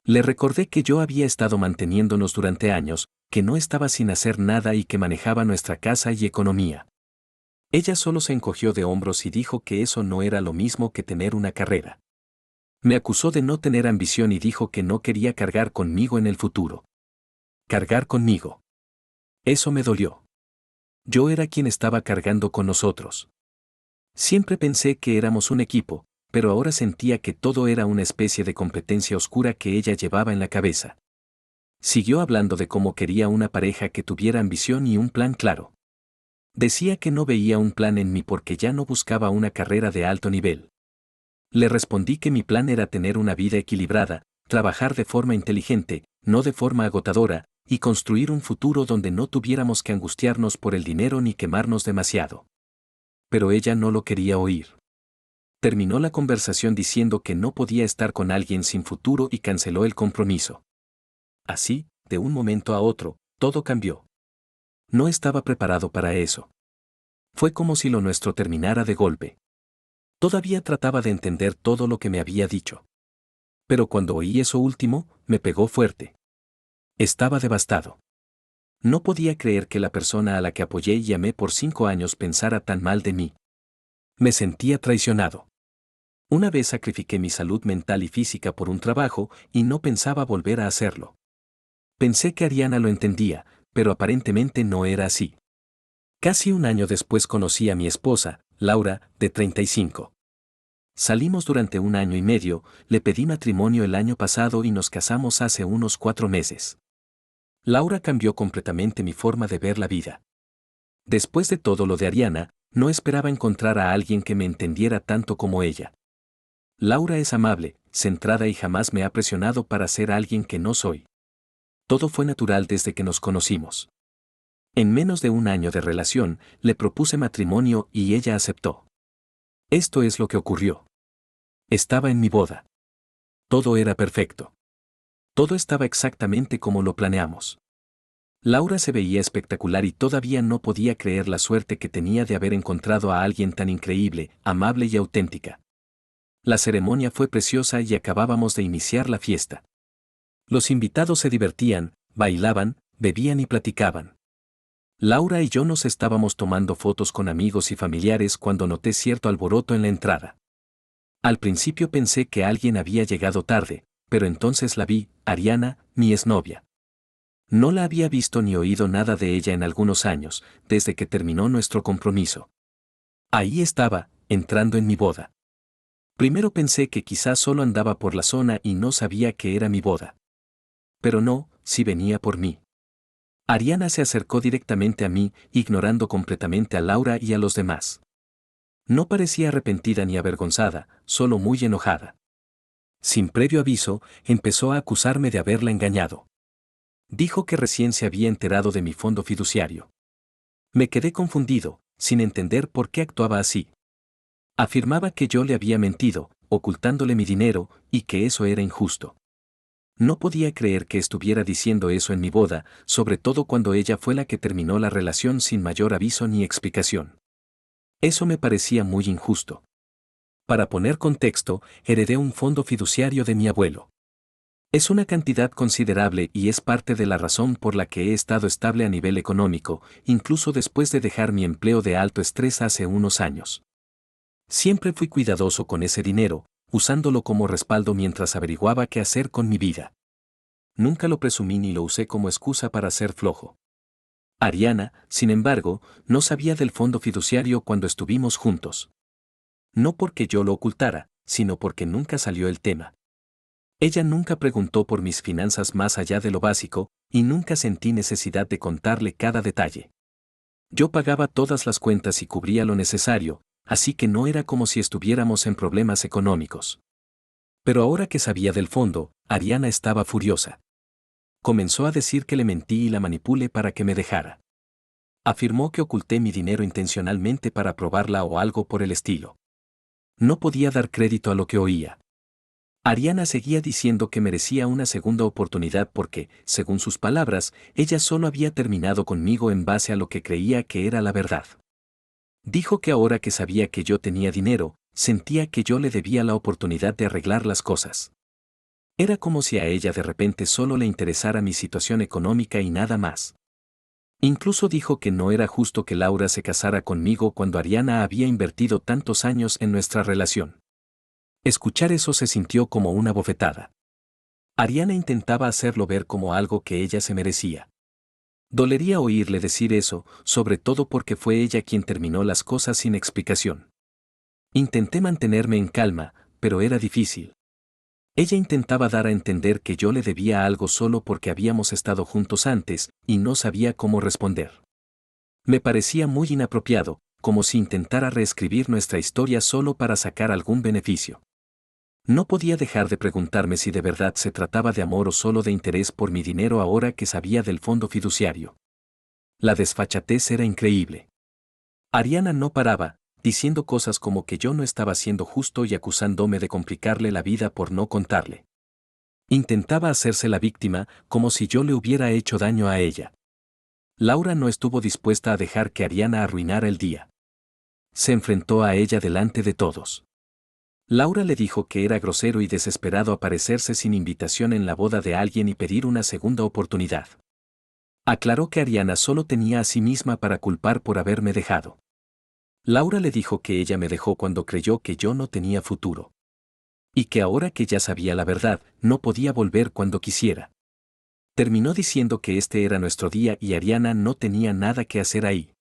Le recordé que yo había estado manteniéndonos durante años, que no estaba sin hacer nada y que manejaba nuestra casa y economía. Ella solo se encogió de hombros y dijo que eso no era lo mismo que tener una carrera. Me acusó de no tener ambición y dijo que no quería cargar conmigo en el futuro. Cargar conmigo. Eso me dolió. Yo era quien estaba cargando con nosotros. Siempre pensé que éramos un equipo, pero ahora sentía que todo era una especie de competencia oscura que ella llevaba en la cabeza. Siguió hablando de cómo quería una pareja que tuviera ambición y un plan claro. Decía que no veía un plan en mí porque ya no buscaba una carrera de alto nivel. Le respondí que mi plan era tener una vida equilibrada, trabajar de forma inteligente, no de forma agotadora, y construir un futuro donde no tuviéramos que angustiarnos por el dinero ni quemarnos demasiado. Pero ella no lo quería oír. Terminó la conversación diciendo que no podía estar con alguien sin futuro y canceló el compromiso. Así, de un momento a otro, todo cambió. No estaba preparado para eso. Fue como si lo nuestro terminara de golpe. Todavía trataba de entender todo lo que me había dicho. Pero cuando oí eso último, me pegó fuerte. Estaba devastado. No podía creer que la persona a la que apoyé y amé por 5 años pensara tan mal de mí. Me sentía traicionado. Una vez sacrifiqué mi salud mental y física por un trabajo y no pensaba volver a hacerlo. Pensé que Ariana lo entendía, pero aparentemente no era así. Casi un año después conocí a mi esposa, Laura, de 35. Salimos durante 1 año y medio, le pedí matrimonio el año pasado y nos casamos hace unos 4 meses. Laura cambió completamente mi forma de ver la vida. Después de todo lo de Ariana, no esperaba encontrar a alguien que me entendiera tanto como ella. Laura es amable, centrada y jamás me ha presionado para ser alguien que no soy. Todo fue natural desde que nos conocimos. En menos de 1 año de relación, le propuse matrimonio y ella aceptó. Esto es lo que ocurrió. Estaba en mi boda. Todo era perfecto. Todo estaba exactamente como lo planeamos. Laura se veía espectacular y todavía no podía creer la suerte que tenía de haber encontrado a alguien tan increíble, amable y auténtica. La ceremonia fue preciosa y acabábamos de iniciar la fiesta. Los invitados se divertían, bailaban, bebían y platicaban. Laura y yo nos estábamos tomando fotos con amigos y familiares cuando noté cierto alboroto en la entrada. Al principio pensé que alguien había llegado tarde, pero entonces la vi, Ariana, mi exnovia. No la había visto ni oído nada de ella en algunos años, desde que terminó nuestro compromiso. Ahí estaba, entrando en mi boda. Primero pensé que quizás solo andaba por la zona y no sabía que era mi boda. Pero no, sí venía por mí. Ariana se acercó directamente a mí, ignorando completamente a Laura y a los demás. No parecía arrepentida ni avergonzada, solo muy enojada. Sin previo aviso, empezó a acusarme de haberla engañado. Dijo que recién se había enterado de mi fondo fiduciario. Me quedé confundido, sin entender por qué actuaba así. Afirmaba que yo le había mentido, ocultándole mi dinero, y que eso era injusto. No podía creer que estuviera diciendo eso en mi boda, sobre todo cuando ella fue la que terminó la relación sin mayor aviso ni explicación. Eso me parecía muy injusto. Para poner contexto, heredé un fondo fiduciario de mi abuelo. Es una cantidad considerable y es parte de la razón por la que he estado estable a nivel económico, incluso después de dejar mi empleo de alto estrés hace unos años. Siempre fui cuidadoso con ese dinero, usándolo como respaldo mientras averiguaba qué hacer con mi vida. Nunca lo presumí ni lo usé como excusa para ser flojo. Ariana, sin embargo, no sabía del fondo fiduciario cuando estuvimos juntos. No porque yo lo ocultara, sino porque nunca salió el tema. Ella nunca preguntó por mis finanzas más allá de lo básico, y nunca sentí necesidad de contarle cada detalle. Yo pagaba todas las cuentas y cubría lo necesario, así que no era como si estuviéramos en problemas económicos. Pero ahora que sabía del fondo, Ariana estaba furiosa. Comenzó a decir que le mentí y la manipulé para que me dejara. Afirmó que oculté mi dinero intencionalmente para probarla o algo por el estilo. No podía dar crédito a lo que oía. Ariana seguía diciendo que merecía una segunda oportunidad porque, según sus palabras, ella solo había terminado conmigo en base a lo que creía que era la verdad. Dijo que ahora que sabía que yo tenía dinero, sentía que yo le debía la oportunidad de arreglar las cosas. Era como si a ella de repente solo le interesara mi situación económica y nada más. Incluso dijo que no era justo que Laura se casara conmigo cuando Ariana había invertido tantos años en nuestra relación. Escuchar eso se sintió como una bofetada. Ariana intentaba hacerlo ver como algo que ella se merecía. Dolería oírle decir eso, sobre todo porque fue ella quien terminó las cosas sin explicación. Intenté mantenerme en calma, pero era difícil. Ella intentaba dar a entender que yo le debía algo solo porque habíamos estado juntos antes, y no sabía cómo responder. Me parecía muy inapropiado, como si intentara reescribir nuestra historia solo para sacar algún beneficio. No podía dejar de preguntarme si de verdad se trataba de amor o solo de interés por mi dinero ahora que sabía del fondo fiduciario. La desfachatez era increíble. Ariana no paraba, diciendo cosas como que yo no estaba siendo justo y acusándome de complicarle la vida por no contarle. Intentaba hacerse la víctima, como si yo le hubiera hecho daño a ella. Laura no estuvo dispuesta a dejar que Ariana arruinara el día. Se enfrentó a ella delante de todos. Laura le dijo que era grosero y desesperado aparecerse sin invitación en la boda de alguien y pedir una segunda oportunidad. Aclaró que Ariana solo tenía a sí misma para culpar por haberme dejado. Laura le dijo que ella me dejó cuando creyó que yo no tenía futuro. Y que ahora que ya sabía la verdad, no podía volver cuando quisiera. Terminó diciendo que este era nuestro día y Ariana no tenía nada que hacer ahí.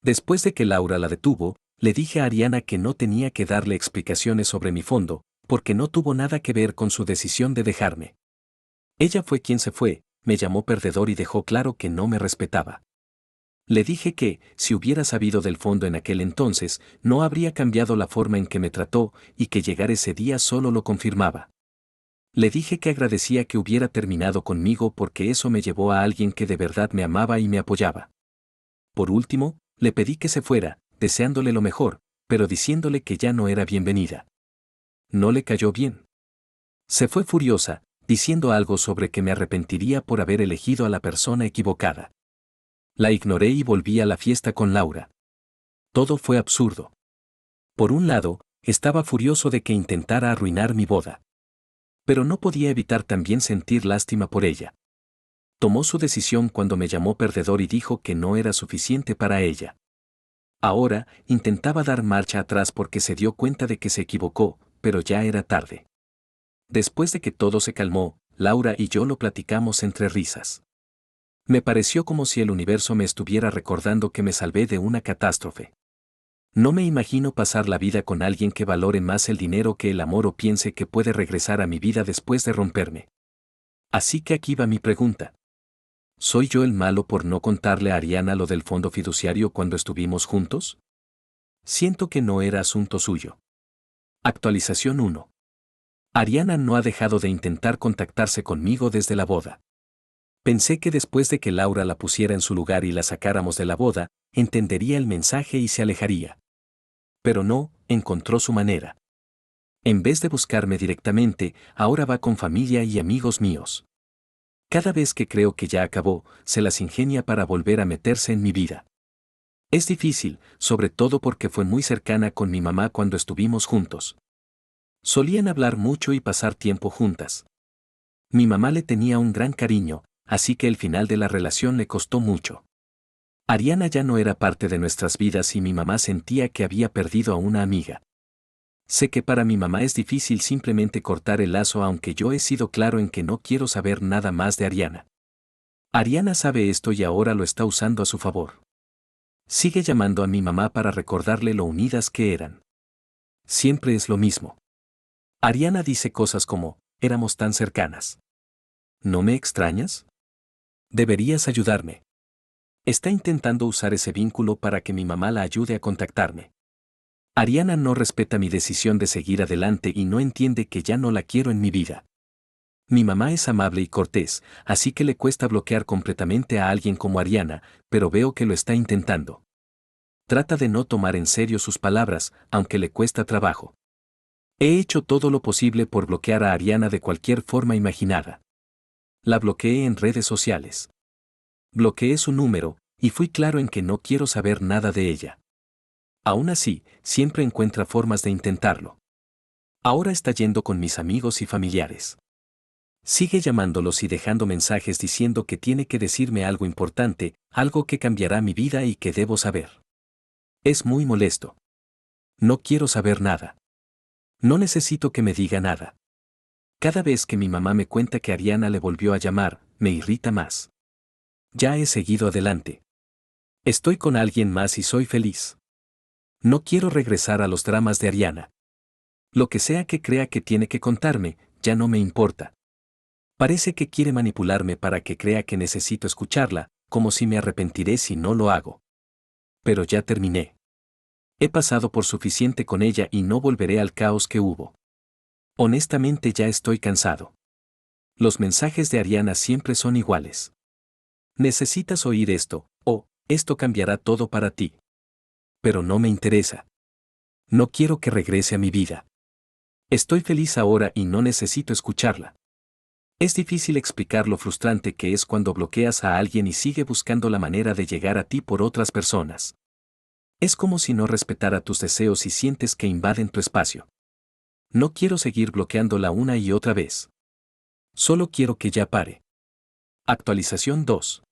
Después de que Laura la detuvo, le dije a Ariana que no tenía que darle explicaciones sobre mi fondo, porque no tuvo nada que ver con su decisión de dejarme. Ella fue quien se fue, me llamó perdedor y dejó claro que no me respetaba. Le dije que, si hubiera sabido del fondo en aquel entonces, no habría cambiado la forma en que me trató y que llegar ese día solo lo confirmaba. Le dije que agradecía que hubiera terminado conmigo porque eso me llevó a alguien que de verdad me amaba y me apoyaba. Por último, le pedí que se fuera, deseándole lo mejor, pero diciéndole que ya no era bienvenida. No le cayó bien. Se fue furiosa, diciendo algo sobre que me arrepentiría por haber elegido a la persona equivocada. La ignoré y volví a la fiesta con Laura. Todo fue absurdo. Por un lado, estaba furioso de que intentara arruinar mi boda. Pero no podía evitar también sentir lástima por ella. Tomó su decisión cuando me llamó perdedor y dijo que no era suficiente para ella. Ahora, intentaba dar marcha atrás porque se dio cuenta de que se equivocó, pero ya era tarde. Después de que todo se calmó, Laura y yo lo platicamos entre risas. Me pareció como si el universo me estuviera recordando que me salvé de una catástrofe. No me imagino pasar la vida con alguien que valore más el dinero que el amor o piense que puede regresar a mi vida después de romperme. Así que aquí va mi pregunta. ¿Soy yo el malo por no contarle a Ariana lo del fondo fiduciario cuando estuvimos juntos? Siento que no era asunto suyo. Actualización 1. Ariana no ha dejado de intentar contactarse conmigo desde la boda. Pensé que después de que Laura la pusiera en su lugar y la sacáramos de la boda, entendería el mensaje y se alejaría. Pero no, encontró su manera. En vez de buscarme directamente, ahora va con familia y amigos míos. Cada vez que creo que ya acabó, se las ingenia para volver a meterse en mi vida. Es difícil, sobre todo porque fue muy cercana con mi mamá cuando estuvimos juntos. Solían hablar mucho y pasar tiempo juntas. Mi mamá le tenía un gran cariño, así que el final de la relación le costó mucho. Ariana ya no era parte de nuestras vidas y mi mamá sentía que había perdido a una amiga. Sé que para mi mamá es difícil simplemente cortar el lazo, aunque yo he sido claro en que no quiero saber nada más de Ariana. Ariana sabe esto y ahora lo está usando a su favor. Sigue llamando a mi mamá para recordarle lo unidas que eran. Siempre es lo mismo. Ariana dice cosas como, éramos tan cercanas. ¿No me extrañas? Deberías ayudarme. Está intentando usar ese vínculo para que mi mamá la ayude a contactarme. Ariana no respeta mi decisión de seguir adelante y no entiende que ya no la quiero en mi vida. Mi mamá es amable y cortés, así que le cuesta bloquear completamente a alguien como Ariana, pero veo que lo está intentando. Trata de no tomar en serio sus palabras, aunque le cuesta trabajo. He hecho todo lo posible por bloquear a Ariana de cualquier forma imaginada. La bloqueé en redes sociales. Bloqueé su número, y fui claro en que no quiero saber nada de ella. Aún así, siempre encuentra formas de intentarlo. Ahora está yendo con mis amigos y familiares. Sigue llamándolos y dejando mensajes diciendo que tiene que decirme algo importante, algo que cambiará mi vida y que debo saber. Es muy molesto. No quiero saber nada. No necesito que me diga nada. Cada vez que mi mamá me cuenta que Ariana le volvió a llamar, me irrita más. Ya he seguido adelante. Estoy con alguien más y soy feliz. No quiero regresar a los dramas de Ariana. Lo que sea que crea que tiene que contarme, ya no me importa. Parece que quiere manipularme para que crea que necesito escucharla, como si me arrepentiré si no lo hago. Pero ya terminé. He pasado por suficiente con ella y no volveré al caos que hubo. Honestamente ya estoy cansado. Los mensajes de Ariana siempre son iguales. Necesitas oír esto, o, esto cambiará todo para ti. Pero no me interesa. No quiero que regrese a mi vida. Estoy feliz ahora y no necesito escucharla. Es difícil explicar lo frustrante que es cuando bloqueas a alguien y sigue buscando la manera de llegar a ti por otras personas. Es como si no respetara tus deseos y sientes que invaden tu espacio. No quiero seguir bloqueándola una y otra vez. Solo quiero que ya pare. Actualización 2.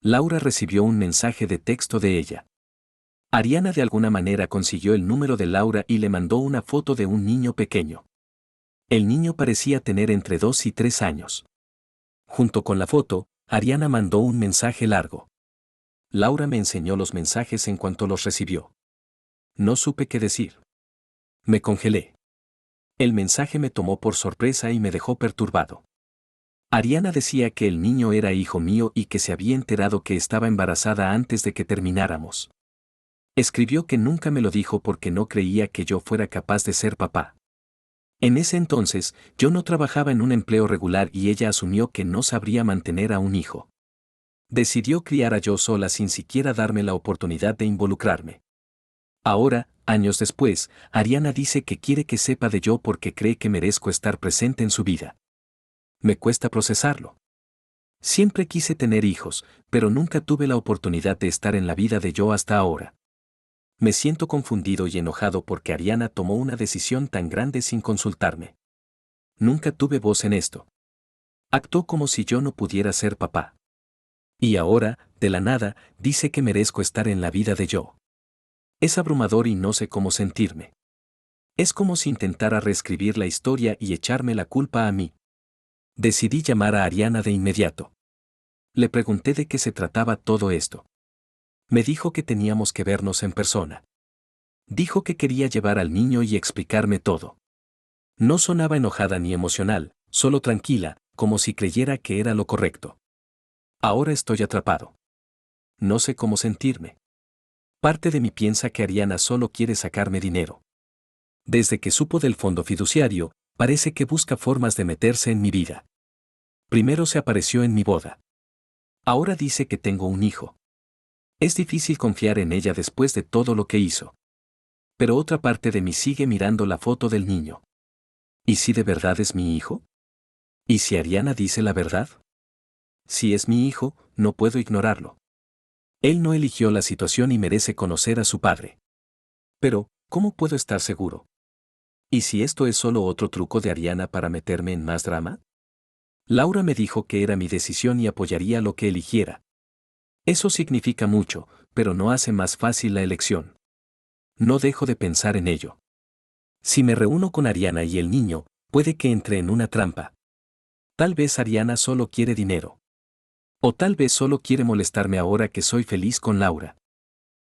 Laura recibió un mensaje de texto de ella. Ariana de alguna manera consiguió el número de Laura y le mandó una foto de un niño pequeño. El niño parecía tener entre 2 y 3 años. Junto con la foto, Ariana mandó un mensaje largo. Laura me enseñó los mensajes en cuanto los recibió. No supe qué decir. Me congelé. El mensaje me tomó por sorpresa y me dejó perturbado. Ariana decía que el niño era hijo mío y que se había enterado que estaba embarazada antes de que termináramos. Escribió que nunca me lo dijo porque no creía que yo fuera capaz de ser papá. En ese entonces, yo no trabajaba en un empleo regular y ella asumió que no sabría mantener a un hijo. Decidió criar a yo sola sin siquiera darme la oportunidad de involucrarme. Ahora, años después, Ariana dice que quiere que sepa de yo porque cree que merezco estar presente en su vida. Me cuesta procesarlo. Siempre quise tener hijos, pero nunca tuve la oportunidad de estar en la vida de yo hasta ahora. Me siento confundido y enojado porque Ariana tomó una decisión tan grande sin consultarme. Nunca tuve voz en esto. Actuó como si yo no pudiera ser papá. Y ahora, de la nada, dice que merezco estar en la vida de yo. Es abrumador y no sé cómo sentirme. Es como si intentara reescribir la historia y echarme la culpa a mí. Decidí llamar a Ariana de inmediato. Le pregunté de qué se trataba todo esto. Me dijo que teníamos que vernos en persona. Dijo que quería llevar al niño y explicarme todo. No sonaba enojada ni emocional, solo tranquila, como si creyera que era lo correcto. Ahora estoy atrapado. No sé cómo sentirme. Parte de mí piensa que Ariana solo quiere sacarme dinero. Desde que supo del fondo fiduciario, parece que busca formas de meterse en mi vida. Primero se apareció en mi boda. Ahora dice que tengo un hijo. Es difícil confiar en ella después de todo lo que hizo. Pero otra parte de mí sigue mirando la foto del niño. ¿Y si de verdad es mi hijo? ¿Y si Ariana dice la verdad? Si es mi hijo, no puedo ignorarlo. Él no eligió la situación y merece conocer a su padre. Pero, ¿cómo puedo estar seguro? ¿Y si esto es solo otro truco de Ariana para meterme en más drama? Laura me dijo que era mi decisión y apoyaría lo que eligiera. Eso significa mucho, pero no hace más fácil la elección. No dejo de pensar en ello. Si me reúno con Ariana y el niño, puede que entre en una trampa. Tal vez Ariana solo quiere dinero. O tal vez solo quiere molestarme ahora que soy feliz con Laura.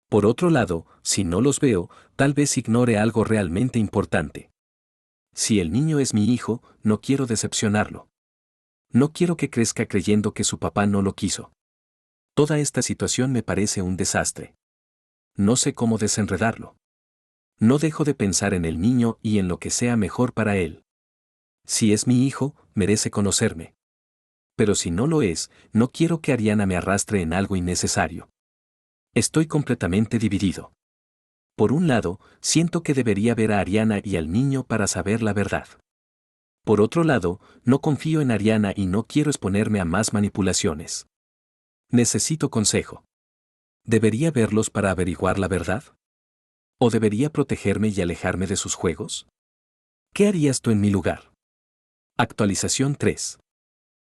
Por otro lado, si no los veo, tal vez ignore algo realmente importante. Si el niño es mi hijo, no quiero decepcionarlo. No quiero que crezca creyendo que su papá no lo quiso. Toda esta situación me parece un desastre. No sé cómo desenredarlo. No dejo de pensar en el niño y en lo que sea mejor para él. Si es mi hijo, merece conocerme. Pero si no lo es, no quiero que Ariana me arrastre en algo innecesario. Estoy completamente dividido. Por un lado, siento que debería ver a Ariana y al niño para saber la verdad. Por otro lado, no confío en Ariana y no quiero exponerme a más manipulaciones. Necesito consejo. ¿Debería verlos para averiguar la verdad? ¿O debería protegerme y alejarme de sus juegos? ¿Qué harías tú en mi lugar? Actualización 3.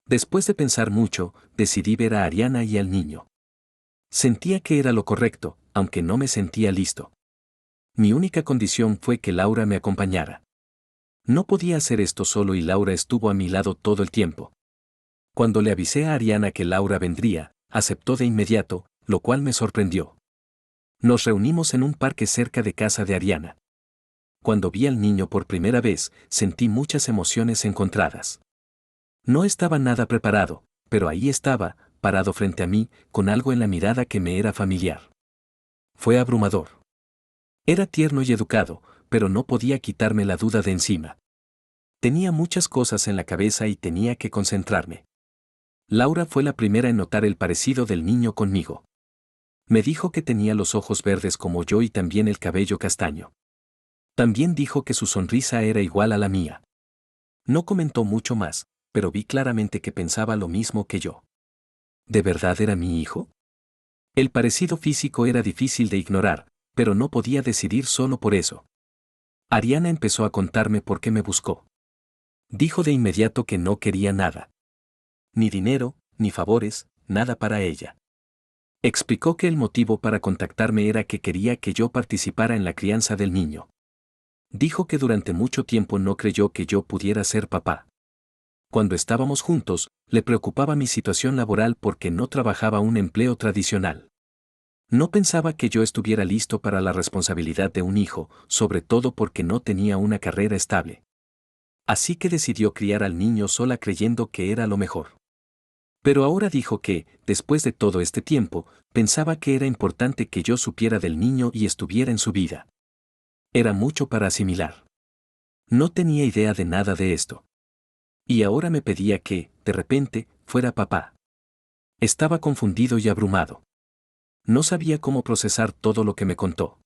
Después de pensar mucho, decidí ver a Ariana y al niño. Sentía que era lo correcto, aunque no me sentía listo. Mi única condición fue que Laura me acompañara. No podía hacer esto solo y Laura estuvo a mi lado todo el tiempo. Cuando le avisé a Ariana que Laura vendría, aceptó de inmediato, lo cual me sorprendió. Nos reunimos en un parque cerca de casa de Ariana. Cuando vi al niño por primera vez, sentí muchas emociones encontradas. No estaba nada preparado, pero ahí estaba, parado frente a mí, con algo en la mirada que me era familiar. Fue abrumador. Era tierno y educado, pero no podía quitarme la duda de encima. Tenía muchas cosas en la cabeza y tenía que concentrarme. Laura fue la primera en notar el parecido del niño conmigo. Me dijo que tenía los ojos verdes como yo y también el cabello castaño. También dijo que su sonrisa era igual a la mía. No comentó mucho más, pero vi claramente que pensaba lo mismo que yo. ¿De verdad era mi hijo? El parecido físico era difícil de ignorar, pero no podía decidir solo por eso. Ariana empezó a contarme por qué me buscó. Dijo de inmediato que no quería nada. Ni dinero, ni favores, nada para ella. Explicó que el motivo para contactarme era que quería que yo participara en la crianza del niño. Dijo que durante mucho tiempo no creyó que yo pudiera ser papá. Cuando estábamos juntos, le preocupaba mi situación laboral porque no trabajaba un empleo tradicional. No pensaba que yo estuviera listo para la responsabilidad de un hijo, sobre todo porque no tenía una carrera estable. Así que decidió criar al niño sola creyendo que era lo mejor. Pero ahora dijo que, después de todo este tiempo, pensaba que era importante que yo supiera del niño y estuviera en su vida. Era mucho para asimilar. No tenía idea de nada de esto. Y ahora me pedía que, de repente, fuera papá. Estaba confundido y abrumado. No sabía cómo procesar todo lo que me contó.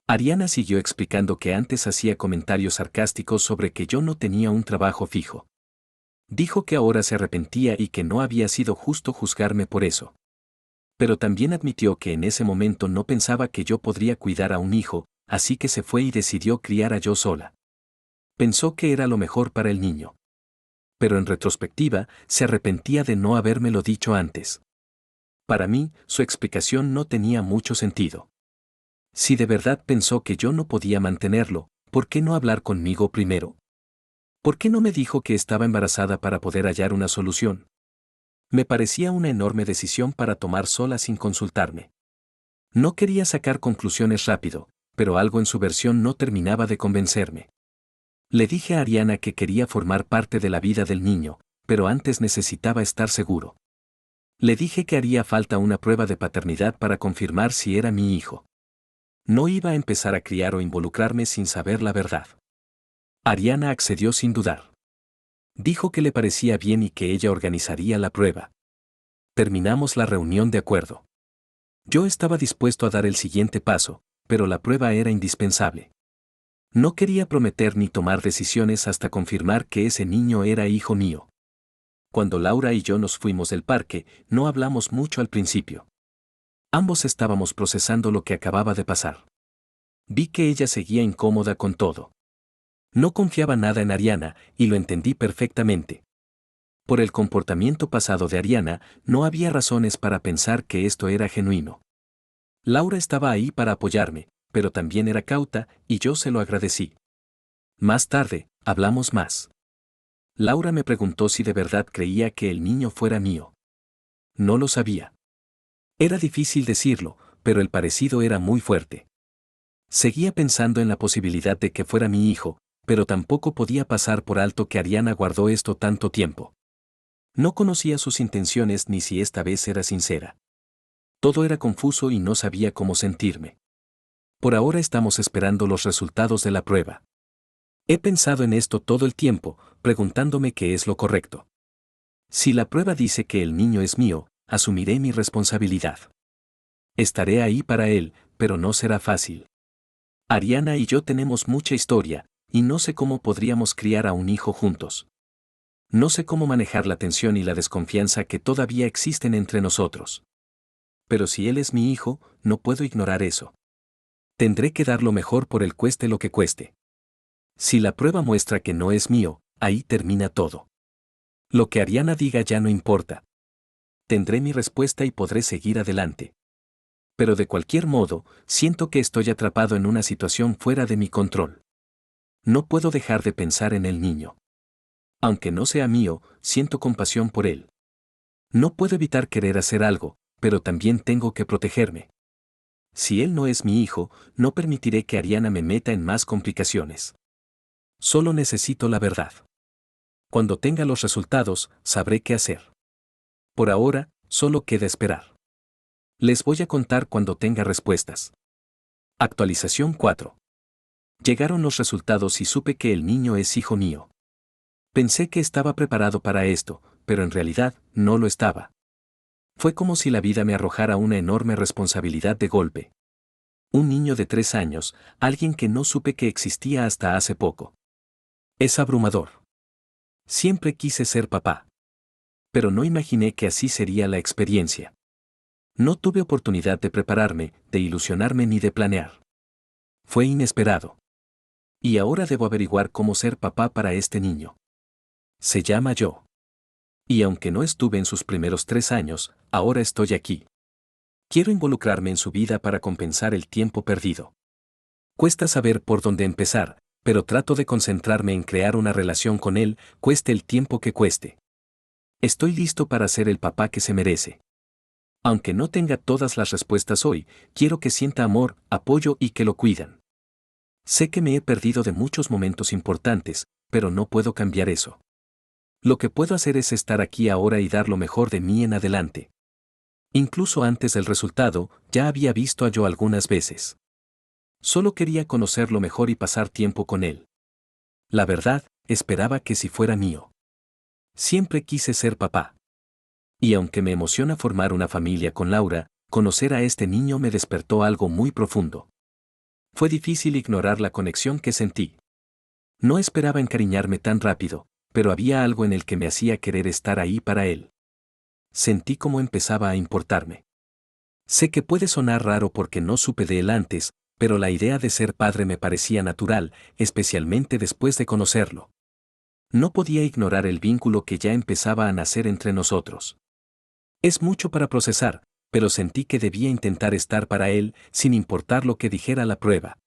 Ariana siguió explicando que antes hacía comentarios sarcásticos sobre que yo no tenía un trabajo fijo. Dijo que ahora se arrepentía y que no había sido justo juzgarme por eso. Pero también admitió que en ese momento no pensaba que yo podría cuidar a un hijo, así que se fue y decidió criar a yo sola. Pensó que era lo mejor para el niño. Pero en retrospectiva, se arrepentía de no habérmelo dicho antes. Para mí, su explicación no tenía mucho sentido. Si de verdad pensó que yo no podía mantenerlo, ¿por qué no hablar conmigo primero? ¿Por qué no me dijo que estaba embarazada para poder hallar una solución? Me parecía una enorme decisión para tomar sola sin consultarme. No quería sacar conclusiones rápido, pero algo en su versión no terminaba de convencerme. Le dije a Ariana que quería formar parte de la vida del niño, pero antes necesitaba estar seguro. Le dije que haría falta una prueba de paternidad para confirmar si era mi hijo. No iba a empezar a criar o involucrarme sin saber la verdad. Ariana accedió sin dudar. Dijo que le parecía bien y que ella organizaría la prueba. Terminamos la reunión de acuerdo. Yo estaba dispuesto a dar el siguiente paso, pero la prueba era indispensable. No quería prometer ni tomar decisiones hasta confirmar que ese niño era hijo mío. Cuando Laura y yo nos fuimos del parque, no hablamos mucho al principio. Ambos estábamos procesando lo que acababa de pasar. Vi que ella seguía incómoda con todo. No confiaba nada en Ariana, y lo entendí perfectamente. Por el comportamiento pasado de Ariana, no había razones para pensar que esto era genuino. Laura estaba ahí para apoyarme, pero también era cauta, y yo se lo agradecí. Más tarde, hablamos más. Laura me preguntó si de verdad creía que el niño fuera mío. No lo sabía. Era difícil decirlo, pero el parecido era muy fuerte. Seguía pensando en la posibilidad de que fuera mi hijo, pero tampoco podía pasar por alto que Ariana guardó esto tanto tiempo. No conocía sus intenciones ni si esta vez era sincera. Todo era confuso y no sabía cómo sentirme. Por ahora estamos esperando los resultados de la prueba. He pensado en esto todo el tiempo, preguntándome qué es lo correcto. Si la prueba dice que el niño es mío, asumiré mi responsabilidad. Estaré ahí para él, pero no será fácil. Ariana y yo tenemos mucha historia, y no sé cómo podríamos criar a un hijo juntos. No sé cómo manejar la tensión y la desconfianza que todavía existen entre nosotros. Pero si él es mi hijo, no puedo ignorar eso. Tendré que dar lo mejor por él cueste lo que cueste. Si la prueba muestra que no es mío, ahí termina todo. Lo que Ariana diga ya no importa. Tendré mi respuesta y podré seguir adelante. Pero de cualquier modo, siento que estoy atrapado en una situación fuera de mi control. No puedo dejar de pensar en el niño. Aunque no sea mío, siento compasión por él. No puedo evitar querer hacer algo, pero también tengo que protegerme. Si él no es mi hijo, no permitiré que Ariana me meta en más complicaciones. Solo necesito la verdad. Cuando tenga los resultados, sabré qué hacer. Por ahora, solo queda esperar. Les voy a contar cuando tenga respuestas. Actualización 4. Llegaron los resultados y supe que el niño es hijo mío. Pensé que estaba preparado para esto, pero en realidad no lo estaba. Fue como si la vida me arrojara una enorme responsabilidad de golpe. Un niño de 3 años, alguien que no supe que existía hasta hace poco. Es abrumador. Siempre quise ser papá. Pero no imaginé que así sería la experiencia. No tuve oportunidad de prepararme, de ilusionarme ni de planear. Fue inesperado. Y ahora debo averiguar cómo ser papá para este niño. Se llama yo. Y aunque no estuve en sus primeros 3 años, ahora estoy aquí. Quiero involucrarme en su vida para compensar el tiempo perdido. Cuesta saber por dónde empezar, pero trato de concentrarme en crear una relación con él, cueste el tiempo que cueste. Estoy listo para ser el papá que se merece. Aunque no tenga todas las respuestas hoy, quiero que sienta amor, apoyo y que lo cuidan. Sé que me he perdido de muchos momentos importantes, pero no puedo cambiar eso. Lo que puedo hacer es estar aquí ahora y dar lo mejor de mí en adelante. Incluso antes del resultado, ya había visto a Joe algunas veces. Solo quería conocerlo mejor y pasar tiempo con él. La verdad, esperaba que si fuera mío. Siempre quise ser papá. Y aunque me emociona formar una familia con Laura, conocer a este niño me despertó algo muy profundo. Fue difícil ignorar la conexión que sentí. No esperaba encariñarme tan rápido, pero había algo en el que me hacía querer estar ahí para él. Sentí cómo empezaba a importarme. Sé que puede sonar raro porque no supe de él antes, pero la idea de ser padre me parecía natural, especialmente después de conocerlo. No podía ignorar el vínculo que ya empezaba a nacer entre nosotros. Es mucho para procesar, pero sentí que debía intentar estar para él, sin importar lo que dijera la prueba.